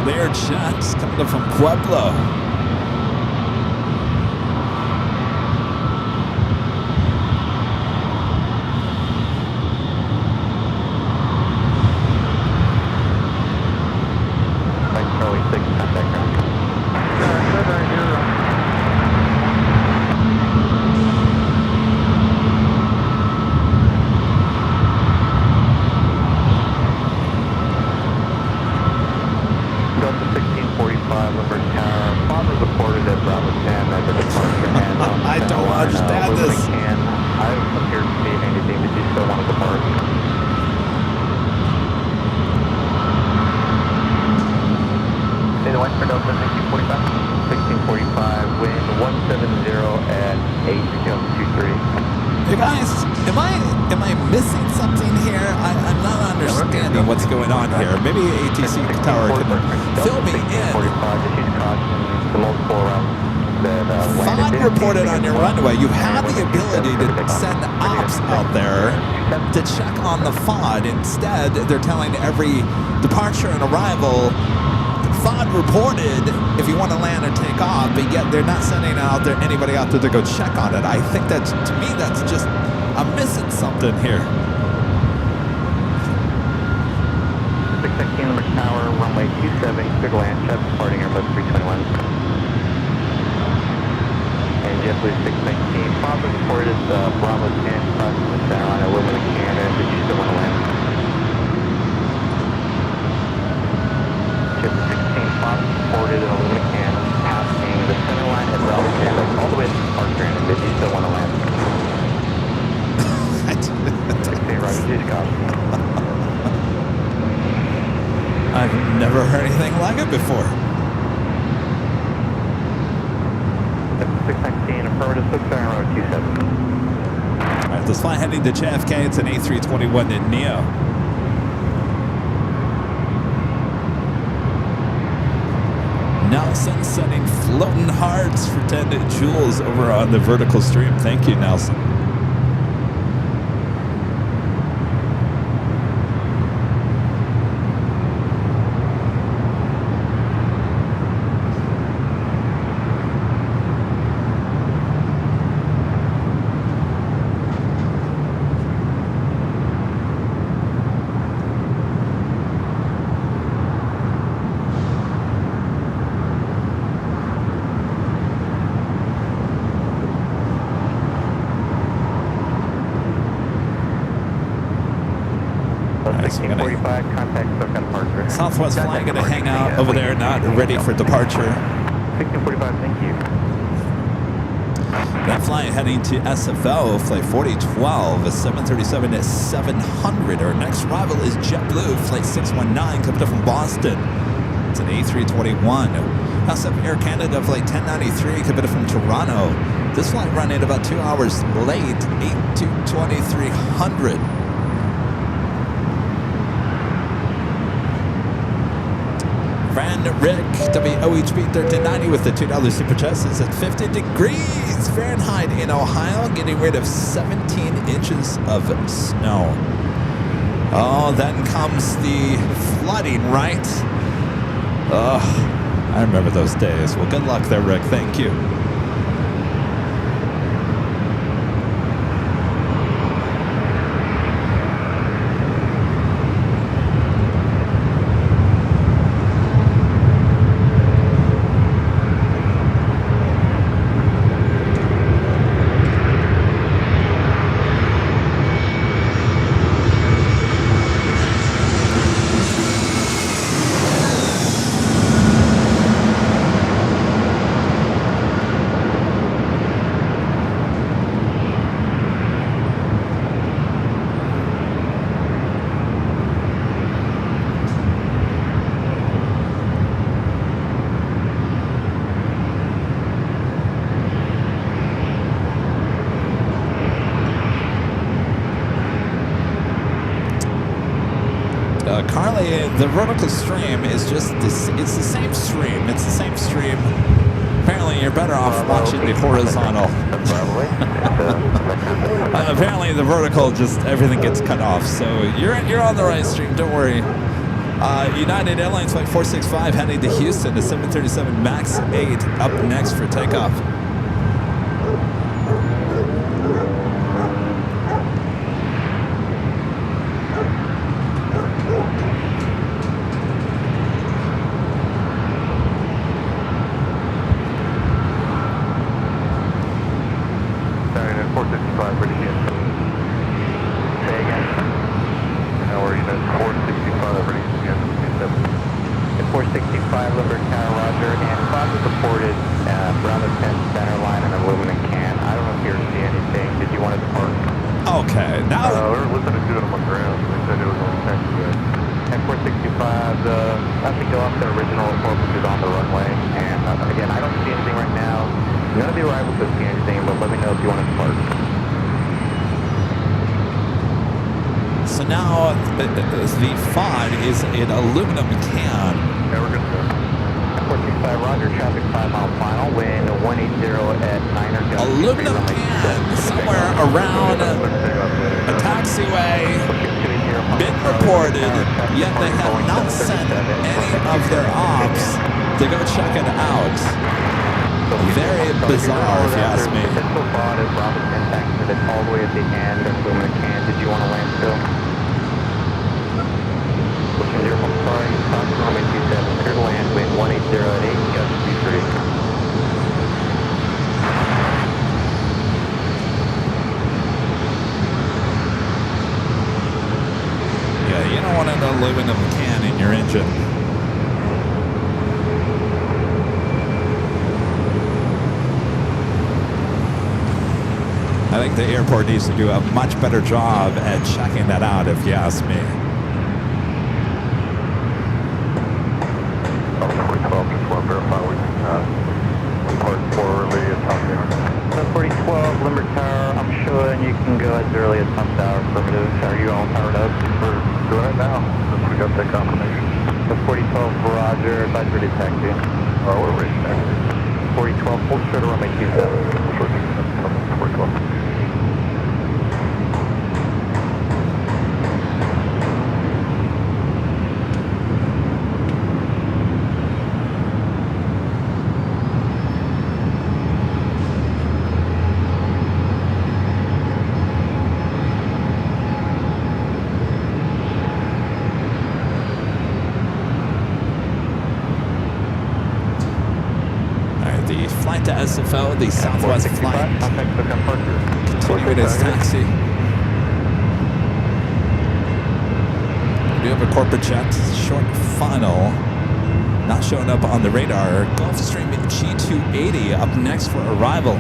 Learjet coming up from Pueblo. I don't understand this. I appear to be anything that you still want to depart. Say the West for Delta 1645. 1645, wind 170 at 8, jump 23. Hey guys, am I missing something here? I'm not understanding what's going on here. Maybe ATC Tower can fill me in. 45, just use caution, the multiple FOD reported on your runway. You had the ability to send ops out there to check on the FOD. Instead, they're telling every departure and arrival, FOD reported if you want to land or take off, but yet they're not sending anybody out there to go check on it. I think that, to me, that's just, I'm missing something here. 616 number tower, runway 27, clear to land, check departing Airbus 321. And JetBlue 619, Papa reported Bravo 10, crossing the center line, aluminum cannon. Did you still want to land? Jet 16, Papa reported an aluminum cannon, passing the center line at Bravo 10, all the way to departure, and did you still want to land? 16, Roger, just caution. I've never heard anything like it before. 619, affirmative, 6 road 27. All right, this flight heading to JFK. It's an A321 in Neo. Nelson sending floating hearts for 10 joules over on the vertical stream. Thank you, Nelson. So we're gonna 1645, contact SoCal departure. Southwest flying gonna hang out over there, not ready for departure. 1645, thank you. That flight heading to SFO, flight 4012, 737 at 700. Our next arrival is JetBlue, flight 619, coming up from Boston. It's an A321. Also have Air Canada, flight 1093, coming up from Toronto. This flight running about 2 hours late, 8-2300. Van Rick, WOHB 1390 with the $2 super chest is at 50 degrees Fahrenheit in Ohio, getting rid of 17 inches of snow. Oh, then comes the flooding, right? Oh, I remember those days. Well, good luck there, Rick. Thank you. Carly, the vertical stream is just this, it's the same stream. It's the same stream. Apparently, you're better off watching the horizontal. Apparently, the vertical, just everything gets cut off. So you're on the right stream. Don't worry. United Airlines flight 465 heading to Houston, the 737 MAX 8 up next for takeoff. The FOD is an aluminum can. Traffic 5 mile final, wind 180 at 9 or aluminum can somewhere around a taxiway, been reported, yet they have not sent any of their ops to go check it out. Very bizarre, if you ask me. Central FOD is Robinson, taxi that's all the way at the end, aluminum can. Did you want to land still? Pushing 0 from sorry, Fox runway 27, clear to land, wind 180 at 8, gust 23. Yeah, you don't want an aluminum can in your engine. I think the airport needs to do a much better job at checking that out, if you ask me. 4012, Limber Tower, I'm sure you can go as early as pump hour primitive. Are you all powered up? We're doing it now, since we got that confirmation. The 4012, Roger, advise ready to taxi. Oh, we're ready to taxi. 4012, full short to runway 27. Full short to 4012. To SFO, the Southwest flight. Continuing its taxi. do have a corporate jet, short final. Not showing up on the radar. Gulfstream G280 up next for arrival.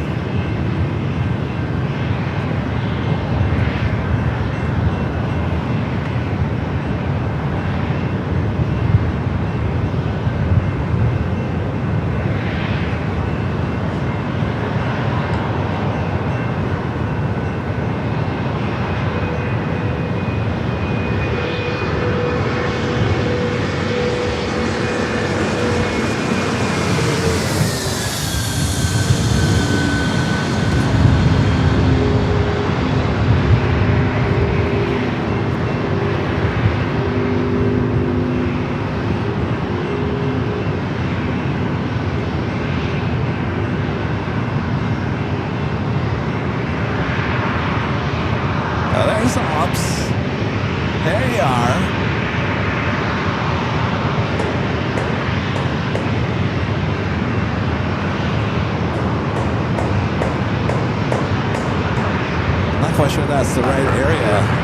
There's ops. There you are. Not quite sure that's the right area.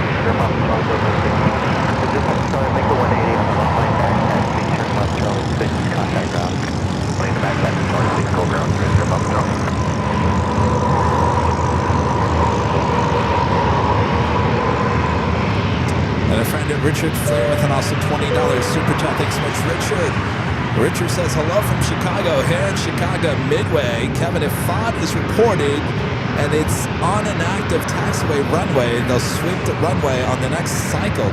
And a friend of Richard Flair with an awesome $20 super chat. Thanks so much, Richard. Richard says, hello from Chicago. Here in Chicago Midway, Kevin, if FOD is reported and it's on an active taxiway runway, they'll sweep the runway on the next cycle.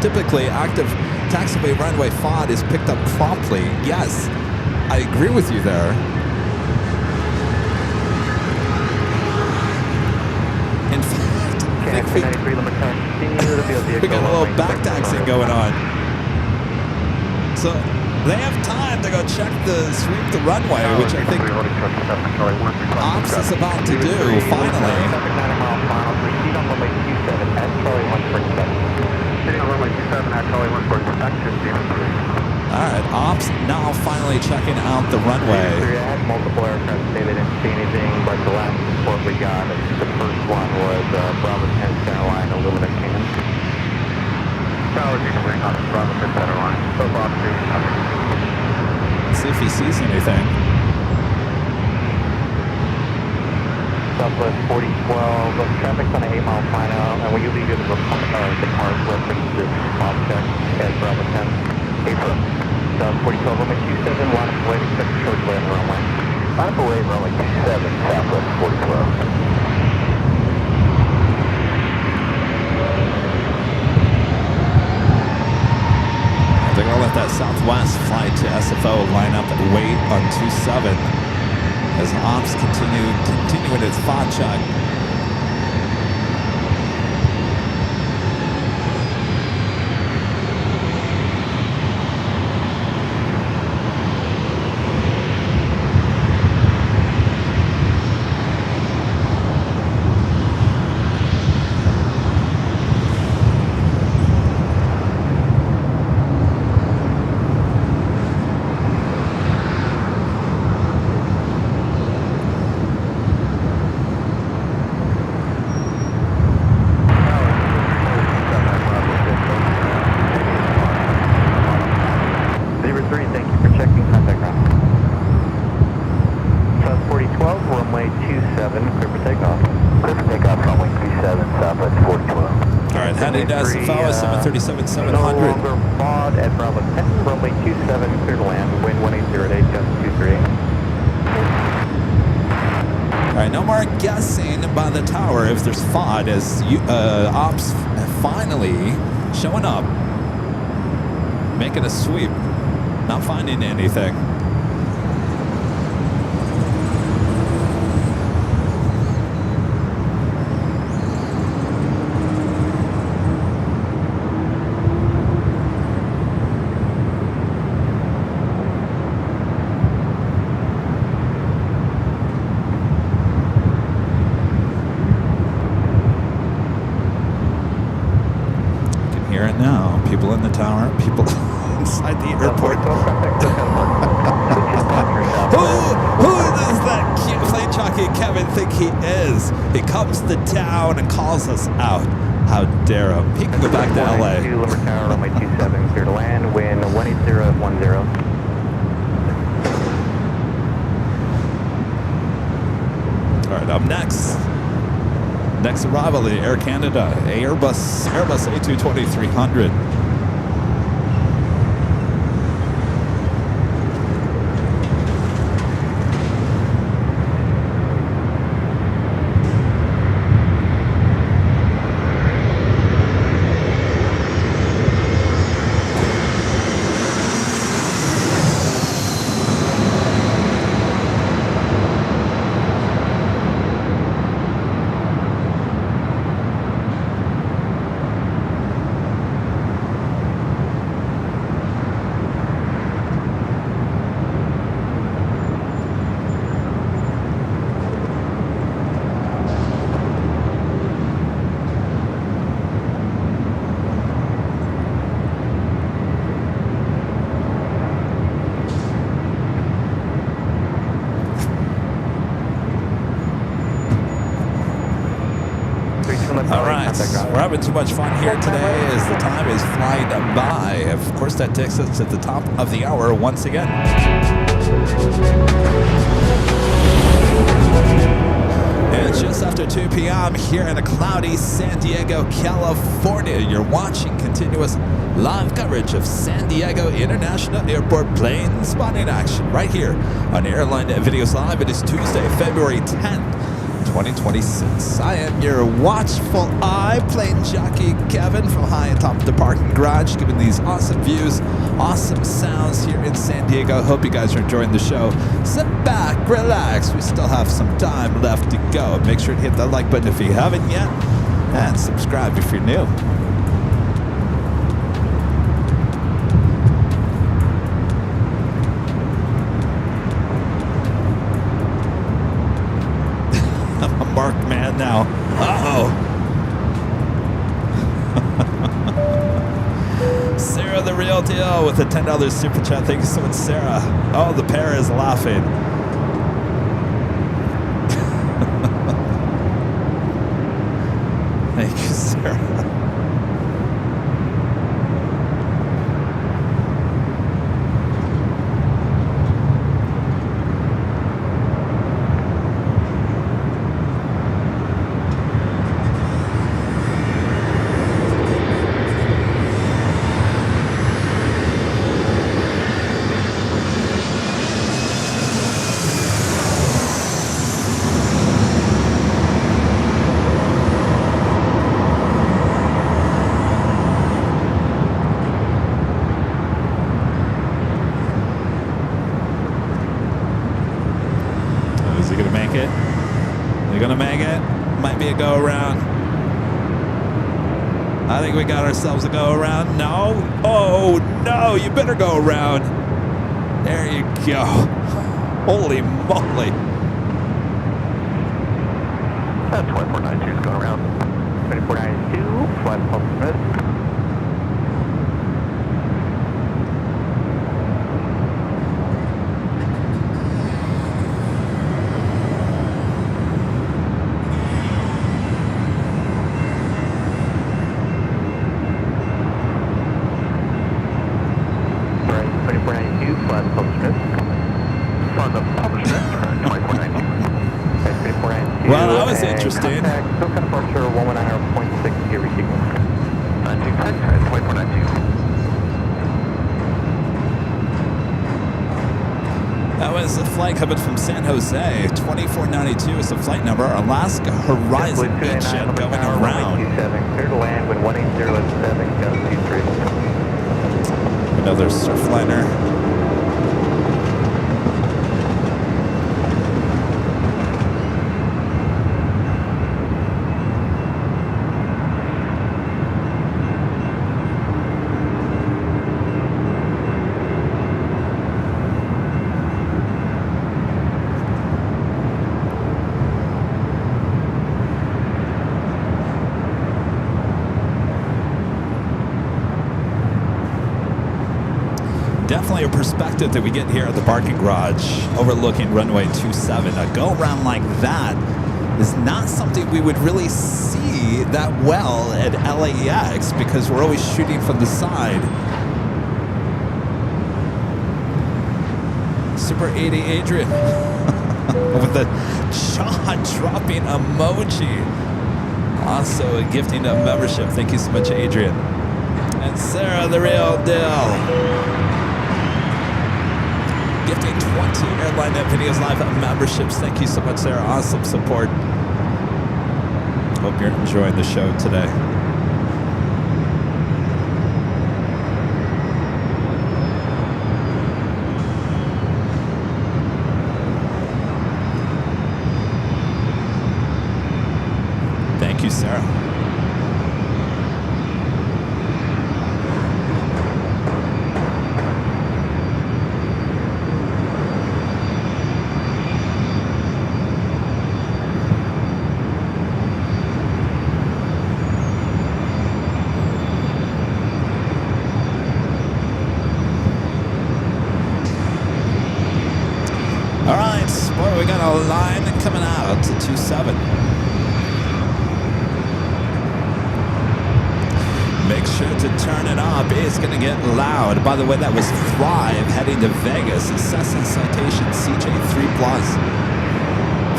Typically, active taxiway runway FOD is picked up promptly. Yes, I agree with you there. In fact, I think we got a little back taxing going on. So they have time to go check sweep the runway, which I think Ops is about to do, finally. Alright, Ops now finally checking out the runway. I had multiple aircraft say they didn't see anything, but the last report we got, the first one was Bravo 10 Airline aluminum can. Tower wing on Bravo 10 Airline. So Bob Let's see if he sees anything. Southwest 4012, traffic's on an 8-mile final, and when you leave the cars reference this object at Bravo 10. April. South 4012, runway 27, line up away, expect a short delay on the runway. Line up away, runway 27, Southwest 4012. They're going to let that Southwest flight to SFO line up and wait on 27 as Ops continuing its FOD check. Heading to SFO at 737-700. FOD at Bravo 10, runway 27, clear to land, wind 1808, gust 23. All right, no more guessing by the tower if there's FOD as Ops finally showing up, making a sweep, not finding anything. Now, people in the tower, people inside the airport. Who does that plane jockey Kevin think he is? He comes to town and calls us out. How dare him? He can go back to LA. Tower, runway 27, Next arrival, the Air Canada Airbus A220-300. All right, we're having too much fun here today as the time is flying by. Of course, that takes us to the top of the hour once again. And it's just after 2 p.m. here in a cloudy San Diego, California. You're watching continuous live coverage of San Diego International Airport plane spotting action right here on Airline Videos Live. It is Tuesday, February 10th. 2026. I am your watchful eye, Plane Jockey Kevin from high atop the parking garage, giving these awesome views, awesome sounds here in San Diego. Hope you guys are enjoying the show. Sit back, relax. We still have some time left to go. Make sure to hit that like button if you haven't yet, and subscribe if you're new. Marked man now. Uh-oh. Sarah the real deal with a $10 super chat. Thank you so much, Sarah. Oh, the pair is laughing. Thank you, Sarah. Go around. I think we got ourselves a go around. No. Oh no, you better go around. There you go. Holy moly. 2492 is going around. 2492, flight pump Smith. Well, that was interesting. Still kind of pressure 119.6 here, resequence. 2492. That was a flight coming from San Jose. 2492 is the flight number. Alaska Horizon Beachhead going around. Clear to land when 180.7, gust 23. Another surfliner. Definitely a perspective that we get here at the parking garage overlooking runway 27. A go around like that is not something we would really see that well at LAX because we're always shooting from the side. Super 80 Adrian with the jaw-dropping emoji. Also gifting a membership. Thank you so much, Adrian. And Sarah, the real deal. Gifting 20 Airline Videos Live memberships. Thank you so much, Sarah. Awesome support. Hope you're enjoying the show today. Thank you, Sarah. All right, boy, we got a line coming out to 27. Make sure to turn it up. It's going to get loud. By the way, that was Thrive heading to Vegas. Cessna Citation CJ3+.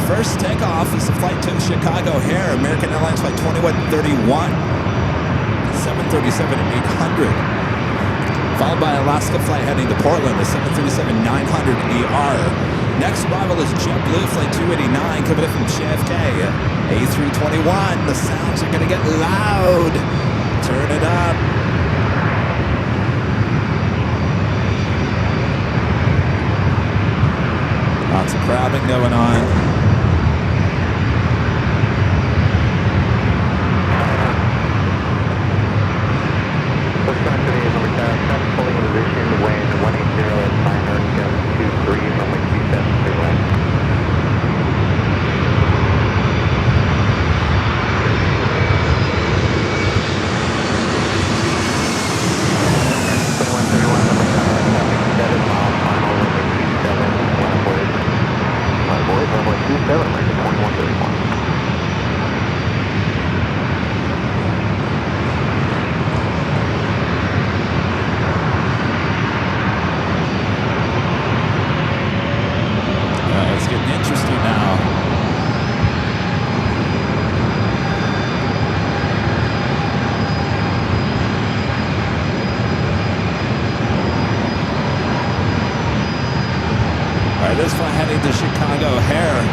First takeoff is the flight to Chicago O'Hare. American Airlines flight 2131. 737-800. Followed by Alaska flight heading to Portland, the 737-900ER. Next arrival is JetBlue flight 289 coming in from JFK. A321. The sounds are going to get loud. Turn it up. Lots of crabbing going on. This flight heading to Chicago O'Hare.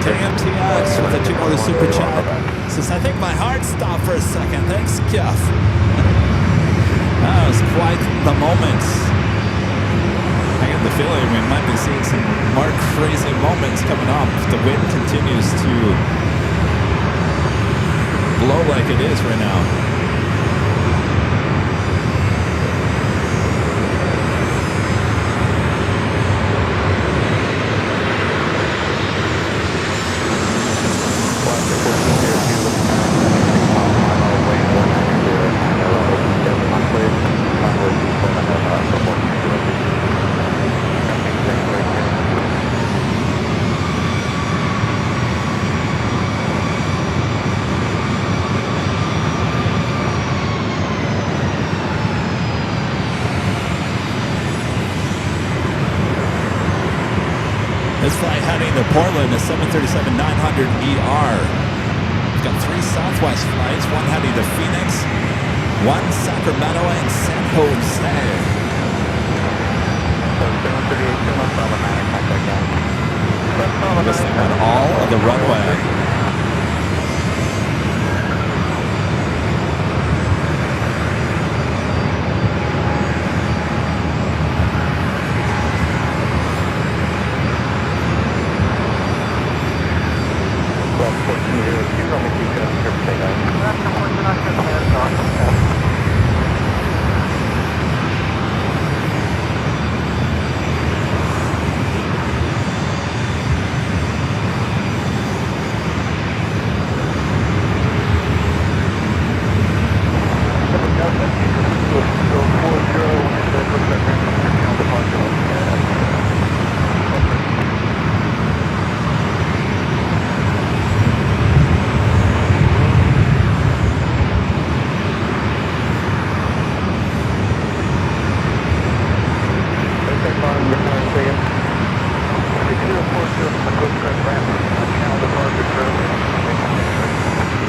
KMTX with a $2 super chat. Says, I think my heart stopped for a second. Thanks, Jeff. That was quite the moment. I get the feeling we might be seeing some more crazy moments coming up. The wind continues to blow like it is right now. This flight heading to Portland is 737-900ER. We've got 3 Southwest flights, one heading to Phoenix, one Sacramento, and San Jose. So 738, 2 months, Bravo 9, contact down. Listening on all of the runway.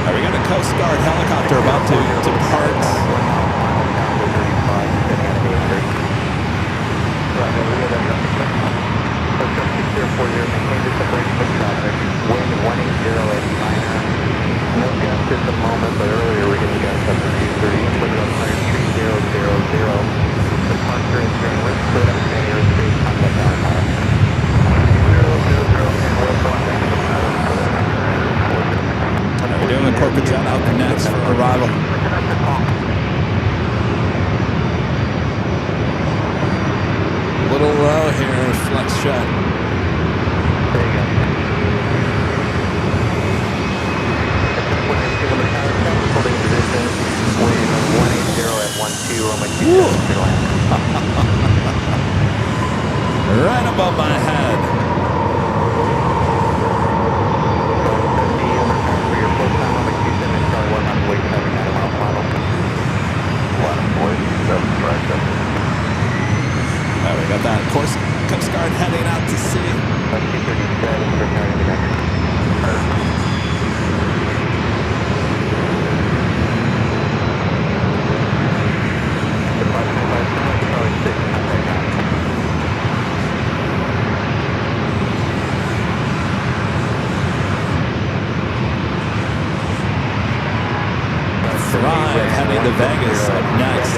We got a Coast Guard helicopter about to depart. Wind 180 at minor. No gusts at the moment, but earlier we're getting gusts up to 230. Put it up 3000. Departure is being split up in airspace. Contact Airline. 000. We're doing a corporate jet out next for arrival. A little low here, flex shot. There you go. Holding position. Wind 180 at 12. Runway 27 land. Right above my head. Alright, we got that Coast Guard heading out to sea. 237, returning to next. Thrive heading to Vegas up next.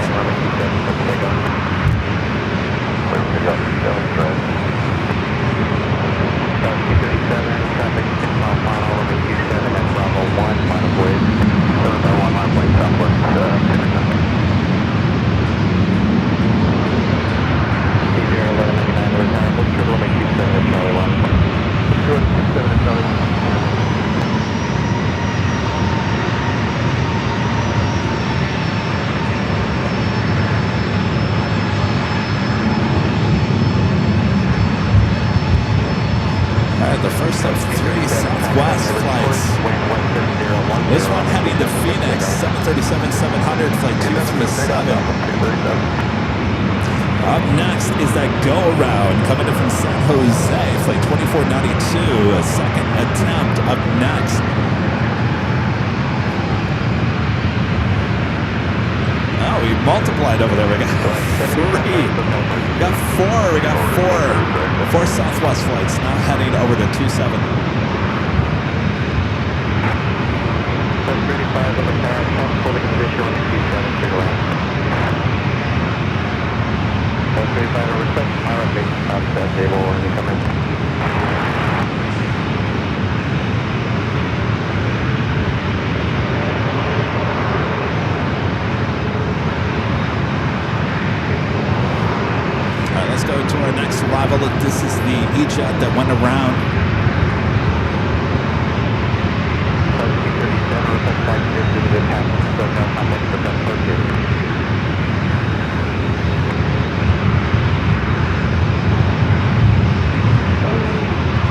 The first of 3 Southwest flights. This one heading to Phoenix, 737-700, flight 237. Up next is that go-around coming in from San Jose, flight 2492, a second attempt up next. Oh, we multiplied over there. We got 3. We got 4. We got 4 Southwest flights now heading over to 27. 35 on the car, holding position on 27, clear to land. 35 over 7, pilot base, outside table, when you come in. Alright, let's go to our next arrival. This is the E-Jet that went around.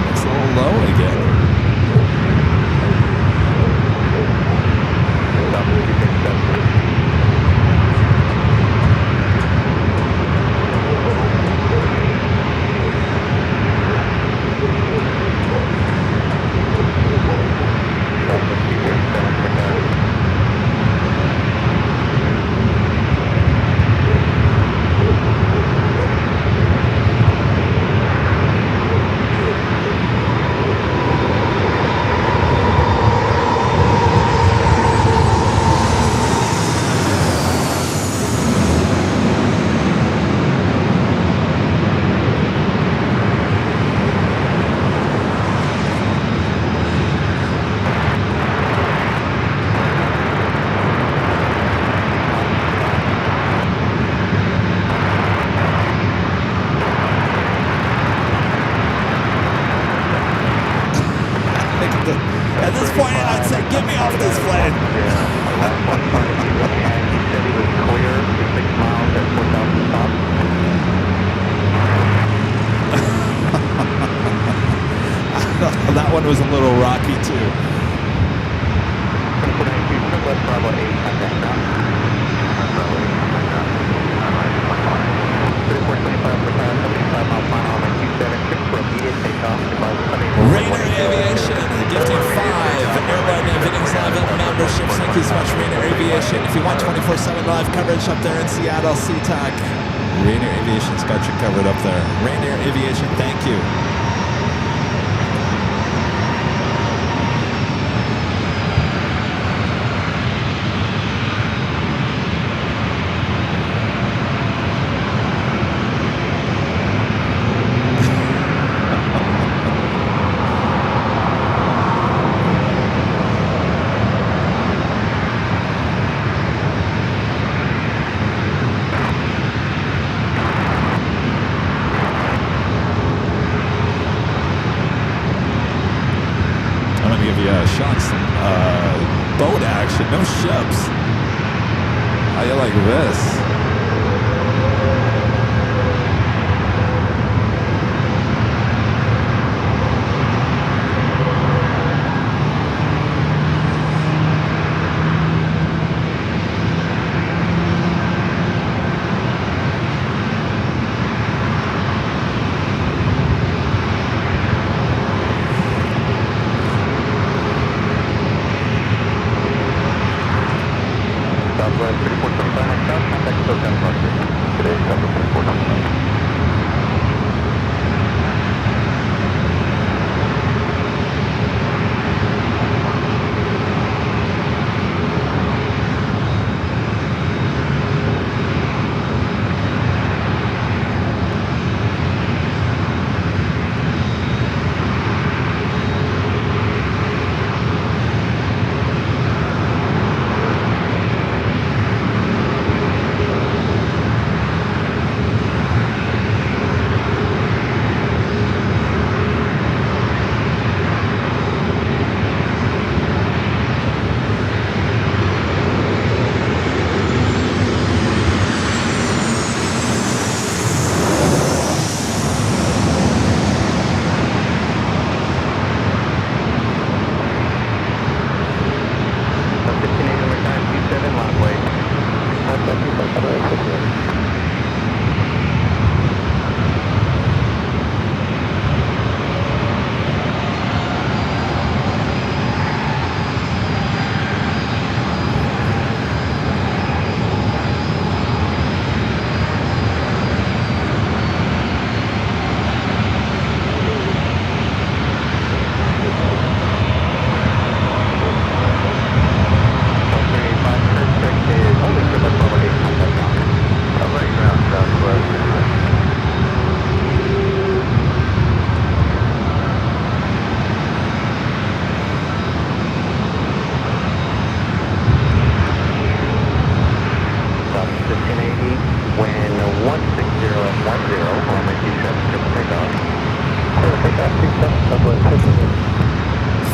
It's a little low again. one was a little rocky too. 2492, turn left, Bravo 8, contact ground. Bravo 8, contact ground. 3425 for 75 mile final, runway 27, 6 for immediate takeoff. Rainer Aviation, gifting 5 Airline Meetings Live memberships. Thank you so much, Rainer Aviation. If you want 24/7 live coverage up there in Seattle, SeaTac, Rainer Aviation's got you covered up there. Rainer Aviation, thank you. Boat action, no ships. How you like this?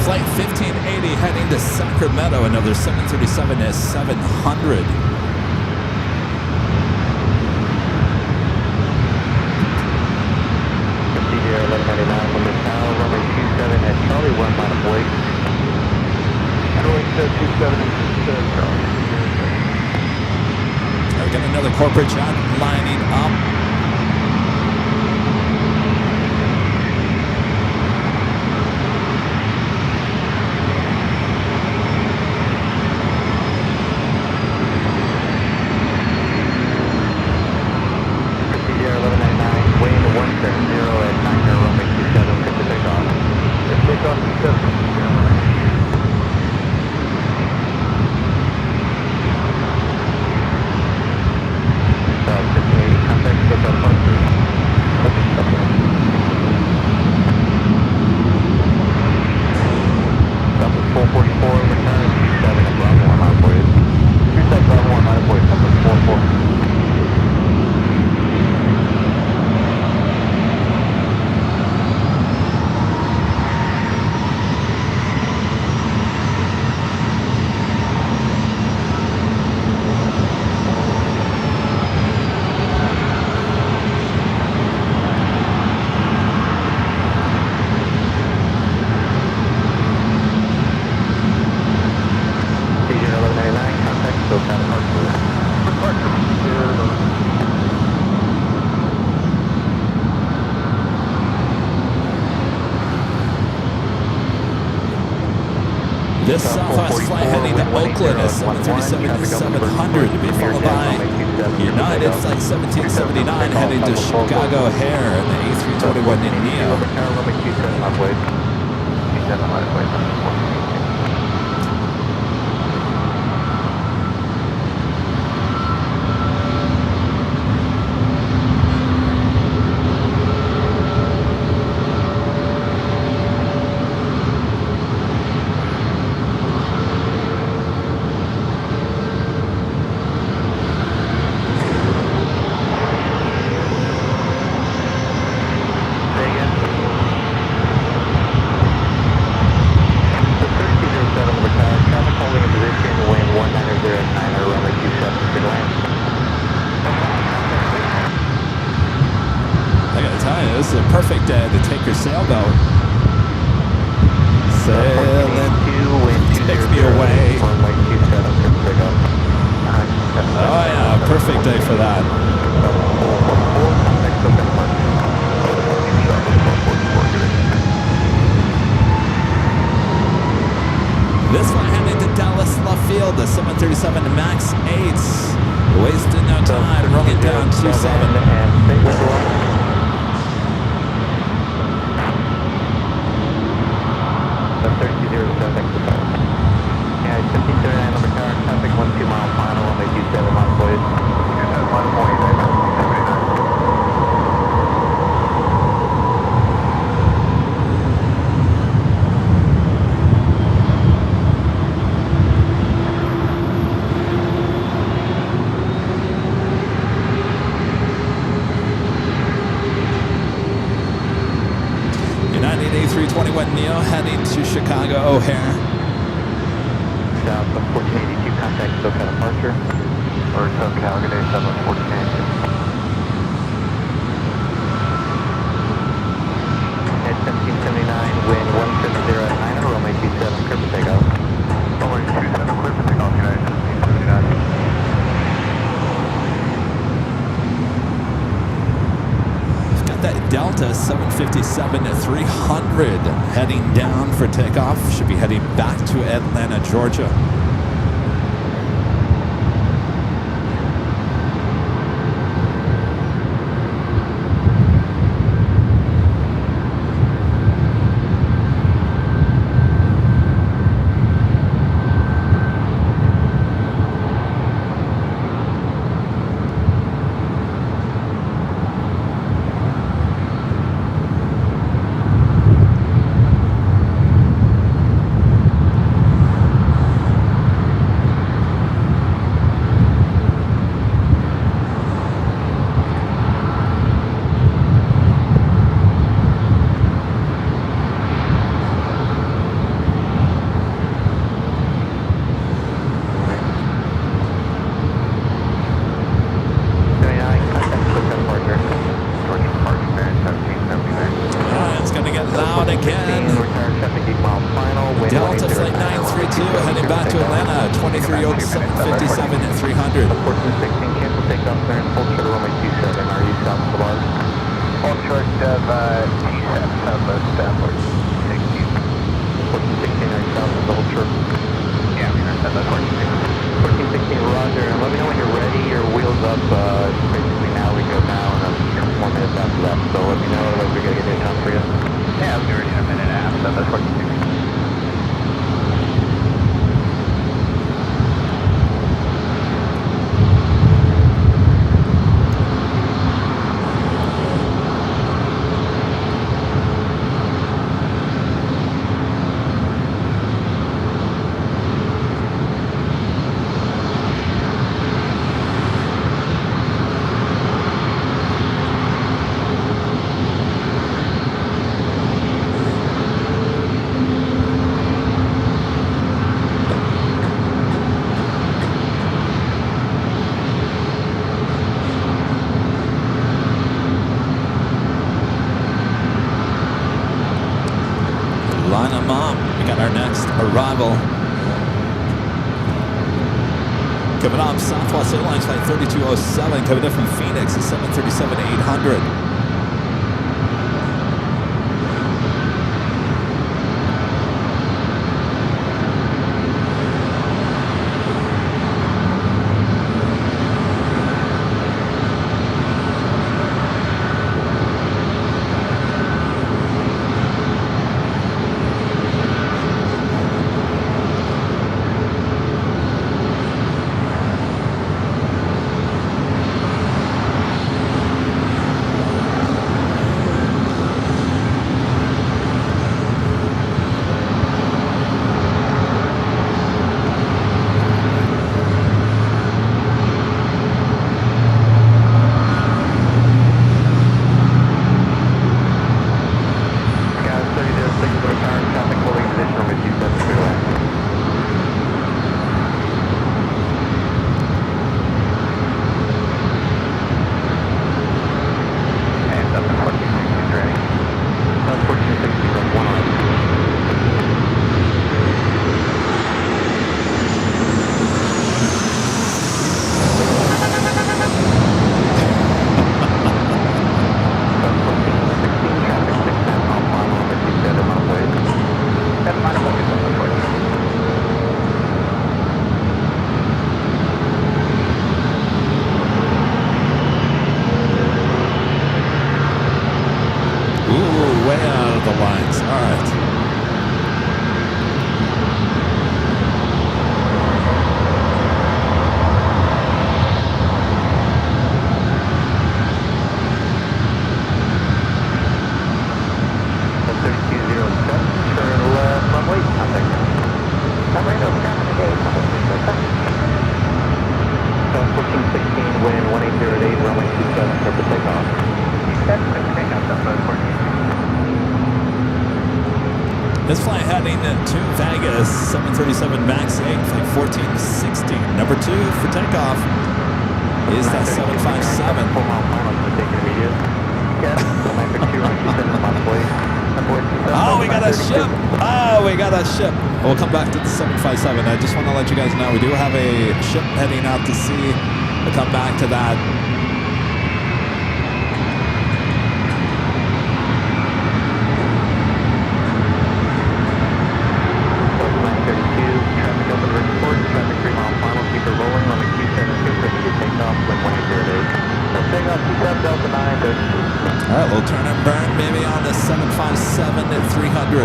Flight 1580 heading to Sacramento, another 737-700. We got another corporate jet lining up. This Southwest flight heading to Oakland is 737-700 to be followed by United Flight 1779 heading to Chicago O'Hare and the A321neo. This is a perfect day to take your sailboat. Sailing takes me away. Oh yeah, perfect day for that. This one heading to Dallas Love Field, the 737 MAX 8s. Wasting no time, rolling down 27. A321neo heading to Chicago O'Hare. South 1482, contact SoCal departure. Or SoCal, good day, 1482. At 1779, wind 170 at 9, runway 27, clear for takeoff. Runway 27, clear for takeoff, United 1779. That Delta 757-300 heading down for takeoff. Should be heading back to Atlanta, Georgia. Delta Flight 932 heading back to Atlanta, 2307-57-300. 1416, cancel takeoff clearance, full short runway 27, are you south of the bar? Full short of T7, southwest, 1416. 1416, are you south of the whole short? Yeah, we are south of 1416. 1416, roger, and let me know when you're ready, your wheels up, basically now we go now, and a couple more minutes after that, so let me know, otherwise we're going to get it done for you. Yeah, I'll be ready in a minute and a half, so that's 1416. Line them up. We got our next arrival. Coming up, Southwest Airlines Flight 3207 coming in from Phoenix, is 737-800. way out of the lines. All right. This flight heading to Vegas, 737 MAX 8, flight 1460. Number 2 for takeoff is that 757. Oh, we got a ship. Oh, we got a ship. We'll come back to the 757. I just want to let you guys know we do have a ship heading out to sea. We'll come back to that. All right, we'll turn and burn maybe on the 757 at 300.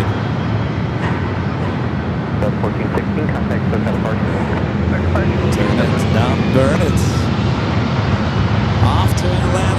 1416, contact SoCal Park. Turn it down, burn it. Off to Atlanta.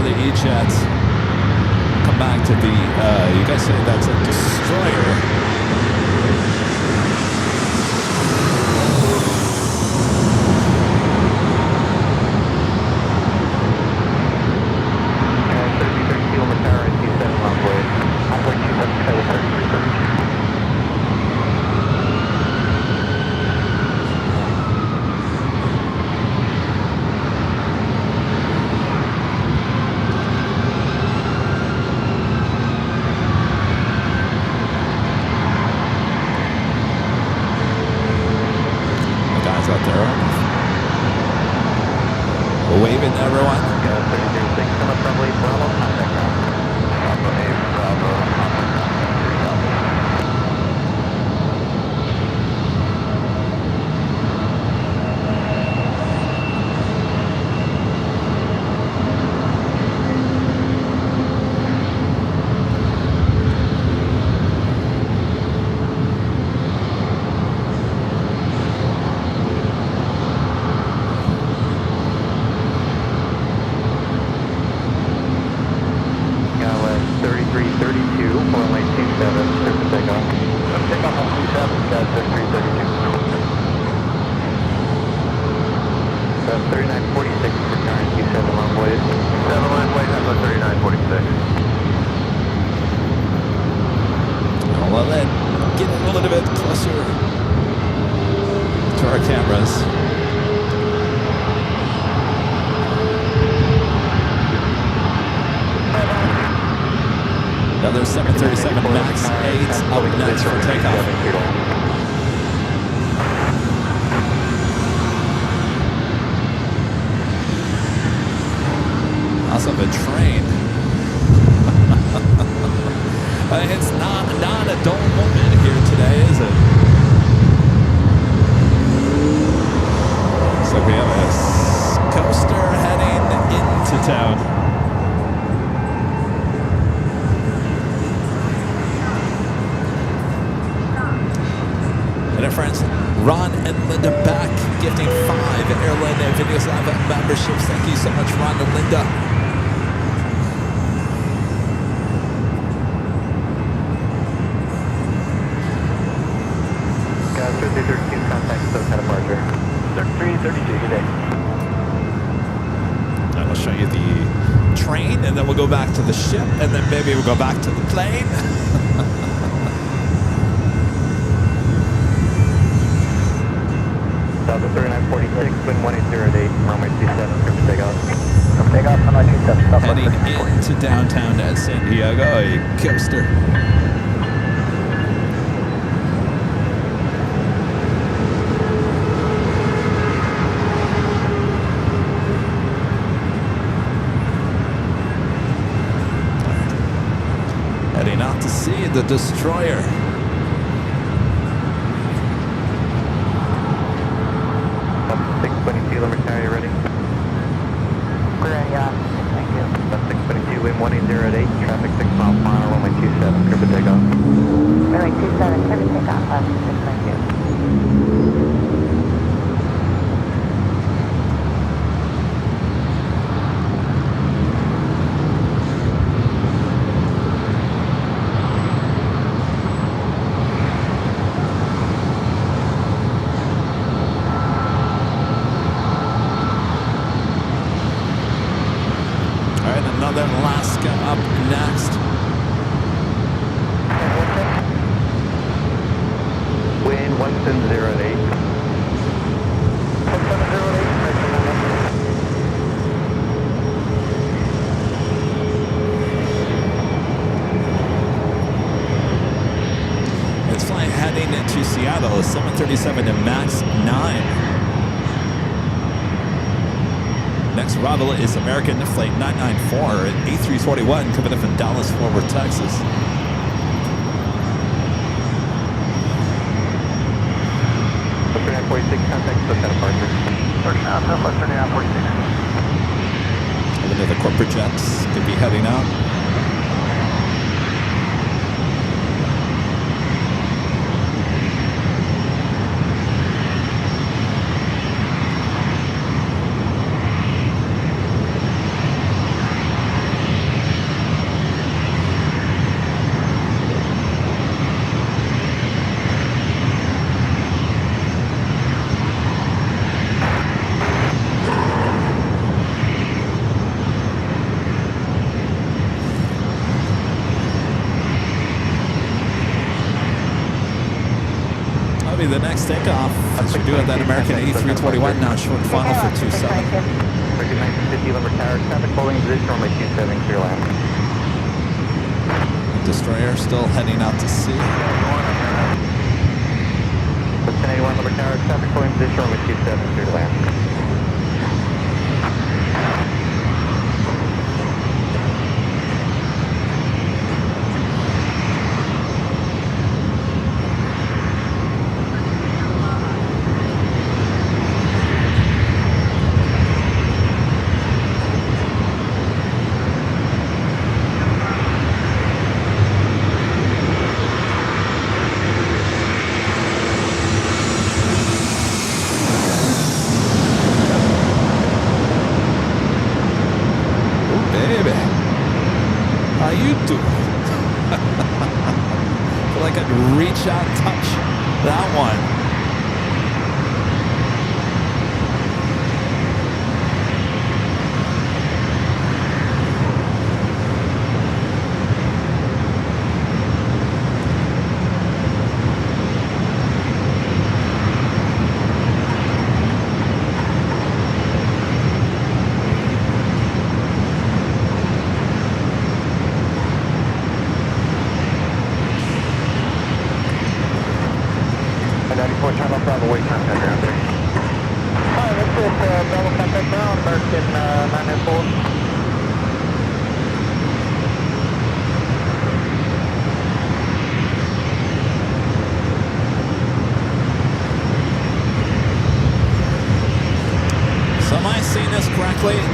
E-jets. Come back to the, you guys say that's a destroyer. Out there. Waving to everyone. Well, then get a little bit closer to our cameras. Another 737 MAX 8 up next for takeoff. Also a train. It's not a dull moment here today, is it? So we have a coaster heading into town. And our friends, Ron and Linda back, gifting 5 Airline Videos Live memberships. Thank you so much, Ron and Linda. go back to the ship, and then maybe we'll go back to the plane. Delta 3946, wind 1808, runway 27, clear for takeoff. Takeoff, runway 27, Heading into downtown at San Diego, a coaster. Heading out to sea, the destroyer. Up 622, limit carrier ready. We're ready, thank you. Up 622, wind 1808, traffic 6 miles per hour, runway 27, clear for takeoff. Runway 27, clear for takeoff, thank you. Another Alaska up next. Wind 1708. 1708. It's flying heading into Seattle, 737 to max 9. Next arrival is American Flight 994 at A341 coming in from Dallas, Fort Worth, Texas. Delta 3946, contact Southbound departure. Southwest 3946. Looking at the corporate jets, could be heading out. The next takeoff, as we're doing that American A321 now short final for 27. American 1950, limit tower, traffic holding position, runway 27, clear land. Destroyer still heading out to sea. 1081, limit tower, traffic holding position, runway 27, clear to land. How you doing? Feel like I'd reach out and touch that one.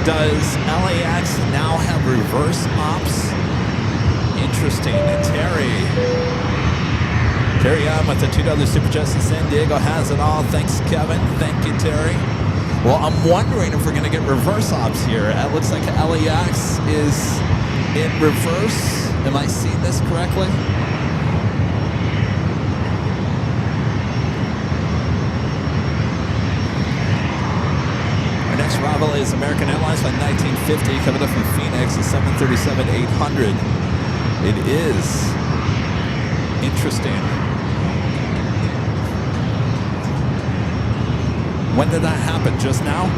Does LAX now have reverse ops? Interesting. Terry on with the $2 Super Chats in San Diego has it all. Thanks, Kevin. Thank you, Terry. Well, I'm wondering if we're going to get reverse ops here. It looks like LAX is in reverse. Am I seeing this correctly? Arrival is American Airlines Flight 1950 coming up from Phoenix, a 737-800. It is interesting. When did that happen? Just now?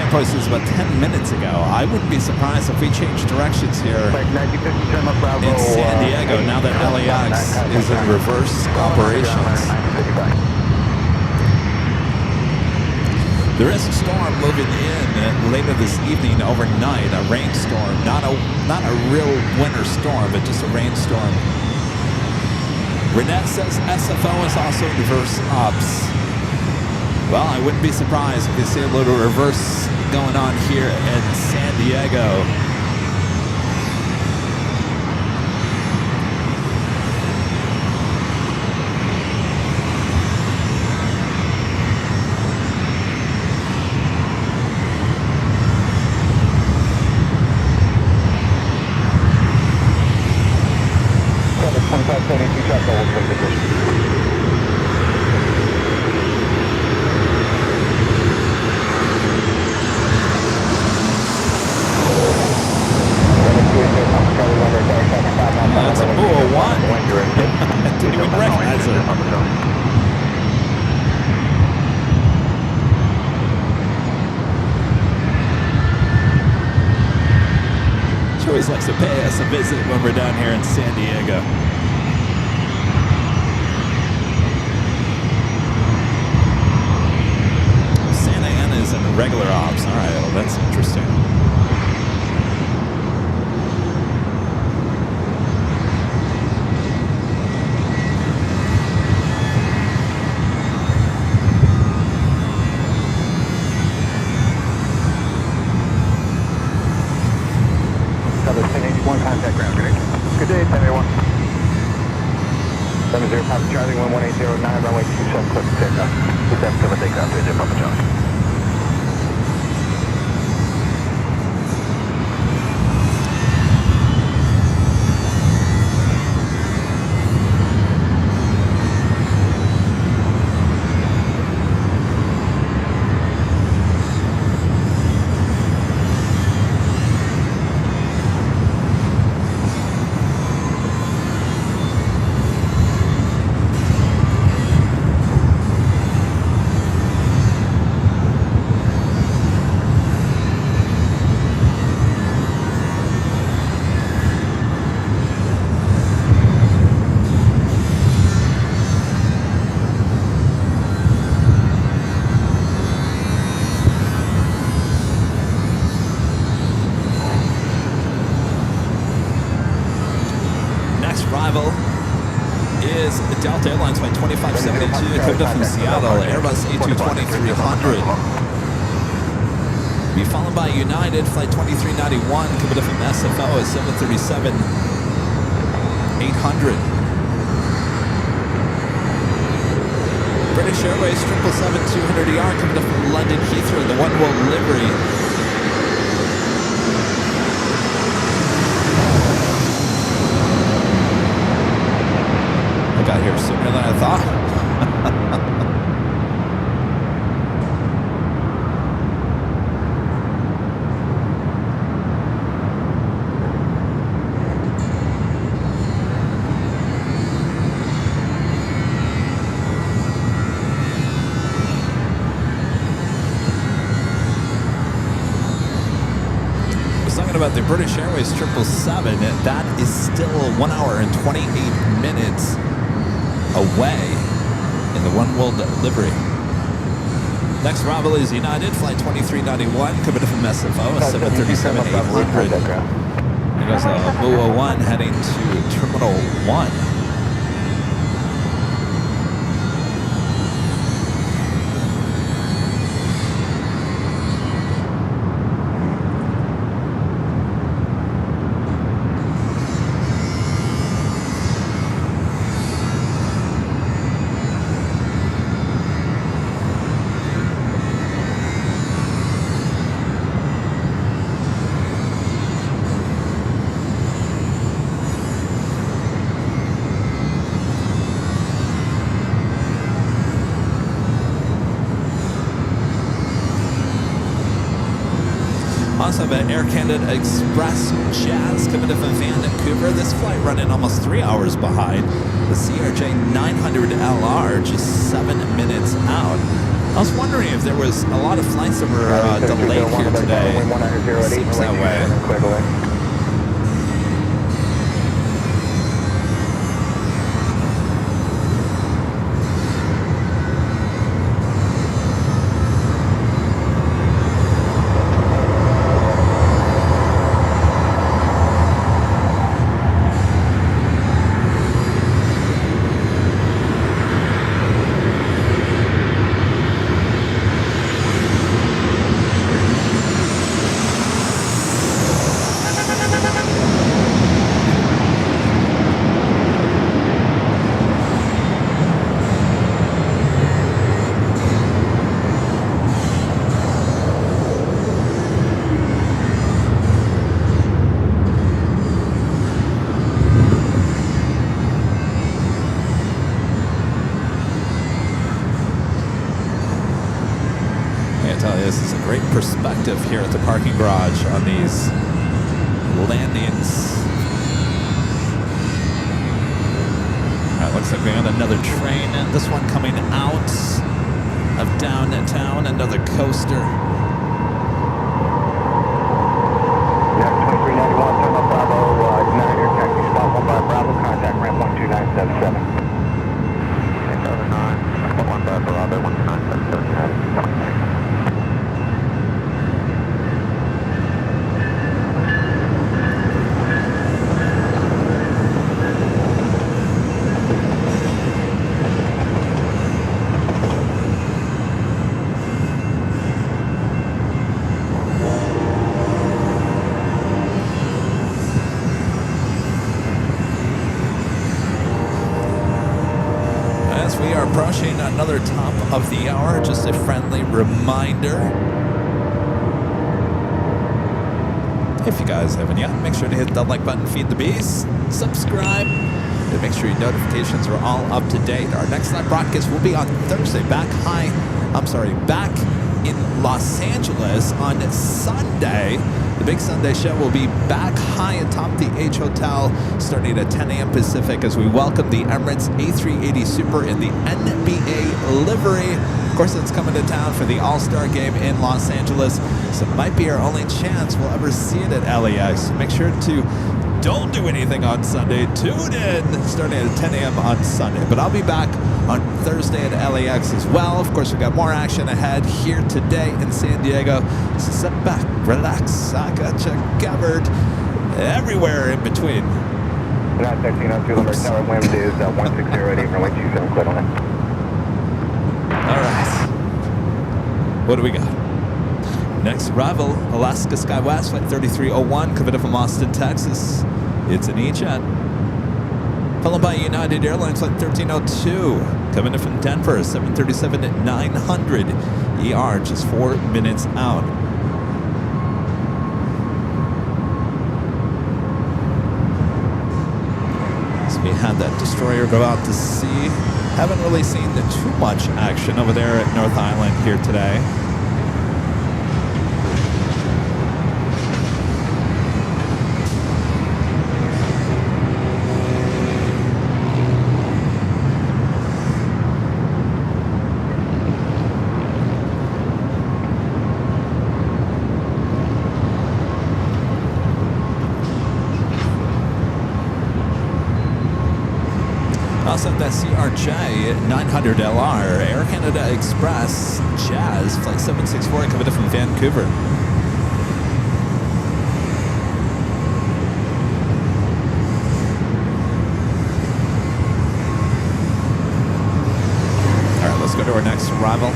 This was about 10 minutes ago. I wouldn't be surprised if we change directions here in San Diego now that LAX is in reverse operations. There is a storm moving in later this evening overnight, a rainstorm, not a real winter storm, but just a rainstorm. Renette says SFO is also in reverse ops. Well, I wouldn't be surprised if you see a little reverse going on here in San Diego. Likes to pay us a visit when we're down here in San Diego. Santa Ana is in regular ops. All right, well, that's interesting. Charlie 11809, runway 27, clear for takeoff. 27, clear for takeoff, here's your Papa John. Delta Airlines Flight 2572 coming up from Seattle, Airbus A220-300. Be followed by United Flight 2391 coming up from SFO at 737-800. British Airways 777-200ER coming up from London Heathrow, the One World livery. Got here sooner than I thought. about the British Airways 777. That is still 1 hour and 28 minutes away in the One World livery. Next arrival is United, flight 2391, coming from SFO, a 737-800. There's a MUA 1 heading to Terminal 1. Also have an Air Canada Express Jazz coming in from Vancouver. This flight running almost 3 hours behind. The CRJ 900 LR just 7 minutes out. I was wondering if there was a lot of flights that were delayed here today. Seems that way. This is a great perspective here at the parking garage on these landings. All right, looks like we got another train. This one coming out of downtown, another coaster. Yeah, 2391, Terminal Bravo, United Air Taxi, spot 1 by Bravo, contact ramp 12977. 609, 1 by Bravo, 12977. We are approaching another top of the hour. Just a friendly reminder. If you guys haven't yet, make sure to hit that like button, feed the beast, subscribe, and make sure your notifications are all up to date. Our next live broadcast will be on Thursday, back in Los Angeles on Sunday. The Big Sunday Show will be back high atop the H Hotel starting at 10 a.m. Pacific as we welcome the Emirates A380 Super in the NBA livery. Of course, it's coming to town for the All-Star Game in Los Angeles, so it might be our only chance we'll ever see it at LAX. Make sure to don't do anything on Sunday. Tune in starting at 10 a.m. on Sunday. But I'll be back on Thursday at LAX as well. Of course, we've got more action ahead here today in San Diego. So sit back, relax. I got you covered everywhere in between. Not 1302, number tower wind is 16088, runway 27, clear on it. All right. What do we got? Next arrival, Alaska SkyWest, flight 3301, coming in from Austin, Texas. It's an E-Jet. Followed by United Airlines, flight 1302, coming in from Denver, 737-900 ER, just 4 minutes out. So we had that destroyer go out to sea. Haven't really seen too much action over there at North Island here today. also have that CRJ 900LR, Air Canada Express Jazz, Flight 764 coming in from Vancouver. All right, let's go to our next arrival.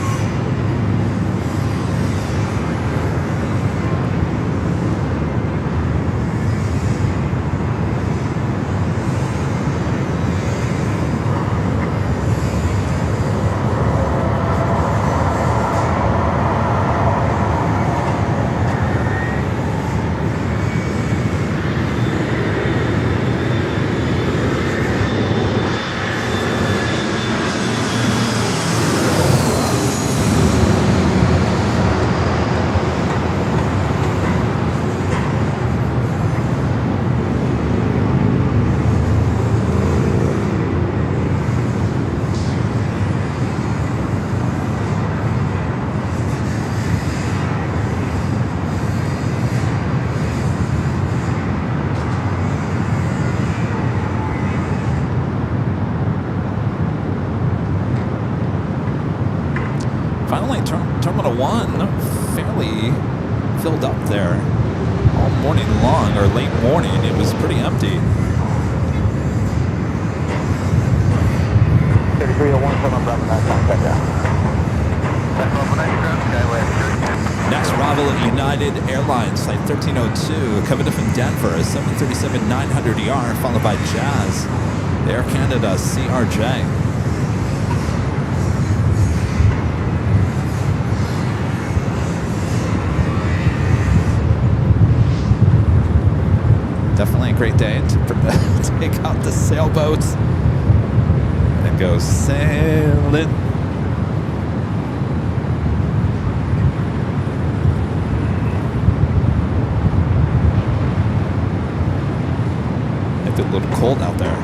Finally, Terminal 1 fairly filled up there all morning long, or late morning. It was pretty empty. 3301 Bravo 9, contact down. Next arrival at United Airlines, Flight 1302, coming in from Denver, 737-900ER, followed by Jazz, Air Canada CRJ. Definitely a great day to take out the sailboats and go sailing. Might be a little cold out there.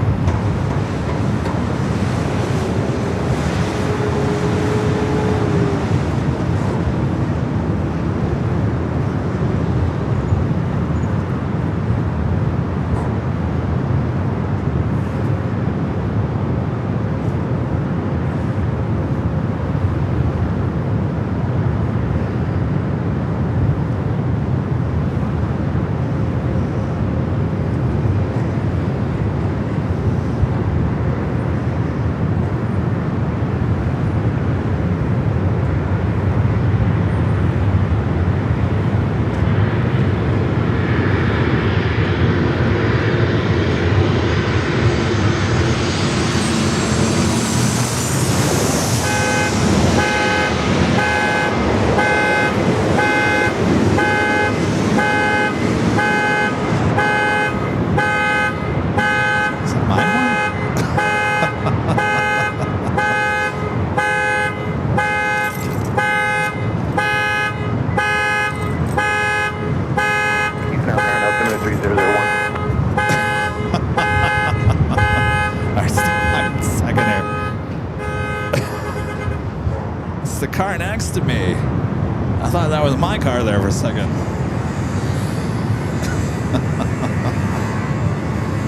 The car next to me. I thought that was my car there for a second.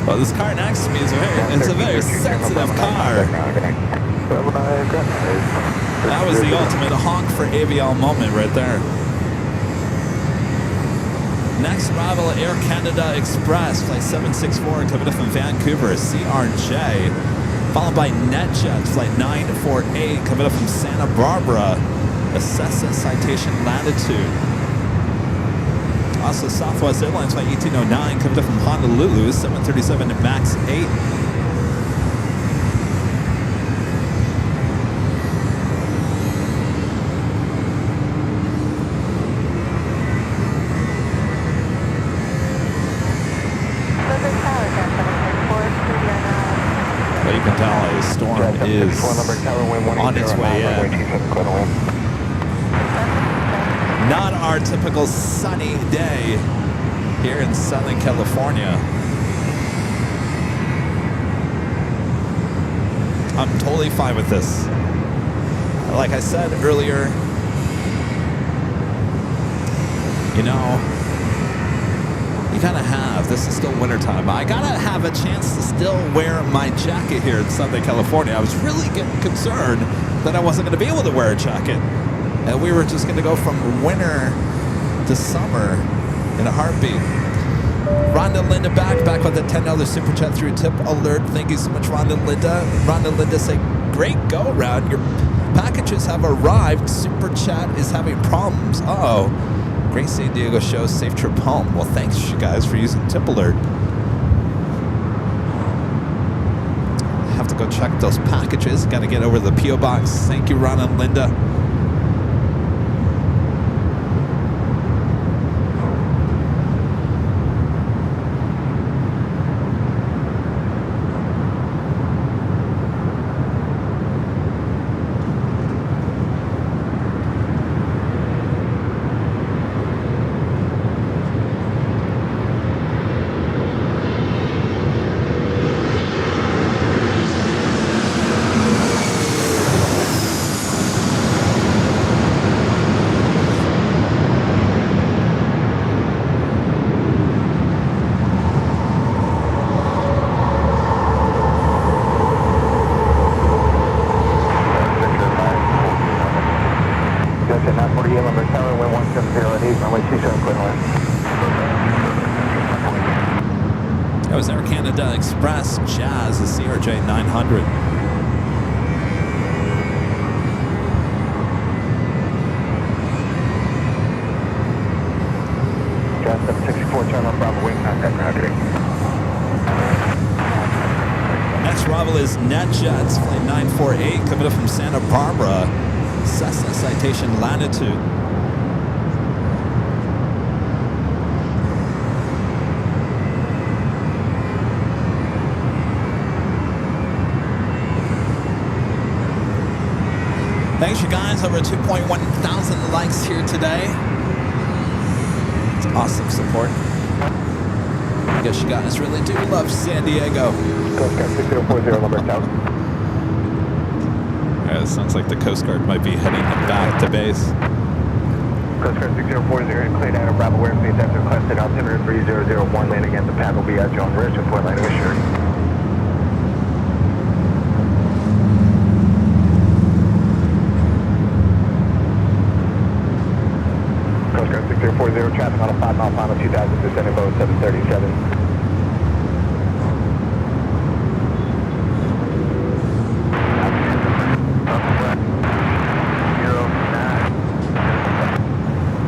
Well, this car next to me is a very sensitive car. That was the ultimate honk for AVL moment right there. Next arrival, Air Canada Express, Flight 764, coming in from Vancouver, CRJ. Followed by NetJet, Flight 948, coming up from Santa Barbara, Assessa Citation Latitude. Also, Southwest Airlines, Flight 1809, coming up from Honolulu, 737 MAX 8. Well, you can tell a storm is on its way in. Not our typical sunny day here in Southern California. I'm totally fine with this. Like I said earlier, you know, You gotta have, this is still wintertime, I gotta have a chance to still wear my jacket here in Southern California. I was really getting concerned that I wasn't gonna be able to wear a jacket. And we were just gonna go from winter to summer in a heartbeat. Rhonda Linda back with a $10 super chat through tip alert. Thank you so much, Rhonda Linda. Rhonda Linda say, great go around. Your packages have arrived. Super chat is having problems. Uh-oh. Great San Diego show. Safe trip home. Well, thanks you guys for using tip alert. I have to go check those packages. Got to get over the P.O. box. Thank you, Rhonda Linda. That was Air Canada Express Jazz, the CRJ 900. Jazz 764, turn on Bravo, wing contact, rocket. Next arrival is NetJets, flight 948, coming up from Santa Barbara, Cessna Citation Latitude. Thanks, you guys. Over 2.1 thousand likes here today. It's awesome support. I guess you guys really do love San Diego. Coast Guard 6040, Lumber Tower. It sounds like the Coast Guard might be heading back to base. Coast Guard 6040, cleared out of Bravo airspace after requested altimeter 3001, landing at the pad will be at your own risk, report landing assured. Coast Guard 6040, traffic on a 5-mile final 2000, descending boat 737.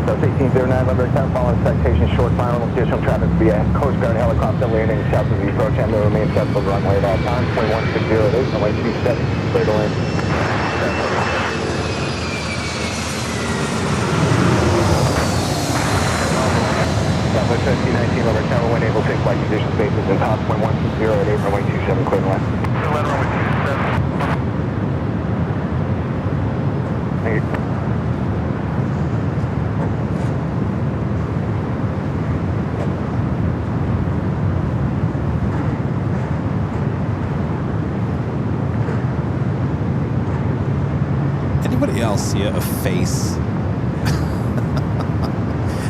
That's 1809, Lumber 10, following citation, short final, additional traffic via Coast Guard helicopter landing south of the approach and will remain set for the runway at all times, 21608, runway 27, clear to land. Southwest 1519, Lumber 10, wind able to take flight conditions basis and top 16008, runway 27, clear to land. Clear to land, runway 27. Thank you. Anybody else see a face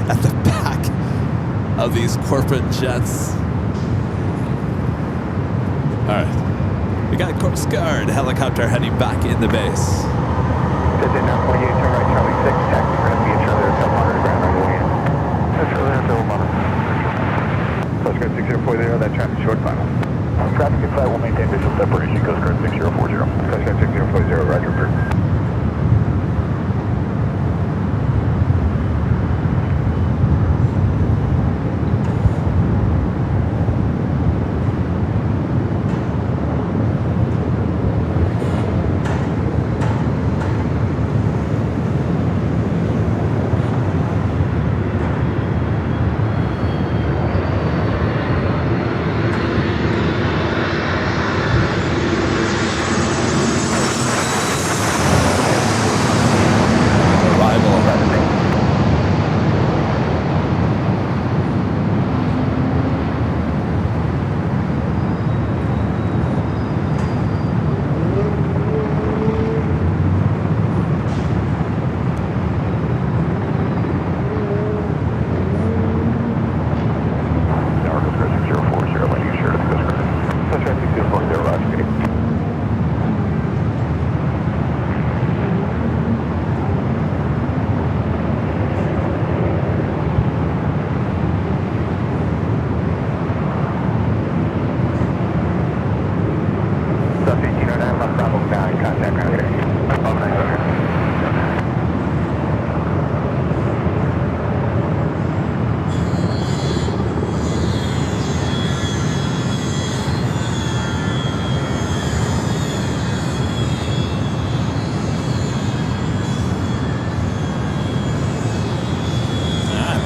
at the back of these corporate jets? All right, we got Coast Guard helicopter heading back in the base. Visit 948, turn right, Charlie 6, taxi for NB, Charlie Hotel, monitor ground on your way in. Charlie Hotel, monitor. Coast Guard 6040, that traffic short final. Traffic inside will maintain visual separation, Coast Guard 6040. Coast Guard 6040, roger, approved.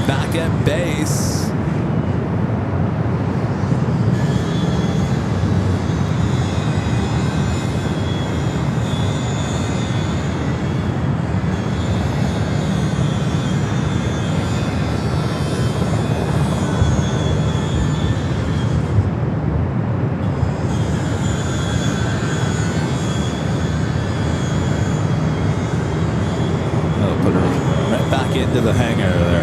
back at base. Into the hangar there.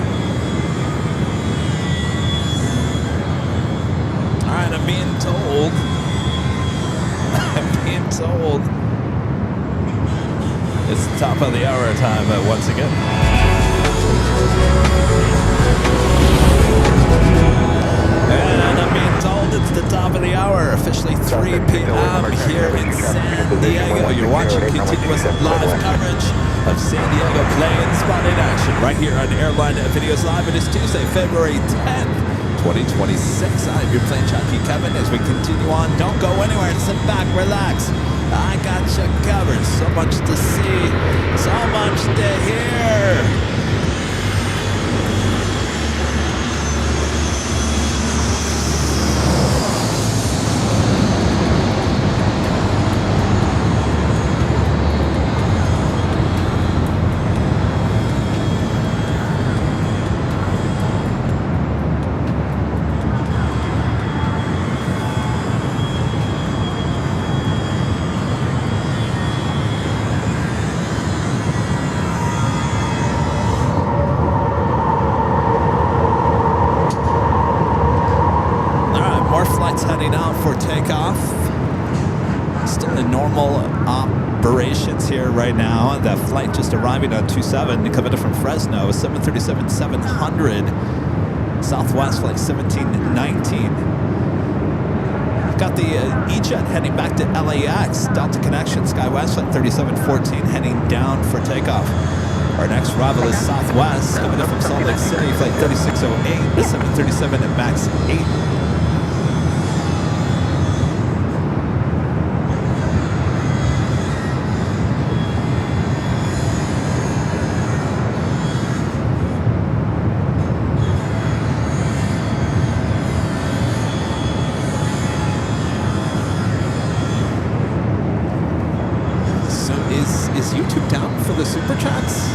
All right, I'm being told. It's the top of the hour time once again. And I'm being told it's the top of the hour, officially 3 p.m. here in San Diego. You're watching continuous live coverage of San Diego plane spotting action right here on Airline Videos Live. It is Tuesday, February 10th, 2026. I'm your Plane Jockey Kevin. As we continue on, don't go anywhere. Sit back, relax. I got you covered. So much to see, so much to hear. Heading out for takeoff. Still in normal operations here right now. That flight just arriving on 27 coming in from Fresno, 737-700 Southwest flight 1719. Got the E-Jet heading back to LAX, Delta Connection, SkyWest flight 3714 heading down for takeoff. Our next arrival is Southwest coming in from Salt Lake City, flight 3608, 737 at MAX 8. Is YouTube down for the Super Chats?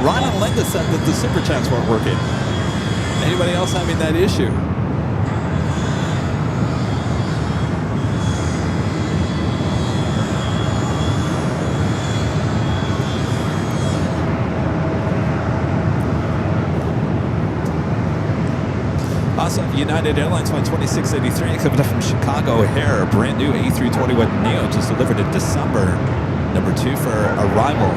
Ron and Linda said that the Super Chats weren't working. Anybody else having that issue? Also, United Airlines flight 2683 coming up from Chicago O'Hare, a brand new A321neo just delivered in December, number 2 for arrival.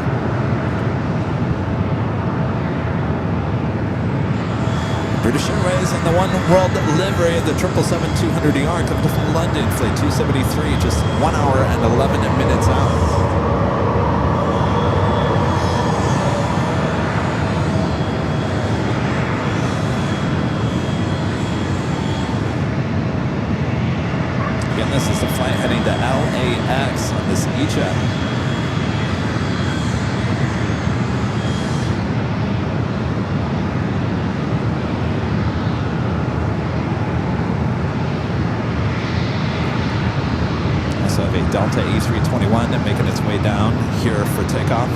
British Airways and the One World livery of the 777-200ER coming from London, flight 273, just 1 hour and 11 minutes out. This is the flight heading to LAX on this E-Jet. Also have a Delta A321 making its way down here for takeoff.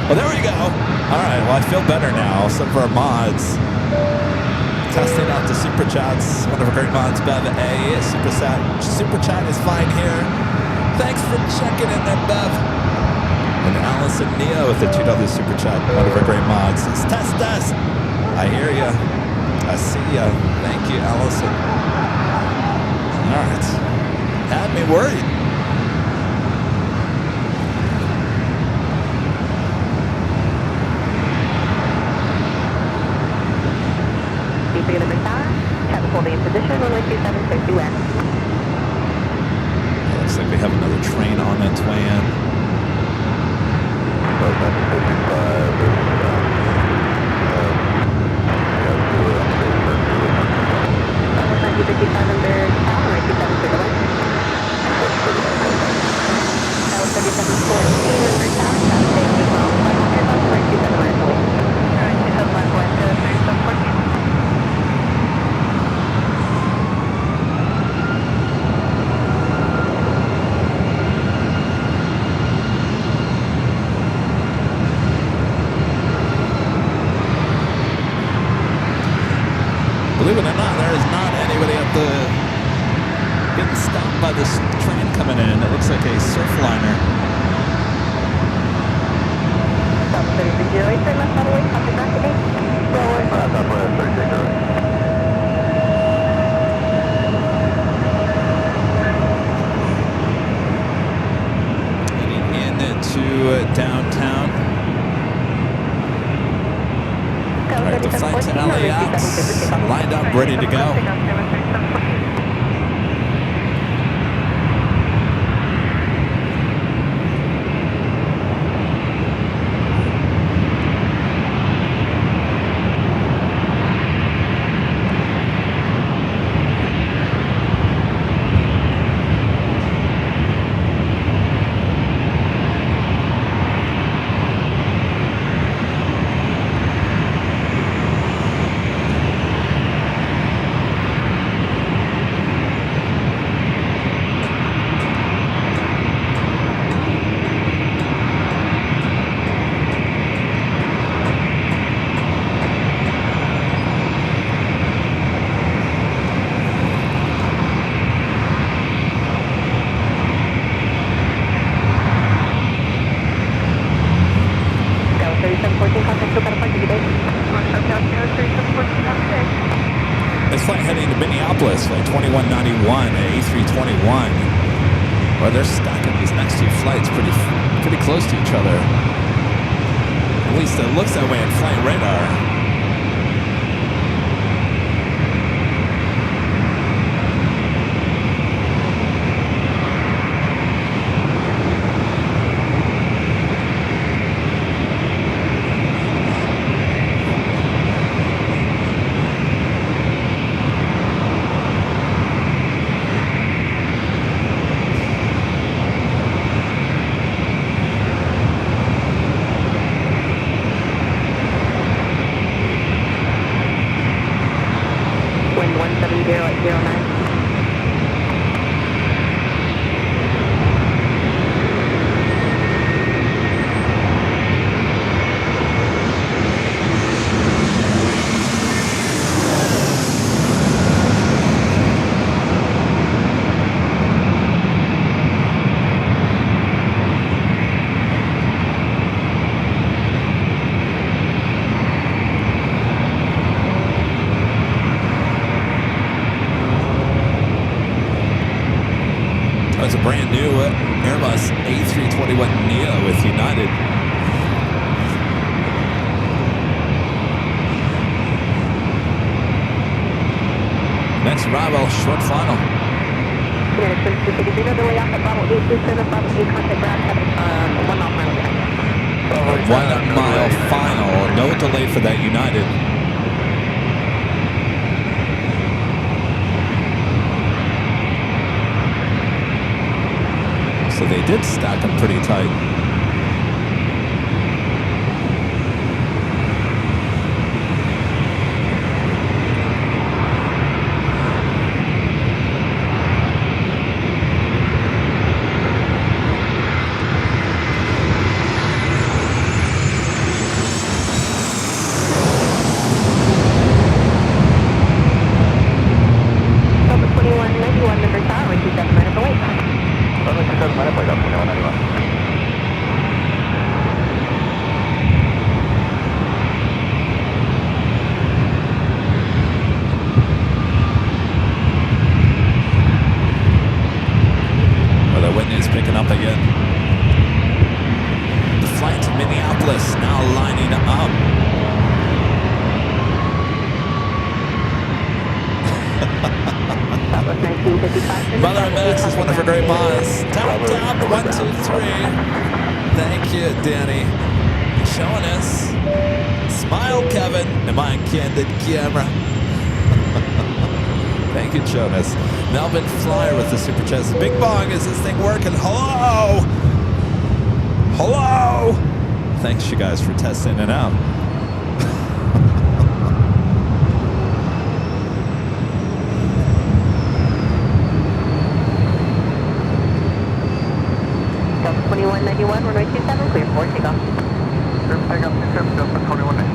Well, there we go. All right, well, I feel better now. Some of our mods testing out the Super Chats. One of our great mods, Bev A. Super Chat is fine here. Thanks for checking in there, Bev. And Allison Neo with the $2 Super Chat. One of our great mods. It's test. I hear ya. I see ya. Thank you, Allison. All right. Had me worried. Position, runway 27, US. Looks like we have another train on its way in. this train coming in. It looks like a surf liner. South 3308, turn left all the way, contact back today. Southwest 3608. To downtown. All right, the flight to LAX lined up, ready to go. This flight heading to Minneapolis, flight 2191, A321. Well, they're stacking these next two flights pretty close to each other. At least it looks that way in flight radar. That's a brand new Airbus A321neo with United. Next arrival, short final. United 2260, delay off at Bravo 8, please turn up Bravo 8, contact ground, have 1 mile final behind. 1 mile final, no delay for that United. So they did stack them pretty tight. Delta 2191, number tower, 27 minutes away. Well, the wind is picking up again. The flight to Minneapolis now lining up. Mother of Max is one of her great mods. Tap, 1, 2, 3. Thank you, Danny. Showing us. Smile, Kevin. Am I on candid camera? Thank you, Jonas. Melvin Flyer with the super chest. Big Bong, is this thing working? Hello? Hello? Thanks, you guys, for testing it out. Delta 2191, runway 27, clear for takeoff. Clear for takeoff, Delta 2190.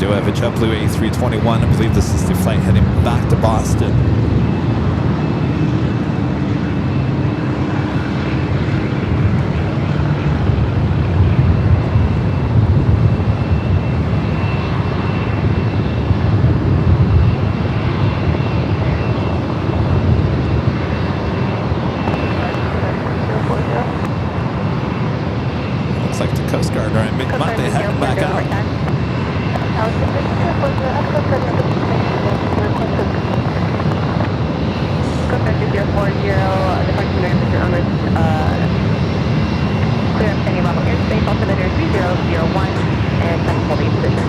do have a JetBlue A321. I believe this is the flight heading back to Boston. Looks like the Coast Guard are might be heading back out. Clear up any level airspace, altimeter 3001, and second holding position.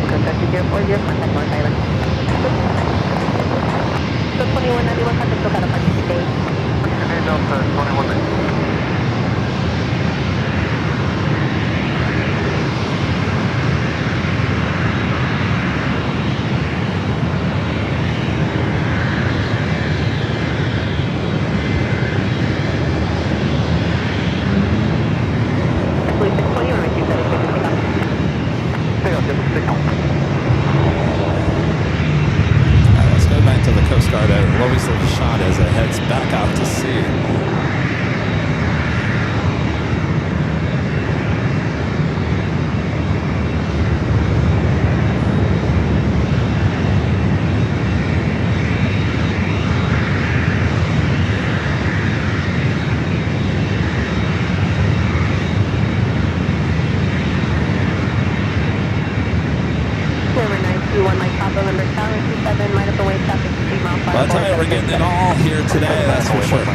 Contact 040, contact North Island. So 2191, contact Tocado Park today. Delta 21. Let's go back to the Coast Guard at lowest of the shot as it heads back out to sea. I'll tell you, we're getting it all here today, that's for sure.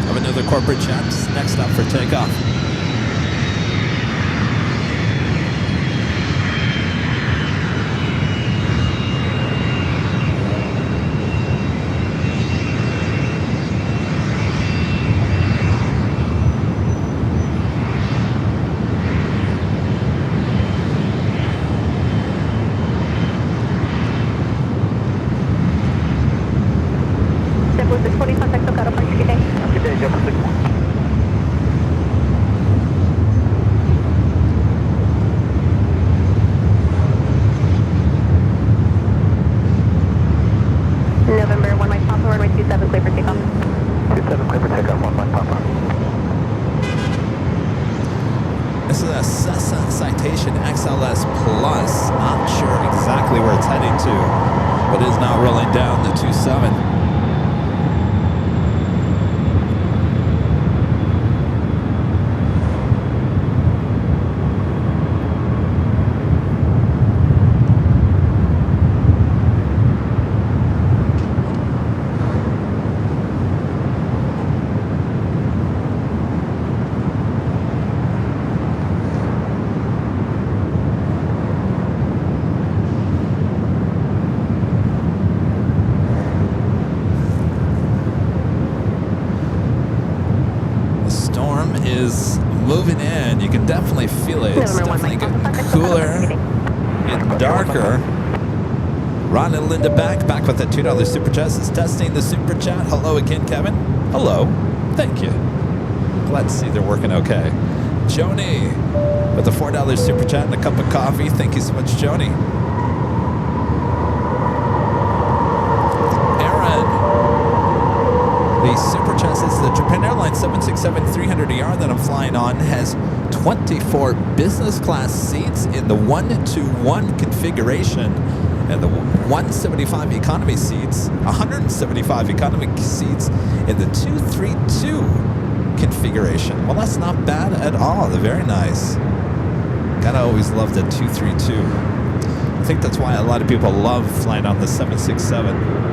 Have another corporate jet next up for takeoff. November 1 Mike Papa, runway 27, clear for takeoff. 27, clear for takeoff, 1 Mike Papa. This is a Cessna Citation XLS Plus. Not sure exactly where it's heading to, but it is now rolling down the 27. Is moving in. You can definitely feel it. It's definitely getting cooler and darker. Ron and Linda back with the $2 super chat. Is testing the super chat. Hello again, Kevin. Hello. Thank you. Glad to see they're working okay. Joni with the $4 super chat and a cup of coffee. Thank you so much, Joni. The super chat says the Japan Airlines 767-300ER that I'm flying on has 24 business class seats in the 1-to-1 configuration, and the 175 economy seats, 175 economy seats in the 232 configuration. Well, that's not bad at all. They're very nice. Gotta always love the 232. I think that's why a lot of people love flying on the 767.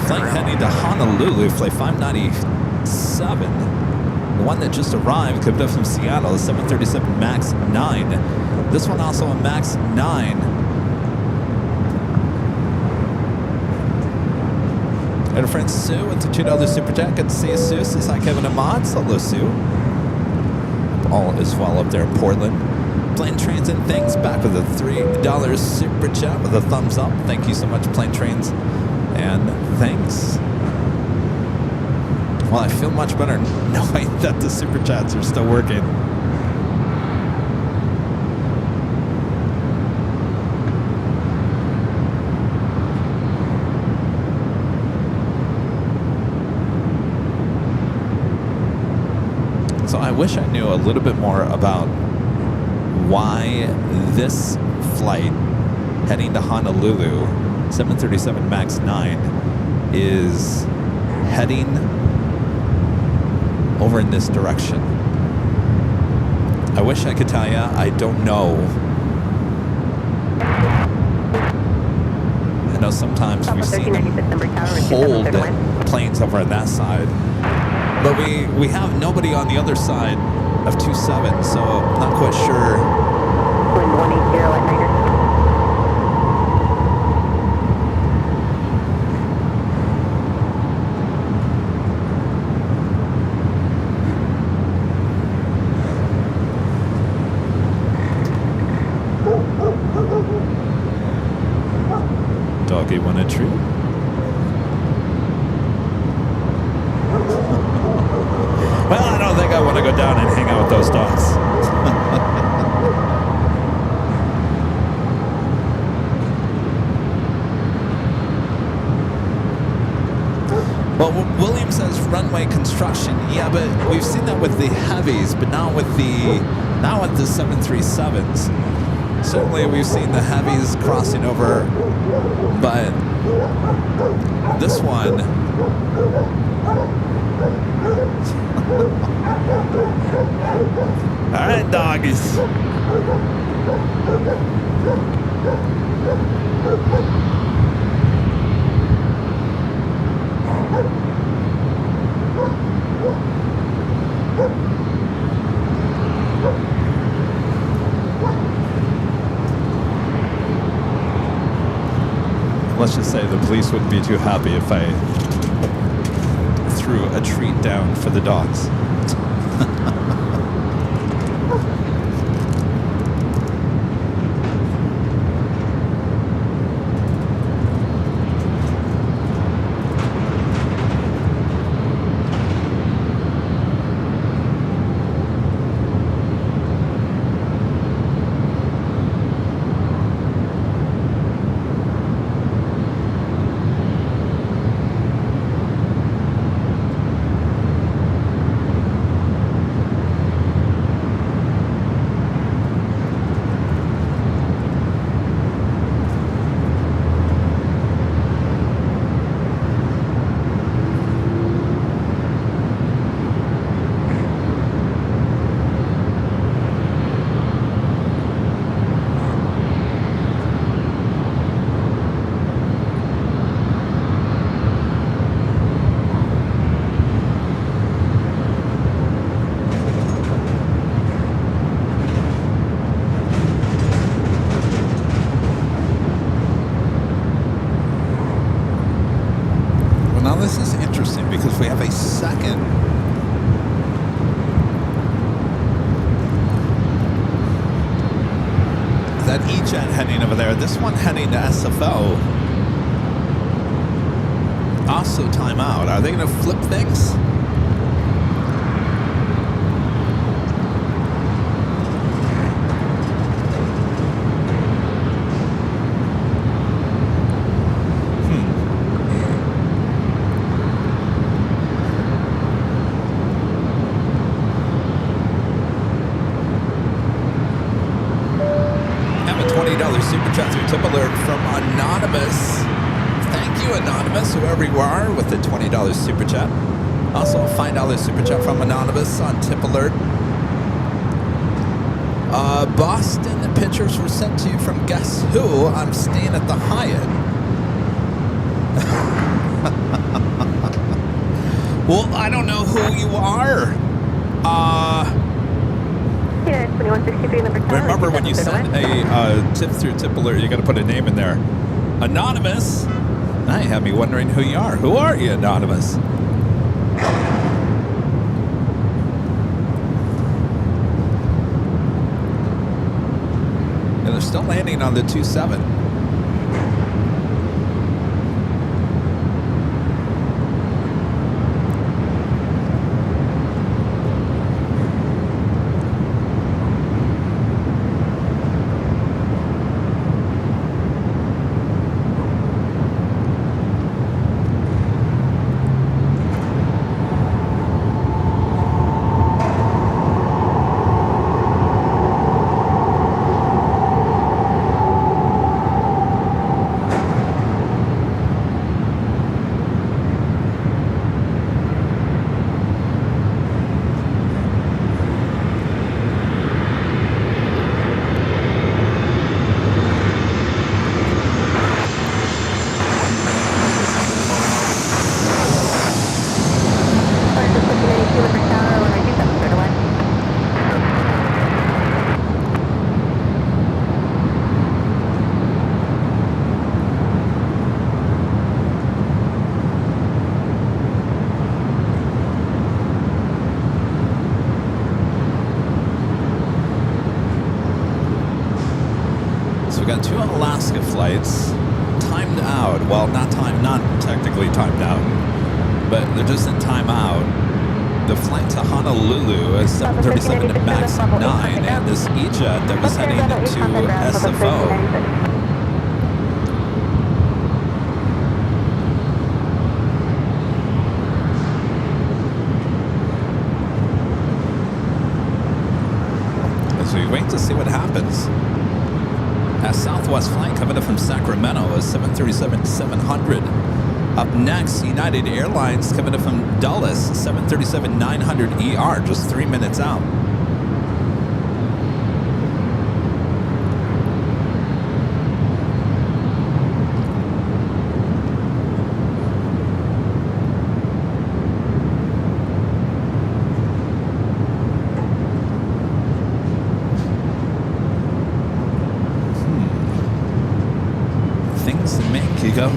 flight heading to Honolulu, flight 597. The one that just arrived, coming up from Seattle, is 737 MAX 9. This one also a MAX 9. And our friend Sue with the $2 super chat. Good to see you, Sue. Says hi, Kevin and Mods. Hello, Sue. All is well up there in Portland. Plane Trains and Things back with a $3 super chat with a thumbs up. Thank you so much, Plane Trains and Things. Well, I feel much better knowing that the super chats are still working. So I wish I knew a little bit more about why this flight heading to Honolulu, 737 MAX 9, is heading over in this direction. I wish I could tell you. I don't know. I know sometimes we've seen them hold planes over on that side. But we have nobody on the other side of 27, so I'm not quite sure. Wind 180 at Niner. Doggy want a treat? Well, I don't think I want to go down and hang out with those dogs. Well, William says runway construction. Yeah, but we've seen that with the heavies, but not with the 737s. Certainly, we've seen the heavies crossing over, but this one. All right, doggies. Let's just say the police wouldn't be too happy if I threw a treat down for the dogs. Because we have a second that E-Jet heading over there. This one heading to SFO. Also timeout. Are they going to flip things? Super chat through tip alert from Anonymous. Thank you, Anonymous, whoever you are, with the $20 super chat. Also, a $5 super chat from Anonymous on tip alert. Boston pictures were sent to you from guess who? I'm staying at the Hyatt. Well, I don't know who you are. Yeah, 2163 number tower. Remember when you send a tip through tip alert, you got to put a name in there. Anonymous. Now you have me wondering who you are. Who are you, Anonymous? And they're still landing on the 27. Got two Alaska flights timed out. Well, not technically timed out, but they're just in timeout. The flight to Honolulu is 737 to MAX 9, and this E-Jet that was heading to SFO. As we wait to see what happens. A Southwest flight coming up from Sacramento is 737-700. Up next, United Airlines coming up from Dulles, 737-900ER, just 3 minutes out. Things that make you go,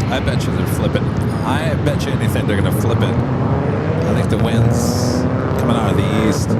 I bet you they're flipping. I bet you anything they're going to flip it. I think the wind's coming out of the east.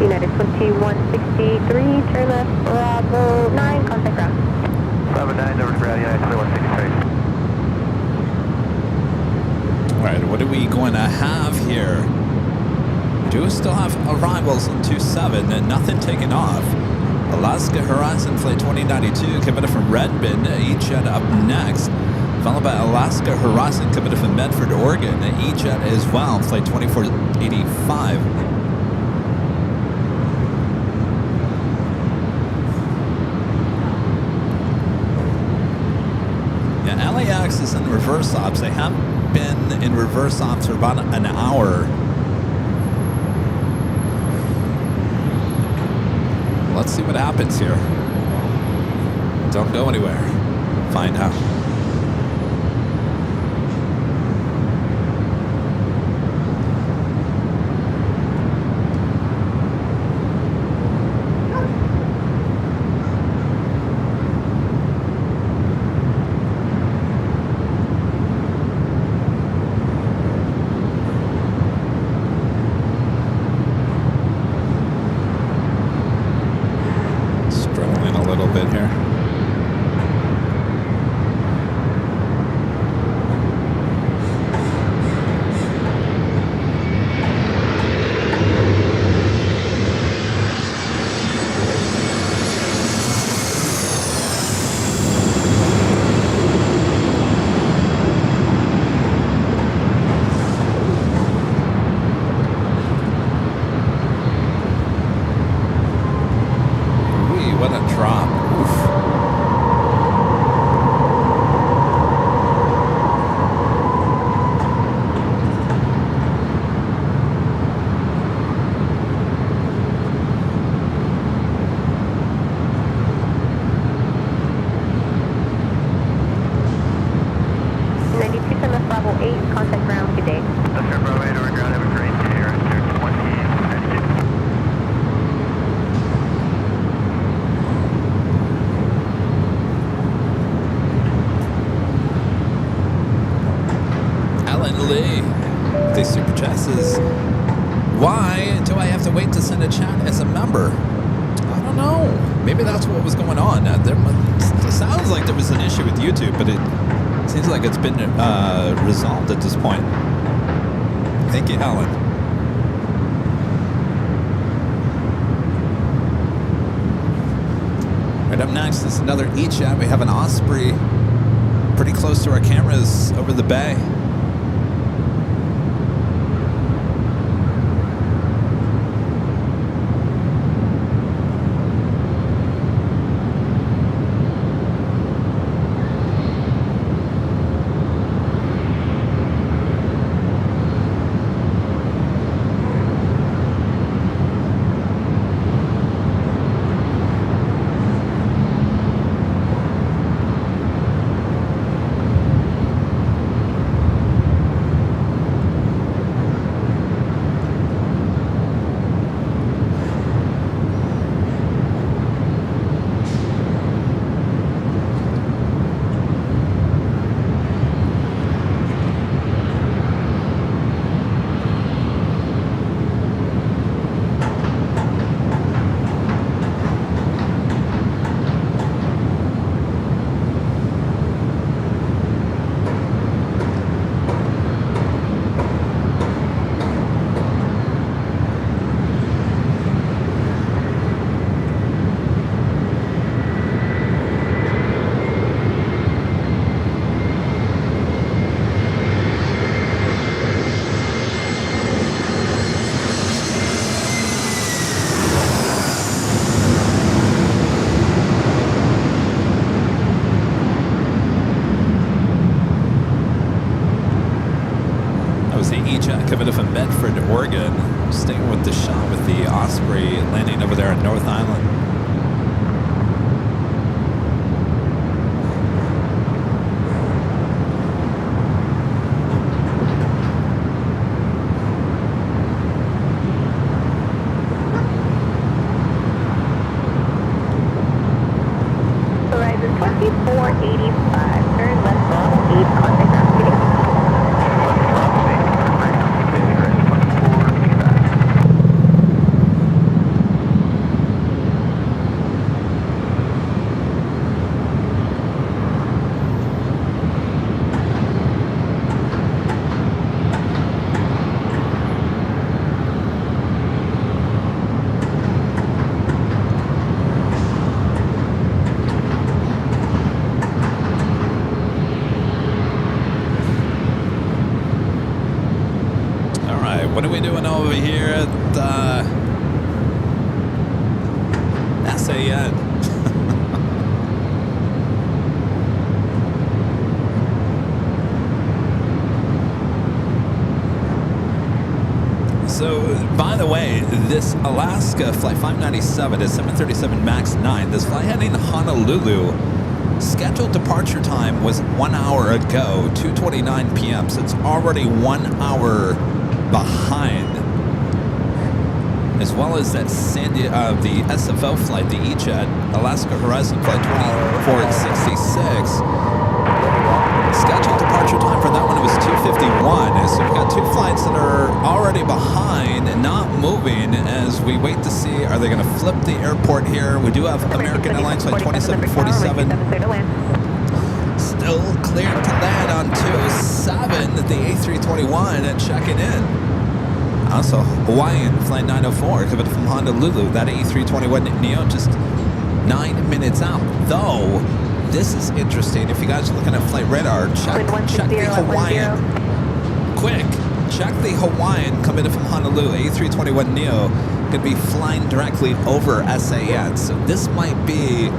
United 2163, turn left, Bravo 9, contact ground. Bravo 9, over to ground, United 2163. All right, what are we going to have here? We do still have arrivals in 27 and nothing taking off. Alaska Horizon Flight 2092 coming up from Redmond, E-Jet up next. Followed by Alaska Horizon coming up from Medford, Oregon, E-Jet as well, Flight 2485. y-axis in reverse ops. They have been in reverse ops for about an hour. Let's see what happens here. Don't go anywhere. Find out. Struggling a little bit here. What a drop. Oof. Level 8, contact ground, good day. Oscar Bravo 8 over ground, have a great day. You're at 20. Alan Lee, the super chat says, why do I have to wait to send a chat as a member? I don't know. Maybe that's what was going on. It sounds like there was an issue with YouTube, but it seems like it's been resolved at this point. Thank you, Helen. Right up next is another E-chat. We have an Osprey pretty close to our cameras over the bay. Coming up from Medford, Oregon, staying with the shot with the Osprey landing over there at North Island. Horizon 2485, turn left throttle 8, contact ground, good day. What are we doing over here at SAN? So, by the way, this Alaska Flight 597 is 737 MAX 9. This flight heading to Honolulu, scheduled departure time was 1 hour ago, 2:29 p.m. So it's already 1 hour behind. As well as that the SFO flight, the E-Jet, Alaska Horizon Flight 2466. Scheduled departure time for that one was 2:51. So we've got two flights that are already behind and not moving as we wait to see, are they going to flip the airport here? We do have American Airlines Flight 2747. Still cleared to land on 27, the A321 and checking in. Also, Hawaiian Flight 904 coming from Honolulu. That A321neo just 9 minutes out. Though, this is interesting. If you guys are looking at flight radar, check the Hawaiian. Quick, check the Hawaiian coming in from Honolulu. A321neo going to be flying directly over SAN. So this might be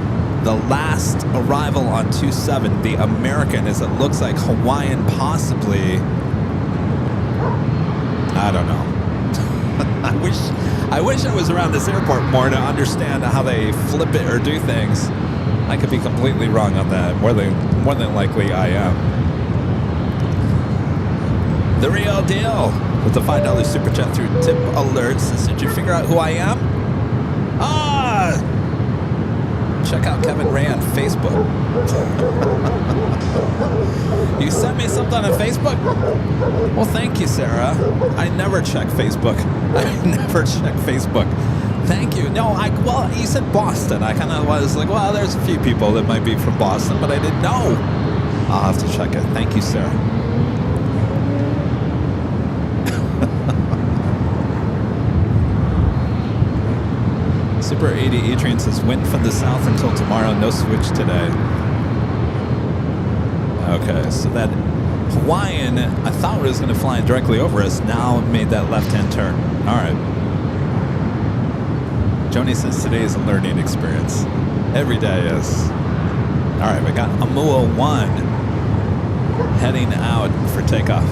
the last arrival on 27, the American, as it looks like Hawaiian possibly. I don't know. I wish I was around this airport more to understand how they flip it or do things. I could be completely wrong on that. More than likely I am. The real deal with the $5 super chat through tip alerts. Did you figure out who I am? Check out Kevin Ray on Facebook. You sent me something on Facebook? Well, thank you, Sarah. I never check Facebook. Thank you. No, well, you said Boston. I kind of was like, well, there's a few people that might be from Boston, but I didn't know. I'll have to check it. Thank you, Sarah. Super 80 Adrian says, wind from the south until tomorrow, no switch today. Okay, so that Hawaiian, I thought it was going to fly directly over us, now made that left-hand turn. All right. Joni says today is a learning experience. Every day is. All right, we got Amua 1 heading out for takeoff.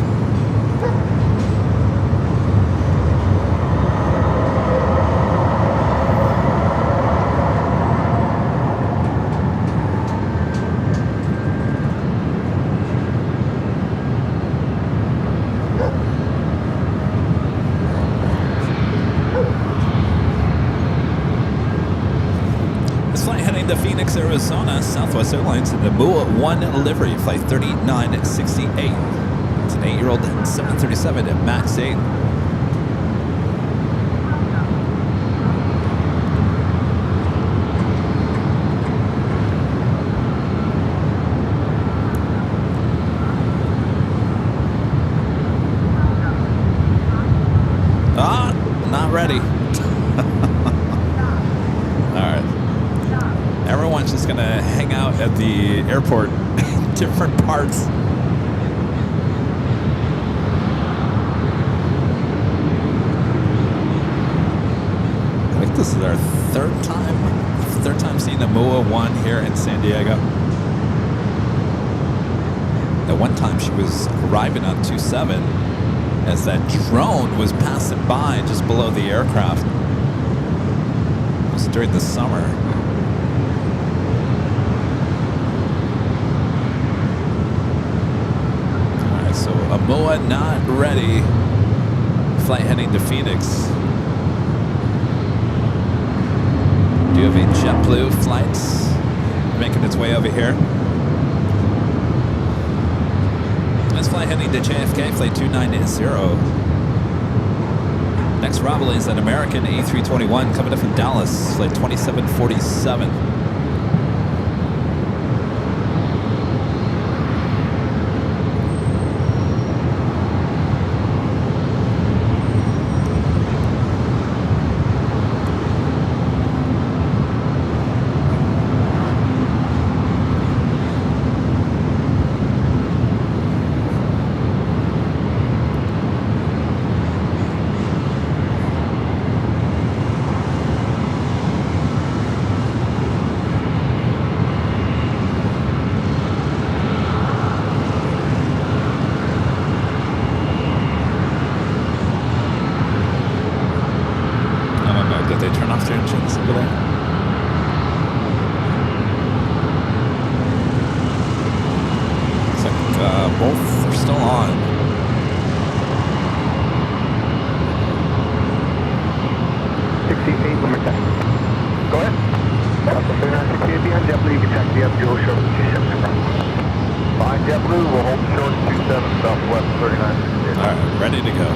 Arizona, Southwest Airlines in the Amua 1 livery, flight 3968. It's an 8-year-old 737 at MAX 8. Not ready. Just gonna hang out at the airport in different parts. I think this is our third time seeing Amua 1 here in San Diego. The one time she was arriving on 27 as that drone was passing by just below the aircraft. It was during the summer. Amua not ready. Flight heading to Phoenix. Do you have a JetBlue flight making its way over here? Let's fly heading to JFK, flight 290. Next arrival is an American A321 coming up from Dallas, flight 2747. to go.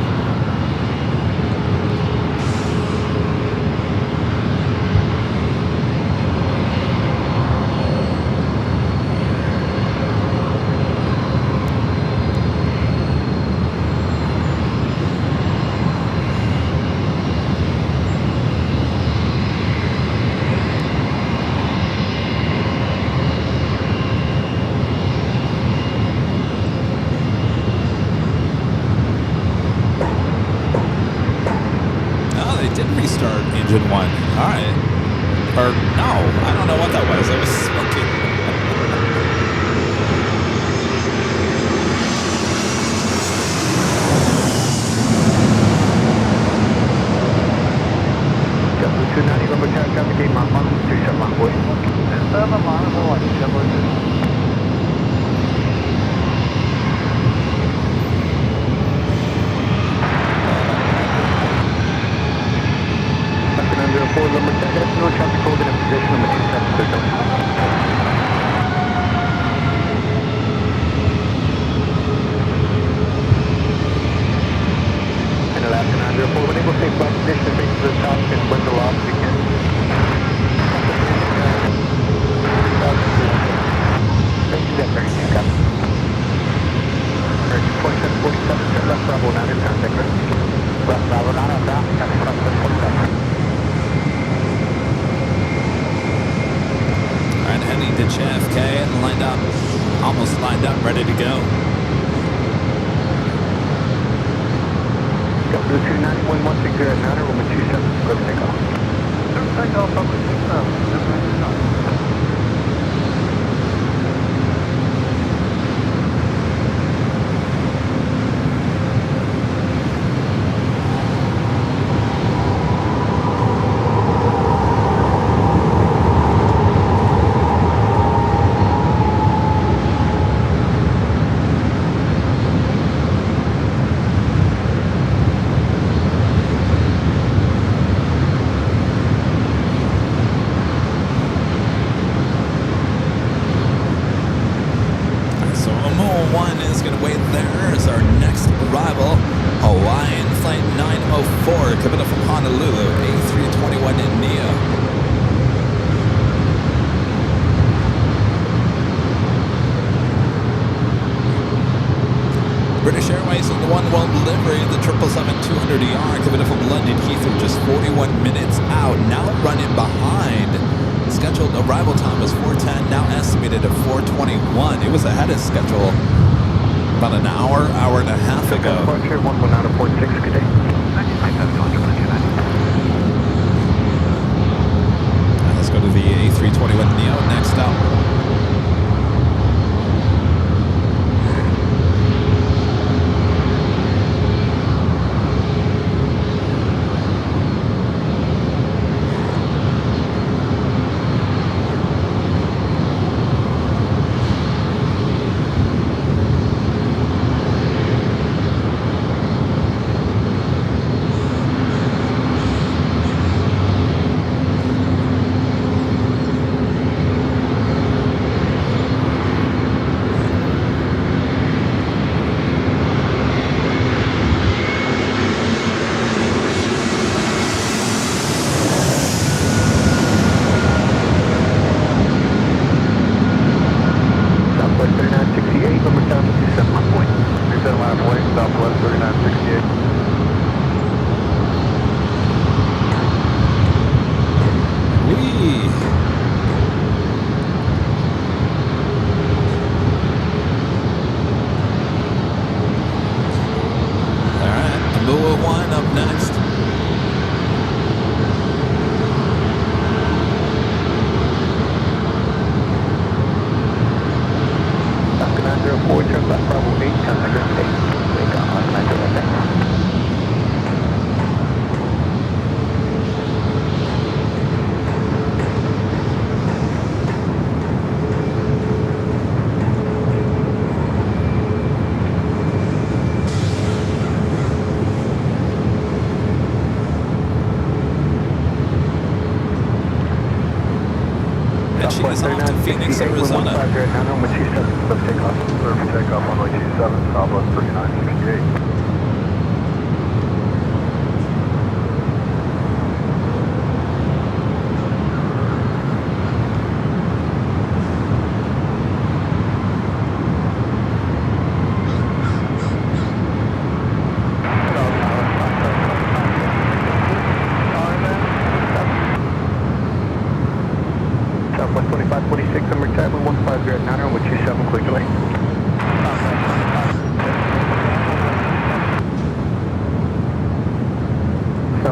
Restart engine 1. All right. Or no, I don't know what that was. I was smoking. No traffic holding in position number 27. And the last 904, when able to take flight position, make to the top and bring the loss again. Thank you, that very good. 2747, left Bravo 9 in contact, left Bravo 9 on down, traffic from 47. Heading to JFK and lined up, almost lined up, ready to go. Go to the 291, once again, 9 room 27, go to take off. Take off, public 27, coming up from Honolulu, A321 in Neo. British Airways in the one-world delivery of the 777-200ER coming up from London Heathrow, just 41 minutes out, now running behind. Scheduled arrival time was 4:10, now estimated at 4:21. It was ahead of schedule about an hour and a half ago. Departure 119.6, good day. Let's go to the A321 Neo next up. She's off to Phoenix, Arizona. Takeoff, runway 27, Southwest 3968.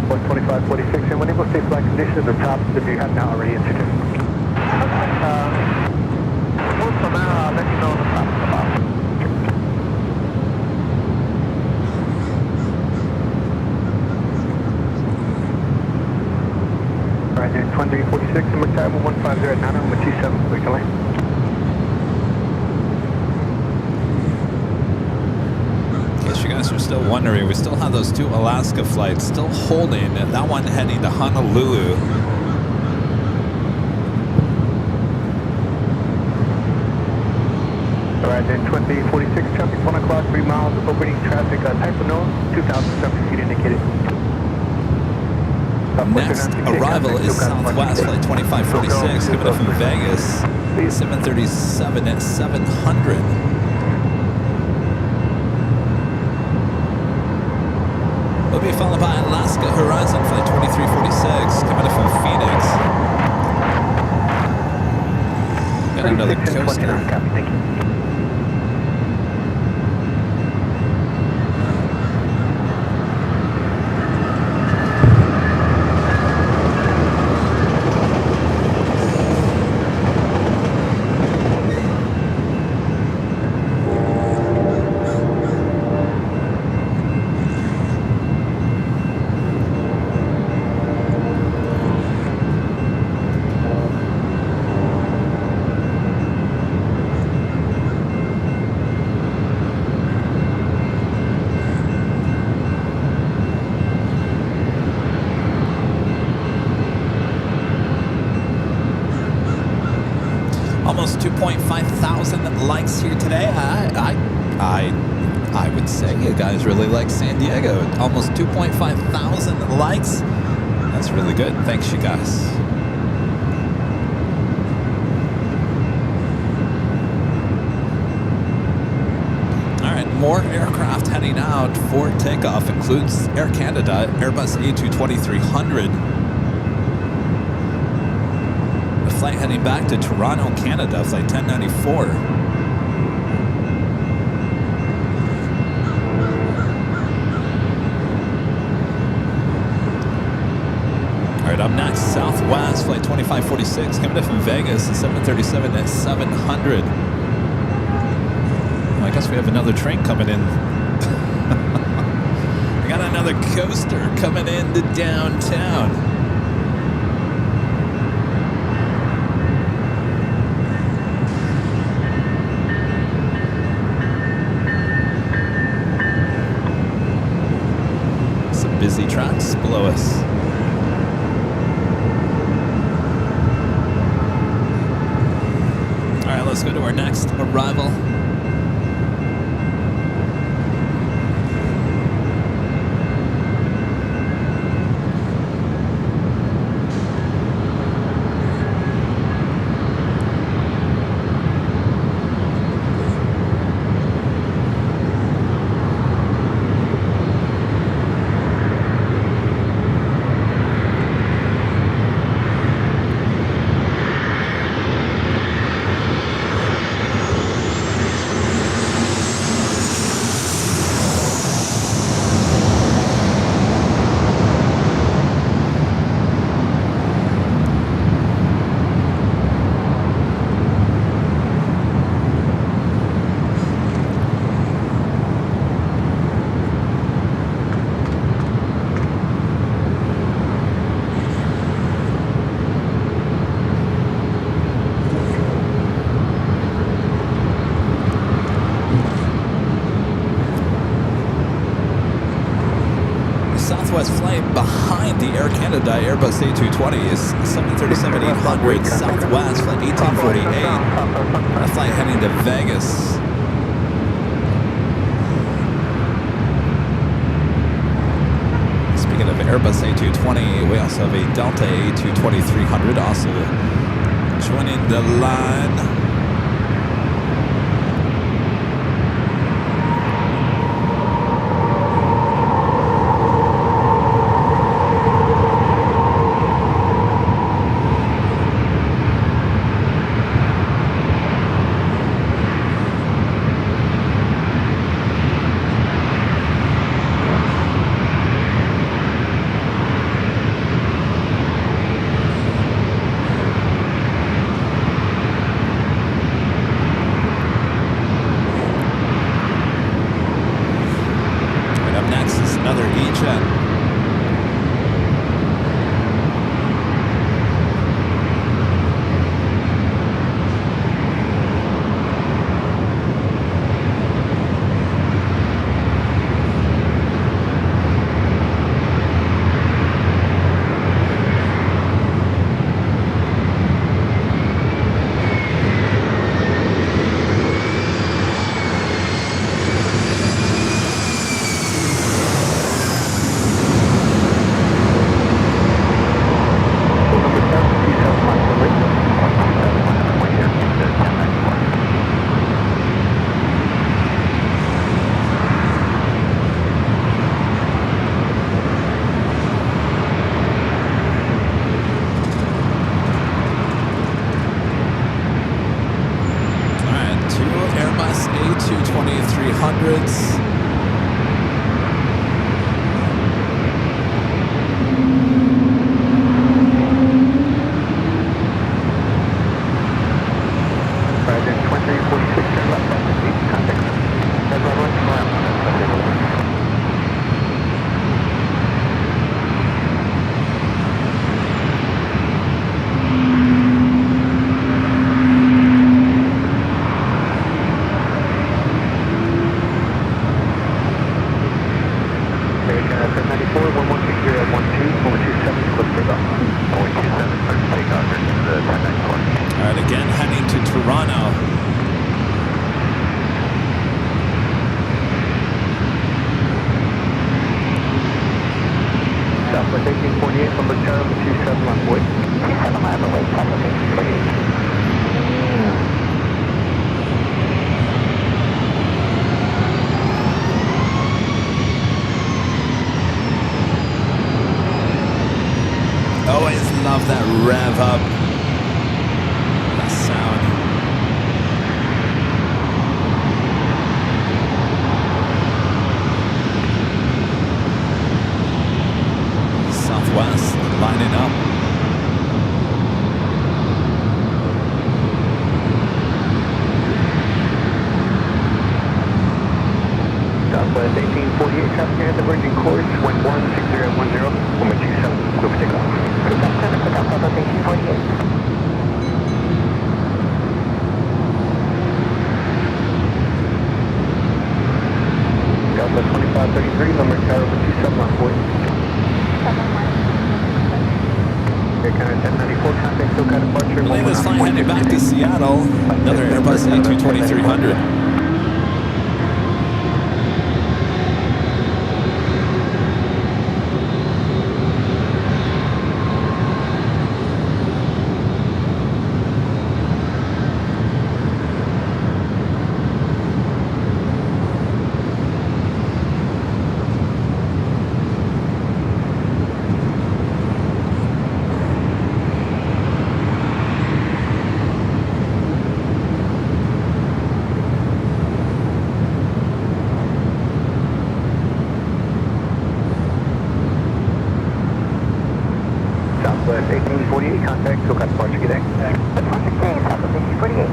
Southwest 2546, and when able to stay flight conditions or tops if you have not already entered it. Move from there, I'll let you know the top of the box. Alright, then 2346, and McTire 150 at 9, with 27, we can land. You guys are still wondering, we still have those 2 Alaska flights still holding, that one heading to Honolulu. Alright, then 2046 traffic, 1 o'clock, 3 miles, opening traffic, type of nose, 2,007 feet indicated. Next arrival is Southwest flight 2546, coming up from Vegas, 737 at 700. Will be followed by Alaska Horizon flight 2346, coming up from Phoenix. Got another coaster. Almost 2.5 thousand likes here today. I would say you guys really like San Diego. Almost 2.5 thousand likes. That's really good. Thanks, you guys. All right, more aircraft heading out for takeoff. Includes Air Canada, Airbus A220-300. Flight heading back to Toronto, Canada, flight 1094. All right, up next, Southwest, flight 2546, coming in from Vegas, 737 at 700. Well, I guess we have another train coming in. We got another coaster coming into downtown. Busy tracks below us. All right, let's go to our next arrival. Southwest flight behind the Air Canada Airbus A220 is 737-800 Southwest flight 1848. A flight heading to Vegas. Speaking of Airbus A220, we also have a Delta A220-300 also joining the line. discretion. Love that rev up. That sound. Southwest lining up. Southwest 1848, traffic at the Virgin course, wind 16010, 127, go for takeoff. Southwest 1848. Southwest 2533, number tower 27 on 40. Airline 1094, contact SoCal departure. Plane is flying heading back to Seattle. Another Airbus A220-300. Southwest 1848, contact SoCal departure, get in. Southwest 1848.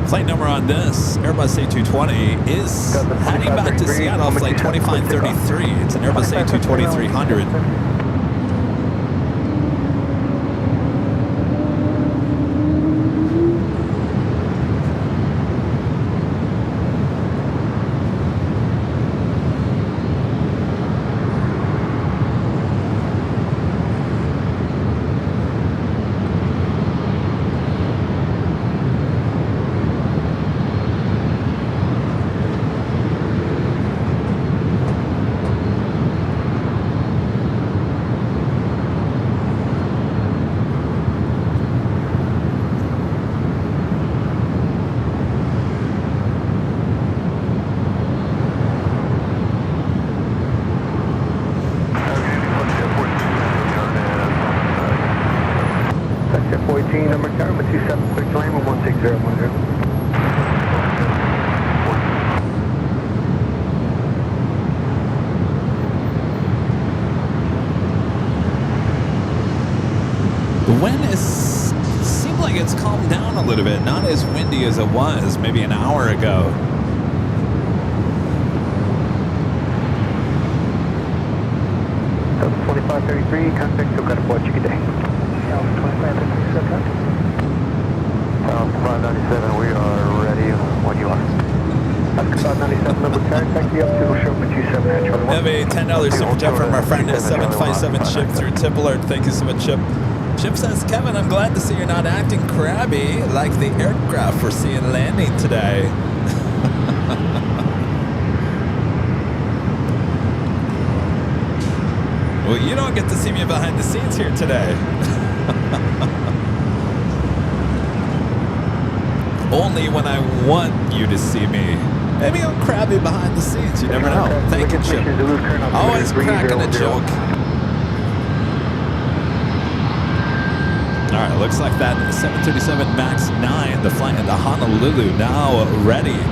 Flight number on this Airbus A220 is heading back to Seattle, flight 2533. It's an Airbus A220-300. Number tower, 27, quick to land with 16010. The wind seemed like it's calmed down a little bit, not as windy as it was maybe an hour ago. 733, contact to California, check it day. Alpha 25, Alpha 597, we are ready when you are. Alpha 597, number carrier, taxi up to Sherman 27 at Charlie 1. We have a $10 super chat from our friend 757 Chip through Tip Alert. Thank you so much, Chip. Chip says, Kevin, I'm glad to see you're not acting crabby like the aircraft we're seeing landing today. Well, you don't get to see me behind the scenes here today. Only when I want you to see me. Maybe I'm crabby behind the scenes. You never know. Thank you, Chip. Always cracking a joke. All right, looks like that 737 MAX 9, the flight into Honolulu, now ready.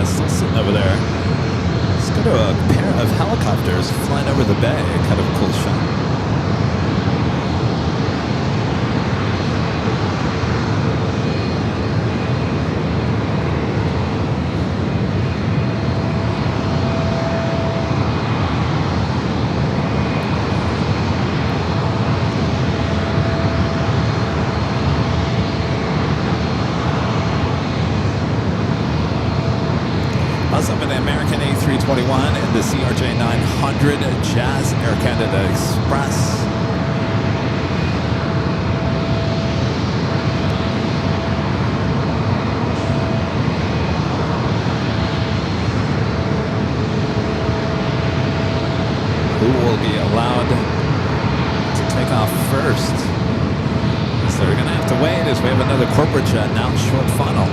Still sitting over there. Let's go to a pair of helicopters flying over the bay. Kind of a cool shot. Up in the American A321 and the CRJ 900 Jazz Air Canada Express. Who will be allowed to take off first? So we're going to have to wait as we have another corporate jet now short funnel.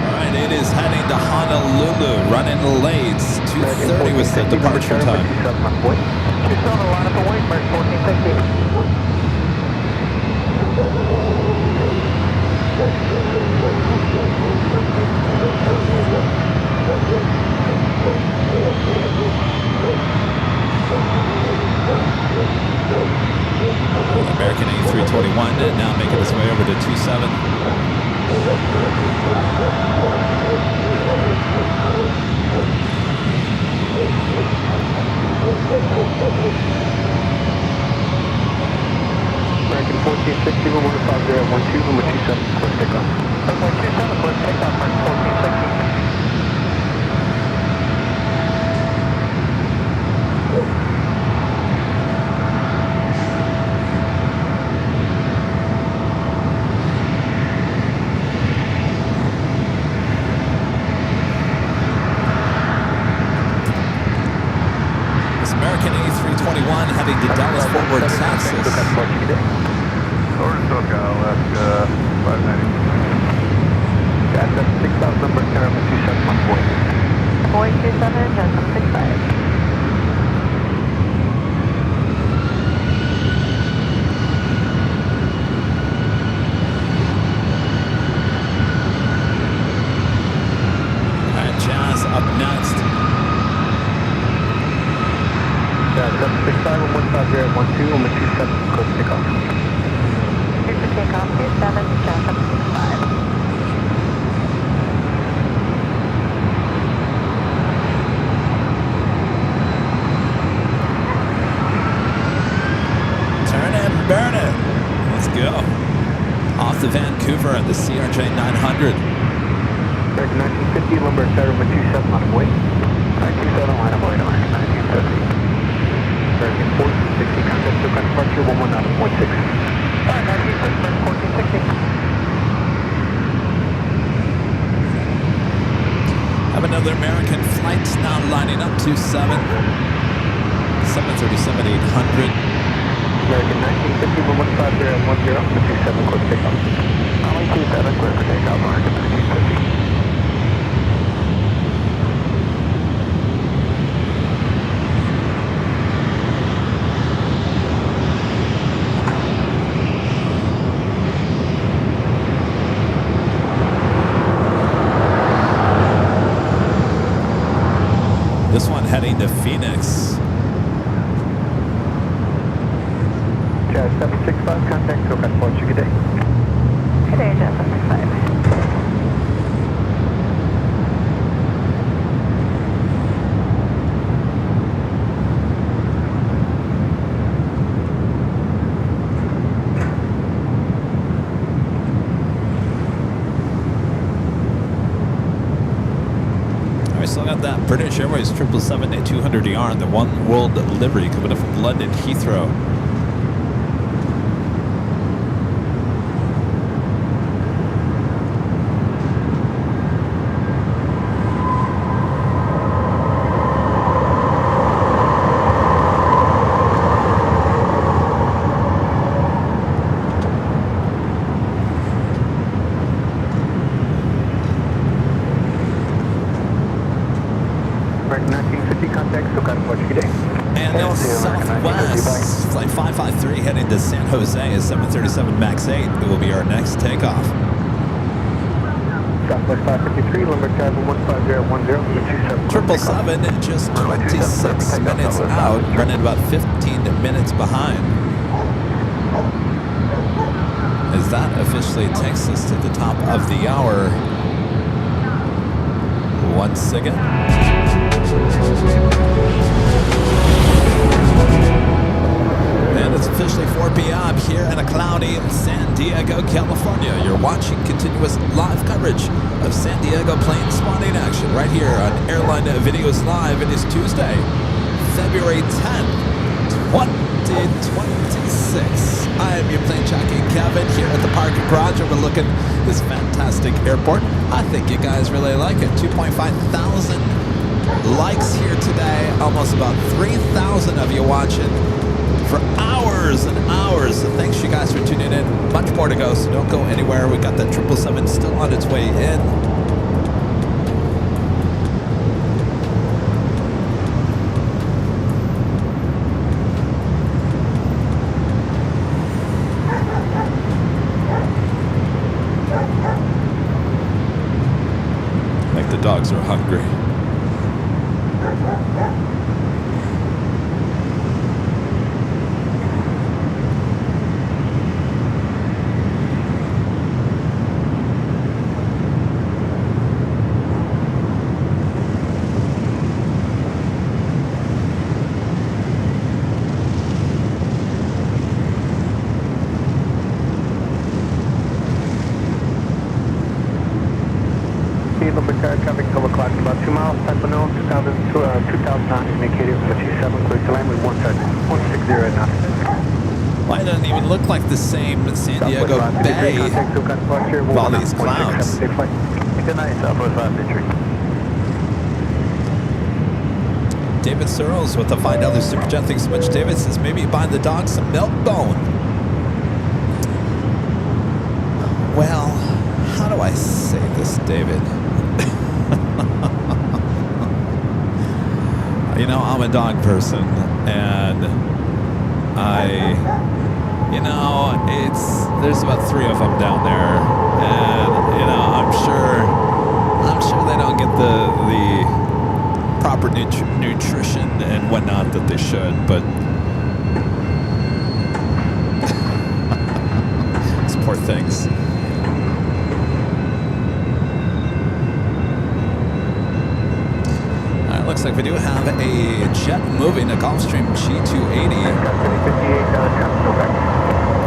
Alright, it is heading to Honolulu, running late. 2:30 was the departure time. American A321 now making its way over to 27. American 1460, 15012, number 27, clear takeoff. 27, clear takeoff, 1460. American A321 heading to Dallas Fort Worth, Texas. Saratoga, Alaska, 590. Yeah, that's 6,000 number, Carolina 2714. Boy 27, just 65. Jazz up next. Yeah, 765 and 150 at 12, and 27, close takeoff. Clear for takeoff, 27, just 65. Turn it, burn it. Let's go. Off to Vancouver at the CRJ 900. American 1950, Lumber Carolina 27 on the way. 927, line of way to 1950. American 1460, contact to departure 119.6. Alright, 1960, 1460. Have another American flight now lining up to 737-800. American 1950, 150 at 10, 27, close takeoff. Only 27, clear for takeoff, American 1950. This one heading to Phoenix. Jazz 765, contact to departure, good day. Good day, just 65. I still got that British Airways 777-200ER, the One World livery coming up from London Heathrow. And Southwest, flight 553 heading to San Jose is 737 MAX 8. It will be our next takeoff. Southwest 553, Lumber Travel 15010, 777, just 26 minutes out, running about 15 minutes behind. As that officially takes us to the top of the hour once again. And it's officially 4 p.m. here in a cloudy San Diego, California. You're watching continuous live coverage of San Diego plane spotting action right here on Airline Videos Live. It is Tuesday, February 10th, 2026. I am your plane jockey Kevin here at the parking garage overlooking this fantastic airport. I think you guys really like it. 2,500 likes here today. Almost about 3,000 of you watching for hours and hours. So thanks you guys for tuning in. Much more to go, so don't go anywhere. We got that 777 still on its way in. Like the dogs are hungry. Traffic 12 o'clock, about 2 miles, type of no, 2,000 knots indicated, 27, clear to land with 160 at knots. Why doesn't even look like the same San Diego Bay with all these clouds? Good night, Southwest 553. David Searles with the $5 super chat. Thanks so much, David. Says maybe buying the dog some milk bone. I say this, David? You know, I'm a dog person, and there's about 3 of them down there, and I'm sure they don't get the proper nutrition and whatnot that they should, but these poor things. Looks like we do have a jet moving, a Gulfstream G280.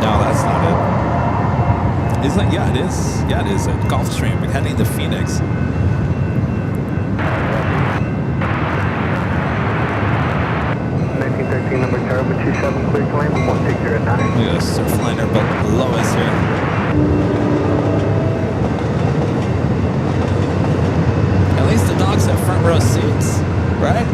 No, that's not it. Is that? Yeah, it is. Yeah, it is a Gulfstream heading to Phoenix. 1913 number Charlie 27 clear to land 1609. We got a surfliner below us here. At least the dogs have front row seats, right?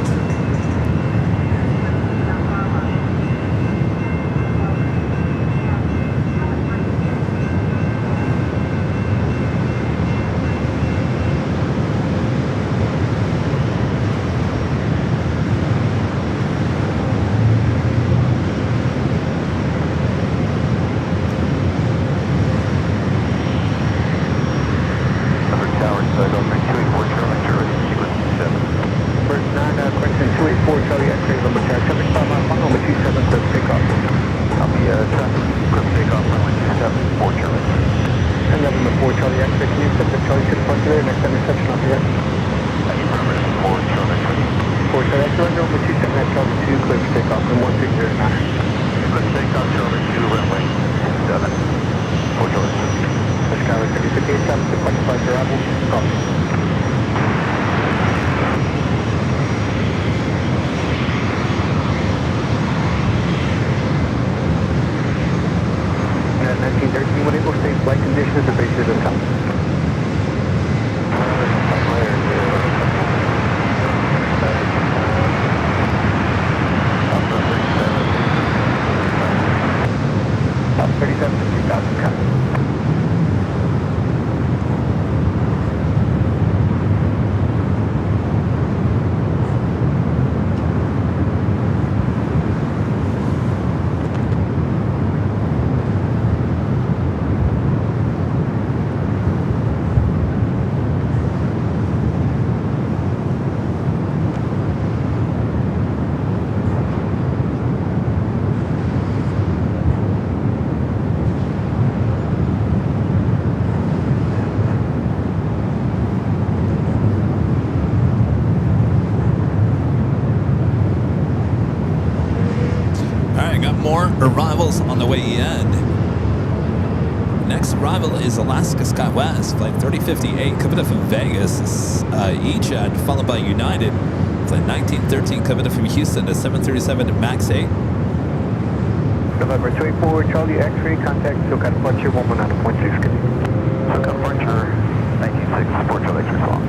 Arrivals on the way in. Next arrival is Alaska SkyWest, flight 3058, coming up from Vegas, E-Jet, followed by United, flight 1913, coming up from Houston, a 737 MAX 8. November 24, Charlie X-ray, contact SoCal departure 119.6. SoCal departure 196, support Charlie X-ray fall.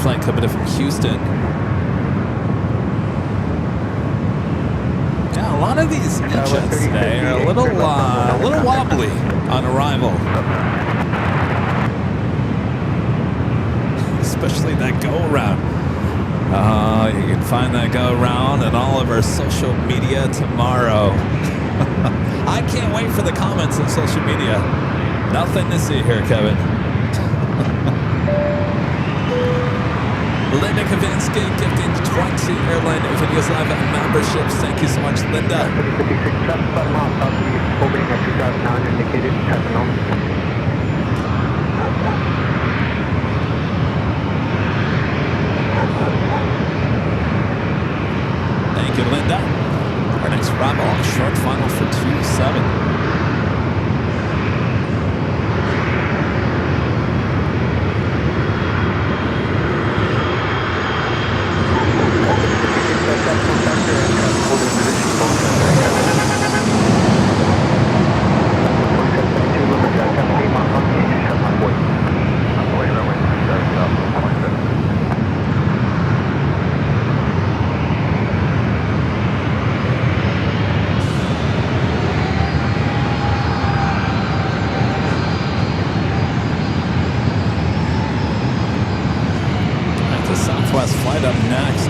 Flight coming in from Houston. Yeah, a lot of these E-Jets today are a little wobbly on arrival. Especially that go-around. You can find that go-around on all of our social media tomorrow. I can't wait for the comments on social media. Nothing to see here, Kevin. Linda Kavinsky gifting 20 Airline Videos Live memberships. Thank you so much, Linda. 56, traffic about a mile south of you, opening at 2,900 indicated, passing on. Thank you, Linda. Our next Bravo, short final for 2-7. Southwest flight up next.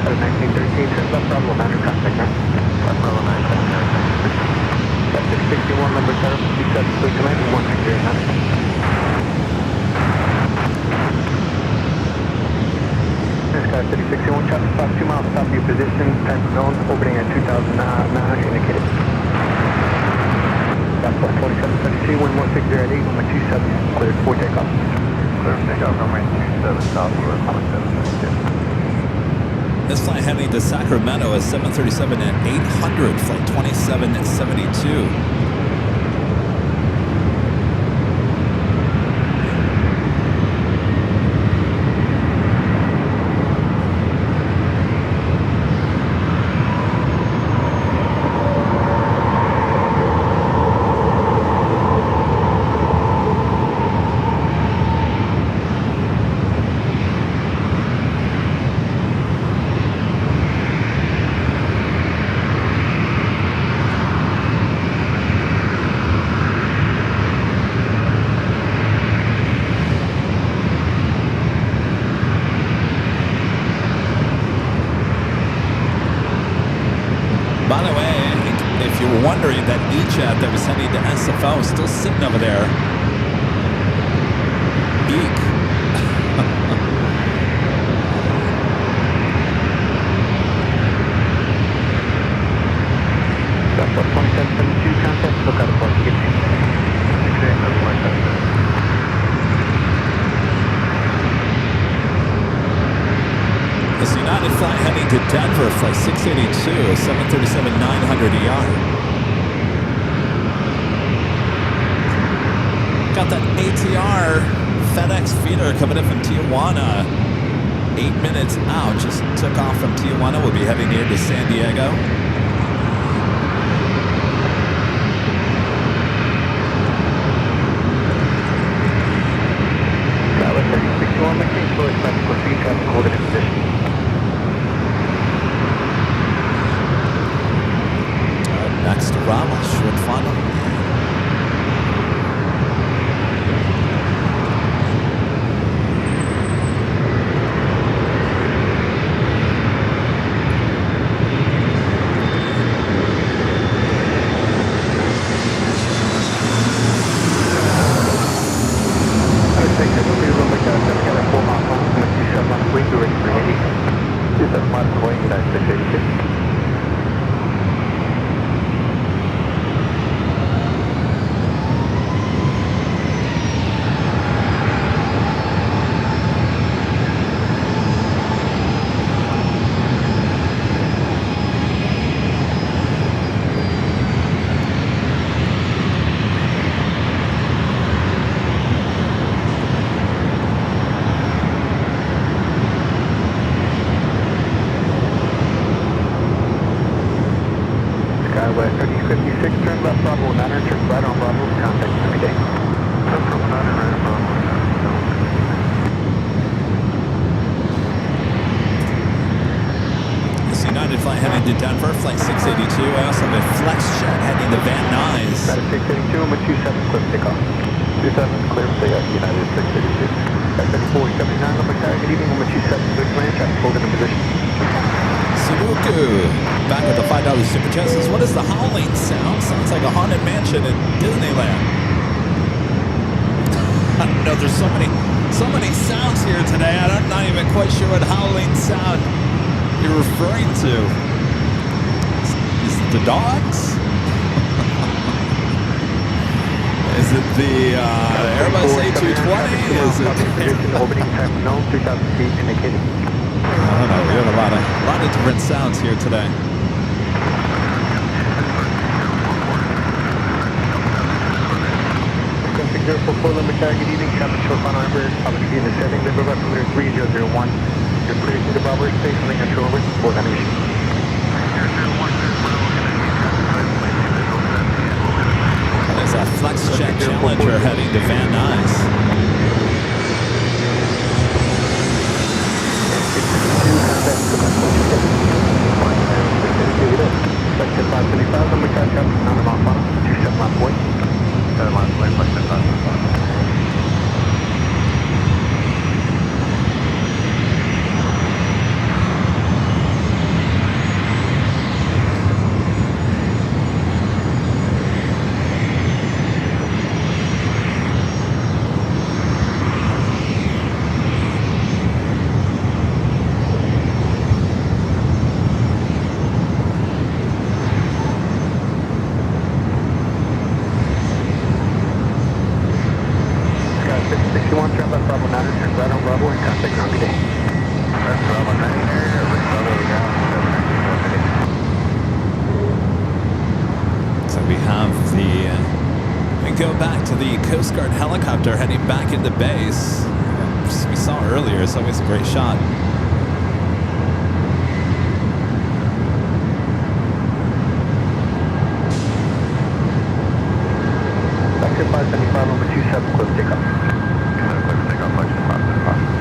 At 1913, turns left Bravo 9 or contact now. Left Bravo 9, contact. At 661, number 7, 27, please command 160. Sky 3661, traffic spot 2 miles south of your position, passing zone, opening at 2,900 indicated. Southwest 4732, wind 160 at 8, runway 27, cleared for takeoff. Clear for takeoff, runway 27, southwest 4732. This flight heading to Sacramento is 737 at 800, flight 2772. By the way, if you were wondering, that E-Jet that was heading to SFO is still sitting over there. Eek. Southwest 2772, contact, look out above, get you. This United flight heading to Denver, flight 682, 737-900 ER. Got that ATR FedEx feeder coming in from Tijuana. 8 minutes out, just took off from Tijuana. We'll be heading here to San Diego. Dallas 3661, maintain slow expect for speed traffic holding in position. Next to Rama, short final. Skyway 3056, turn left Bravo 9, turn right on Bravo, contact every day. Turn from 9 right on Bravo 9. This United flight heading to Denver, flight 682. I also have a flex jet heading to Van Nuys. United 682, number 27, clear for takeoff. 27, clear for takeoff, United 682. At 3479, number 5, good evening, number 27, good command, traffic holding in position. Sudoku. back with the $5 super chat. Says, what is the howling sound? Sounds like a haunted mansion in Disneyland. I don't know. There's so many sounds here today. I'm not even quite sure what howling sound you're referring to. Is it the dogs? Is it the Airbus A220? Is it? Opening time known, 3,000 feet indicated. I don't know. We have a lot of different sounds here today. Config 044 Lima Tower, good evening. Traffic short final number, public speed descending, Liver altimeter 3001. You're clear to the Bravo space, landing at shore, for animation. There's a FlexJet Challenger heading to Van Nuys. Section 575, number catch up, not about funnel, 27 left way. 7 miles away, section 575. Coast Guard helicopter heading back into base. We saw earlier, it's always a great shot. Vector 575 over 27, close takeoff. Close takeoff, Vector 575.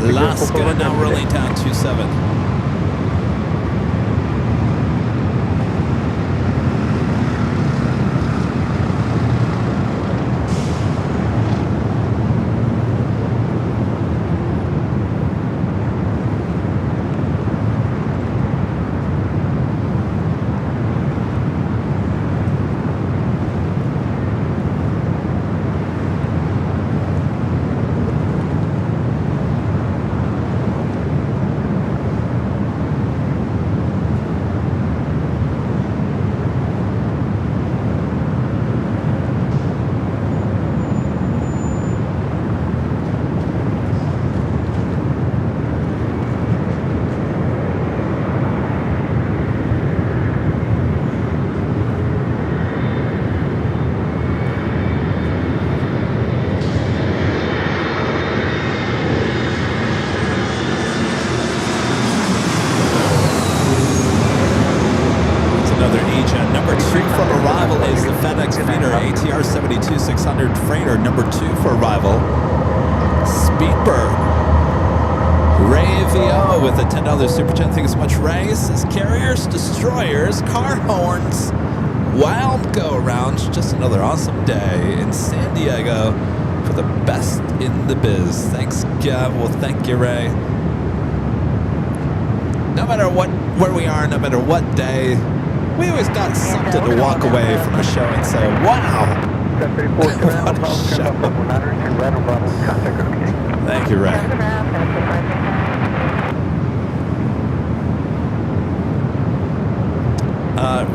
Alaska now rolling down 27. ATR 72-600 freighter, number 2 for arrival. Speedbird. Ray VO with a $10 super chat. Thank you so much, Ray. It says carriers, destroyers, car horns, wild go-arounds. Just another awesome day in San Diego. for the best in the biz. Thanks, Gav. Well, thank you, Ray. No matter where we are, no matter what day, we always got something to walk away from a show and say, wow. What a show. Thank you, Ray.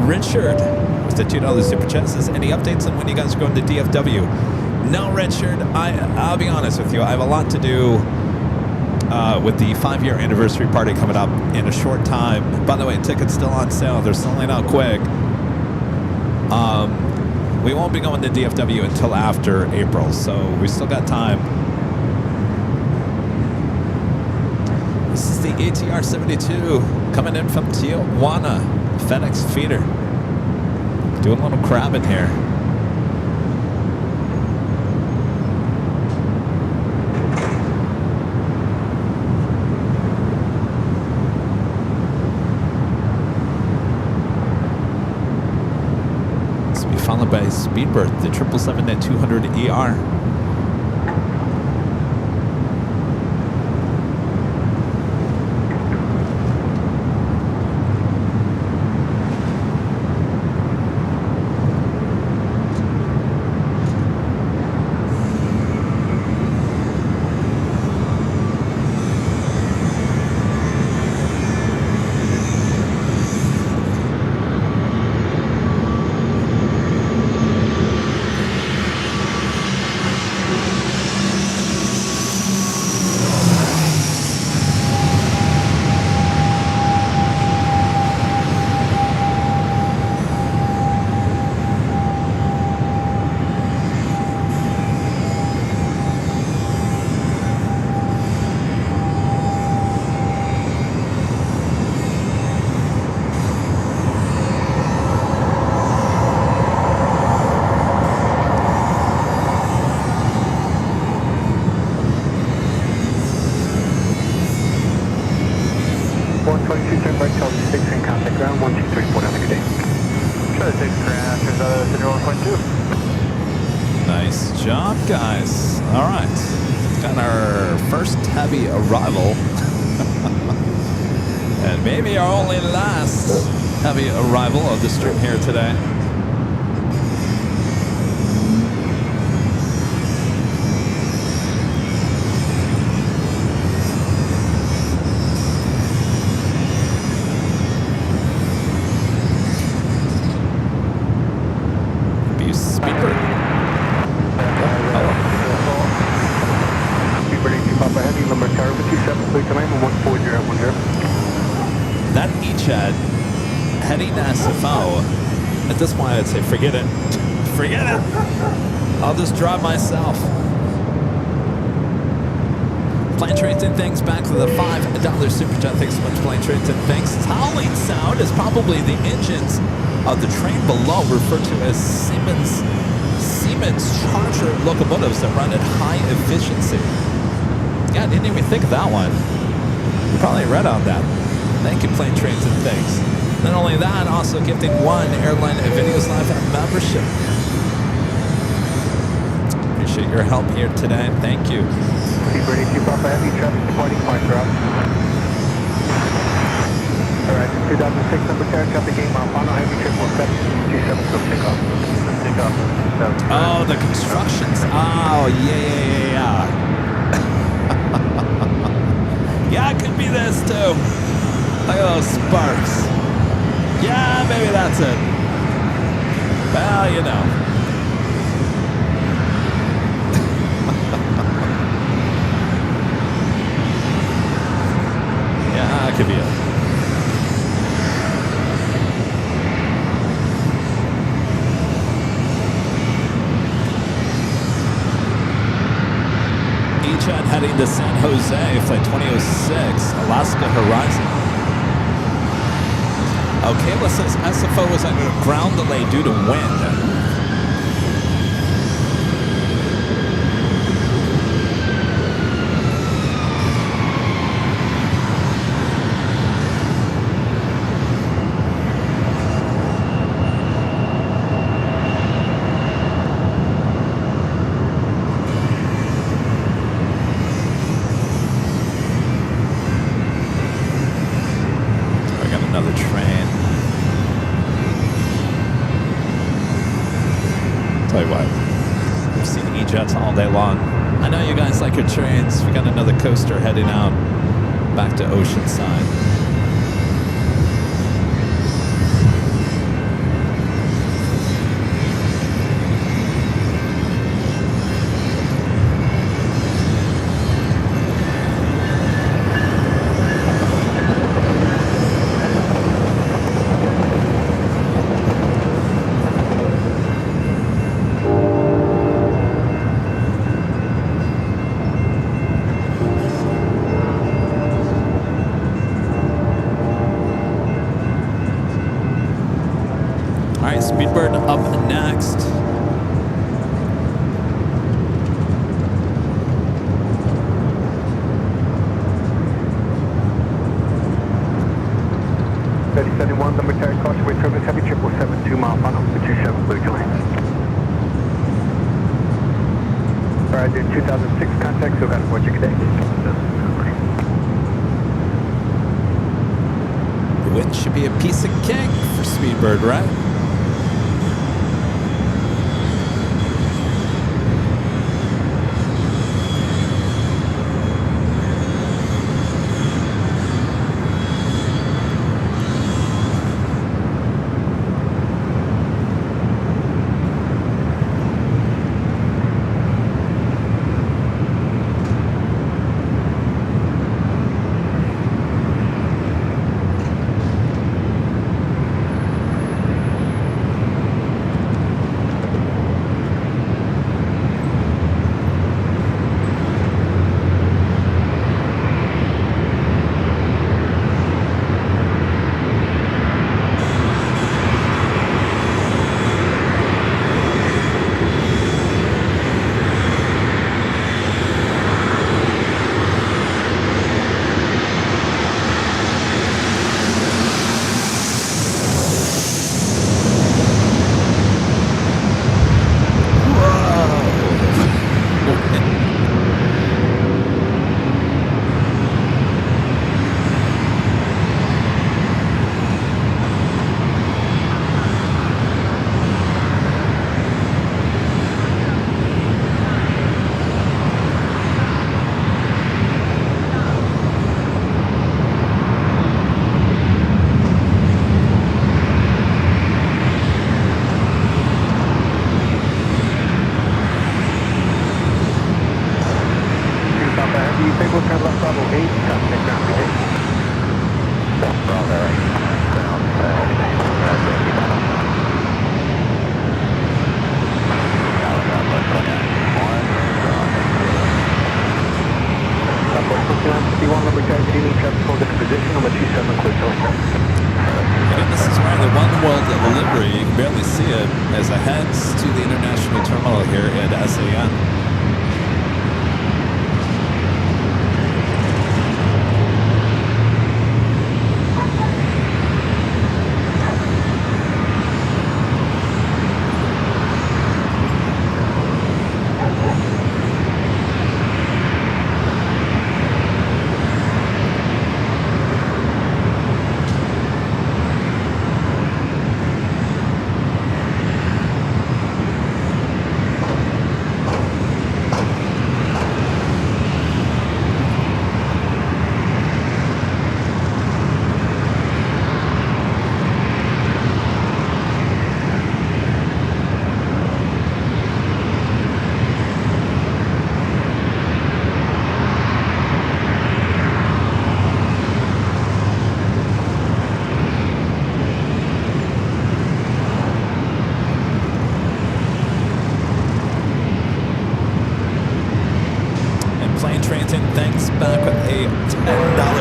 Richard with the $2 super chat says, any updates on when you guys are going to DFW? No, Richard, I'll be honest with you. I have a lot to do with the 5-year anniversary party coming up in a short time. By the way, tickets still on sale. They're selling out quick. We won't be going to DFW until after April, so we still got time. This is the ATR 72 coming in from Tijuana, FedEx feeder. Doing a little crabbing here. Followed by Speedbird, the 777-200ER. Nice job, guys. All right. Got our first heavy arrival. And maybe our only last heavy arrival of the stream here today. That Echad heading SFO. At this point, I'd say forget it. Forget it. I'll just drive myself. Plane Trains and Things back for the $5 super chat. Thanks so much, Plane Trains and Things. This howling sound is probably the engines of the train below, referred to as Siemens Charger locomotives that run at high efficiency. Yeah, I didn't even think of that one. You probably read on that. Thank you, Plane Trains and Things. Not only that, also gifting one Airline Videos Live membership. Appreciate your help here today. Thank you. Keep ready, keep up heavy traffic departing points, Rob. Alright, 2006 number car, traffic game on final heavy 777, so pick up. Pick up. Oh, the constructions. Oh, yeah. Yeah, it could be this too. Look at those sparks. Yeah, maybe that's it. Well, you know. Yeah, that could be it. Echad heading to San Jose, flight 2006, Alaska Horizon. Okay, well, says SFO was under ground delay due to wind. Tell you what, we've seen E-Jets all day long. I know you guys like your trains. We got another coaster heading out back to Oceanside. Speedbird up next. Number 10, caution with turbulence heavy 777, 2 mile final for 27 Blue Giant. Alright, dude, 2006 contact, so got what you can take. The wind should be a piece of cake for Speedbird, right?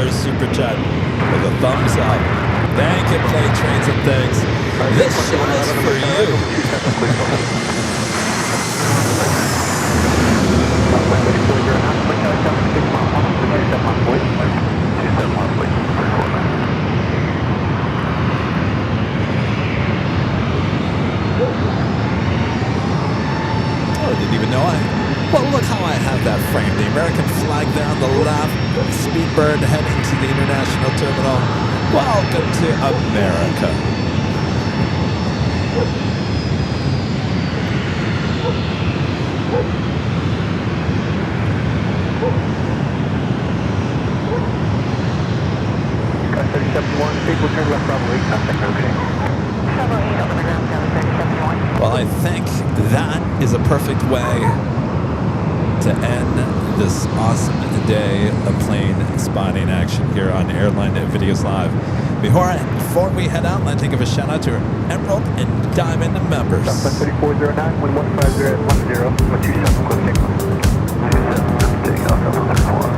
Super chat with a thumbs up. Thank you, Plane Trains and Things. This show is for you. Oh, I didn't even know well, look how I have that framed. The American flag there on the left. Speedbird heading to the international terminal. Welcome to America. that is a perfect way to end this awesome day of plane spotting action here on Airline Videos Live. Before we head out, let's give a shout out to our Emerald and Diamond members. Southwest 3409, 1150 at 10, 127, close takeoff. 27, takeoff, 1134.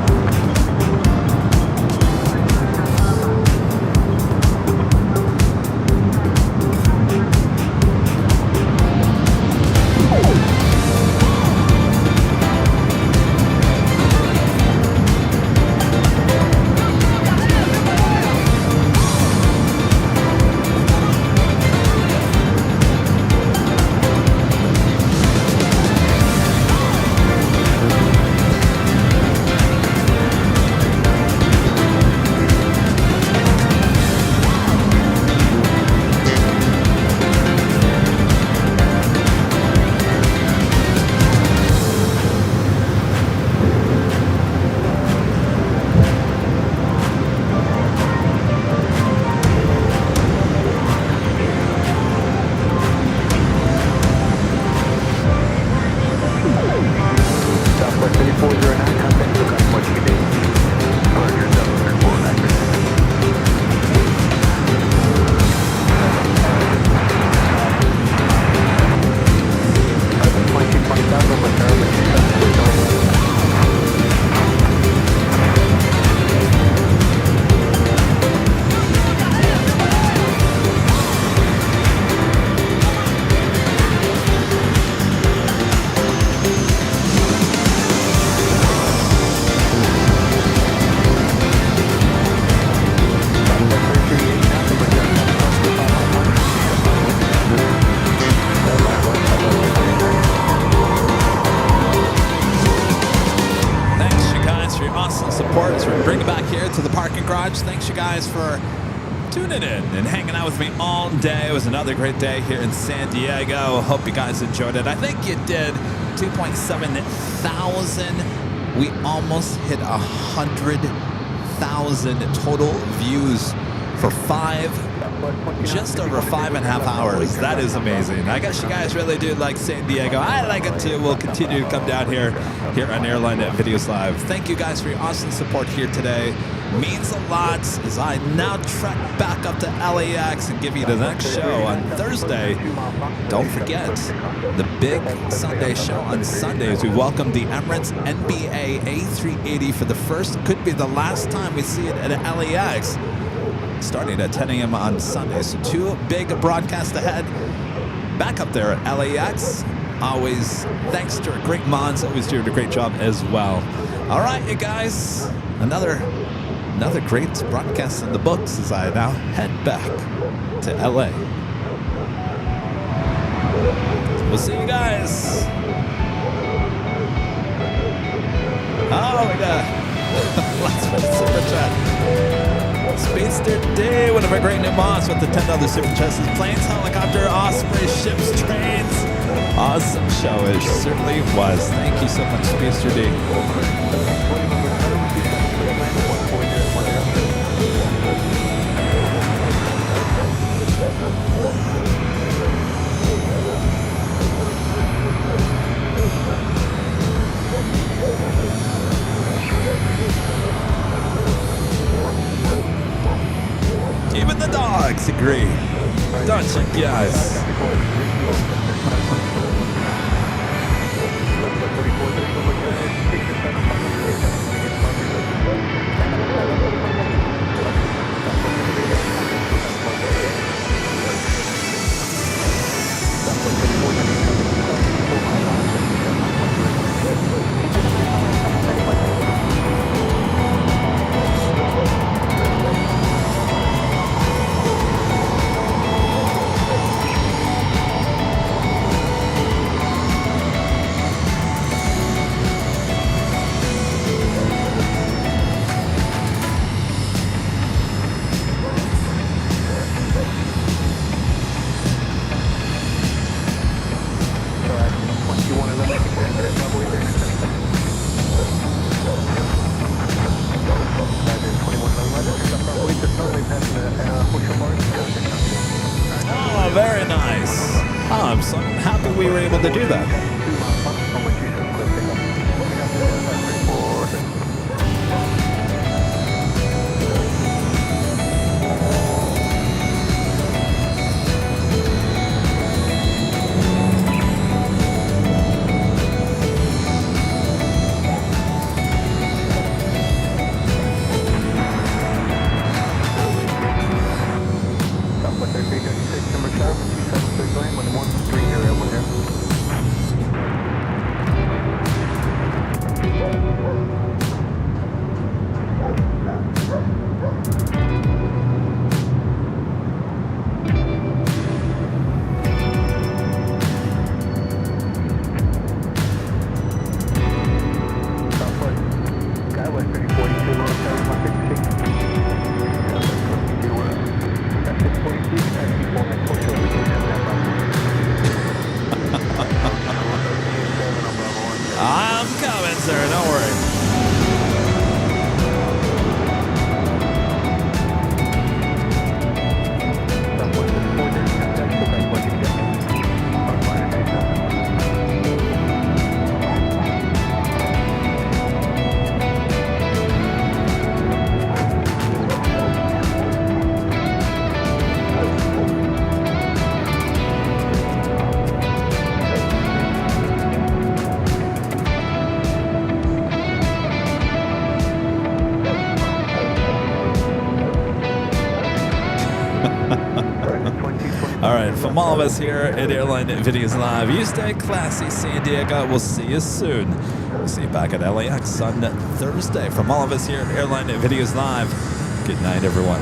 Thanks you guys for tuning in and hanging out with me all day. It was another great day here in San Diego. Hope you guys enjoyed it. I think you did. 2.7 thousand. We almost hit 100,000 total views for just over 5.5 hours. That is amazing. I guess you guys really do like San Diego. I like it too. We'll continue to come down here on Airline Videos Live. Thank you guys for your awesome support here today. Means a lot as I now trek back up to LAX and give you the next show on Thursday. Don't forget the big Sunday show on Sundays. We welcome the Emirates NBA A380 for the first, could be the last time we see it at LAX, starting at 10 a.m. on Sunday. So 2 big broadcasts ahead. Back up there at LAX. Always thanks to our great mods, always doing a great job as well. All right, you guys, another great broadcast in the books as I now head back to LA. We'll see you guys. Oh, we got lots of super chat. Speedster Day, one of our great new mods with the $10 super chats. Planes, helicopter, Osprey, ships, trains. Awesome show. It certainly was. Thank you so much, Speedster D. Even the dogs agree. Don't you guys? bad. I'm coming, sir. Don't worry. All right, from all of us here at Airline Videos Live, you stay classy, San Diego. We'll see you soon. We'll see you back at LAX on Thursday. From all of us here at Airline Videos Live, good night, everyone.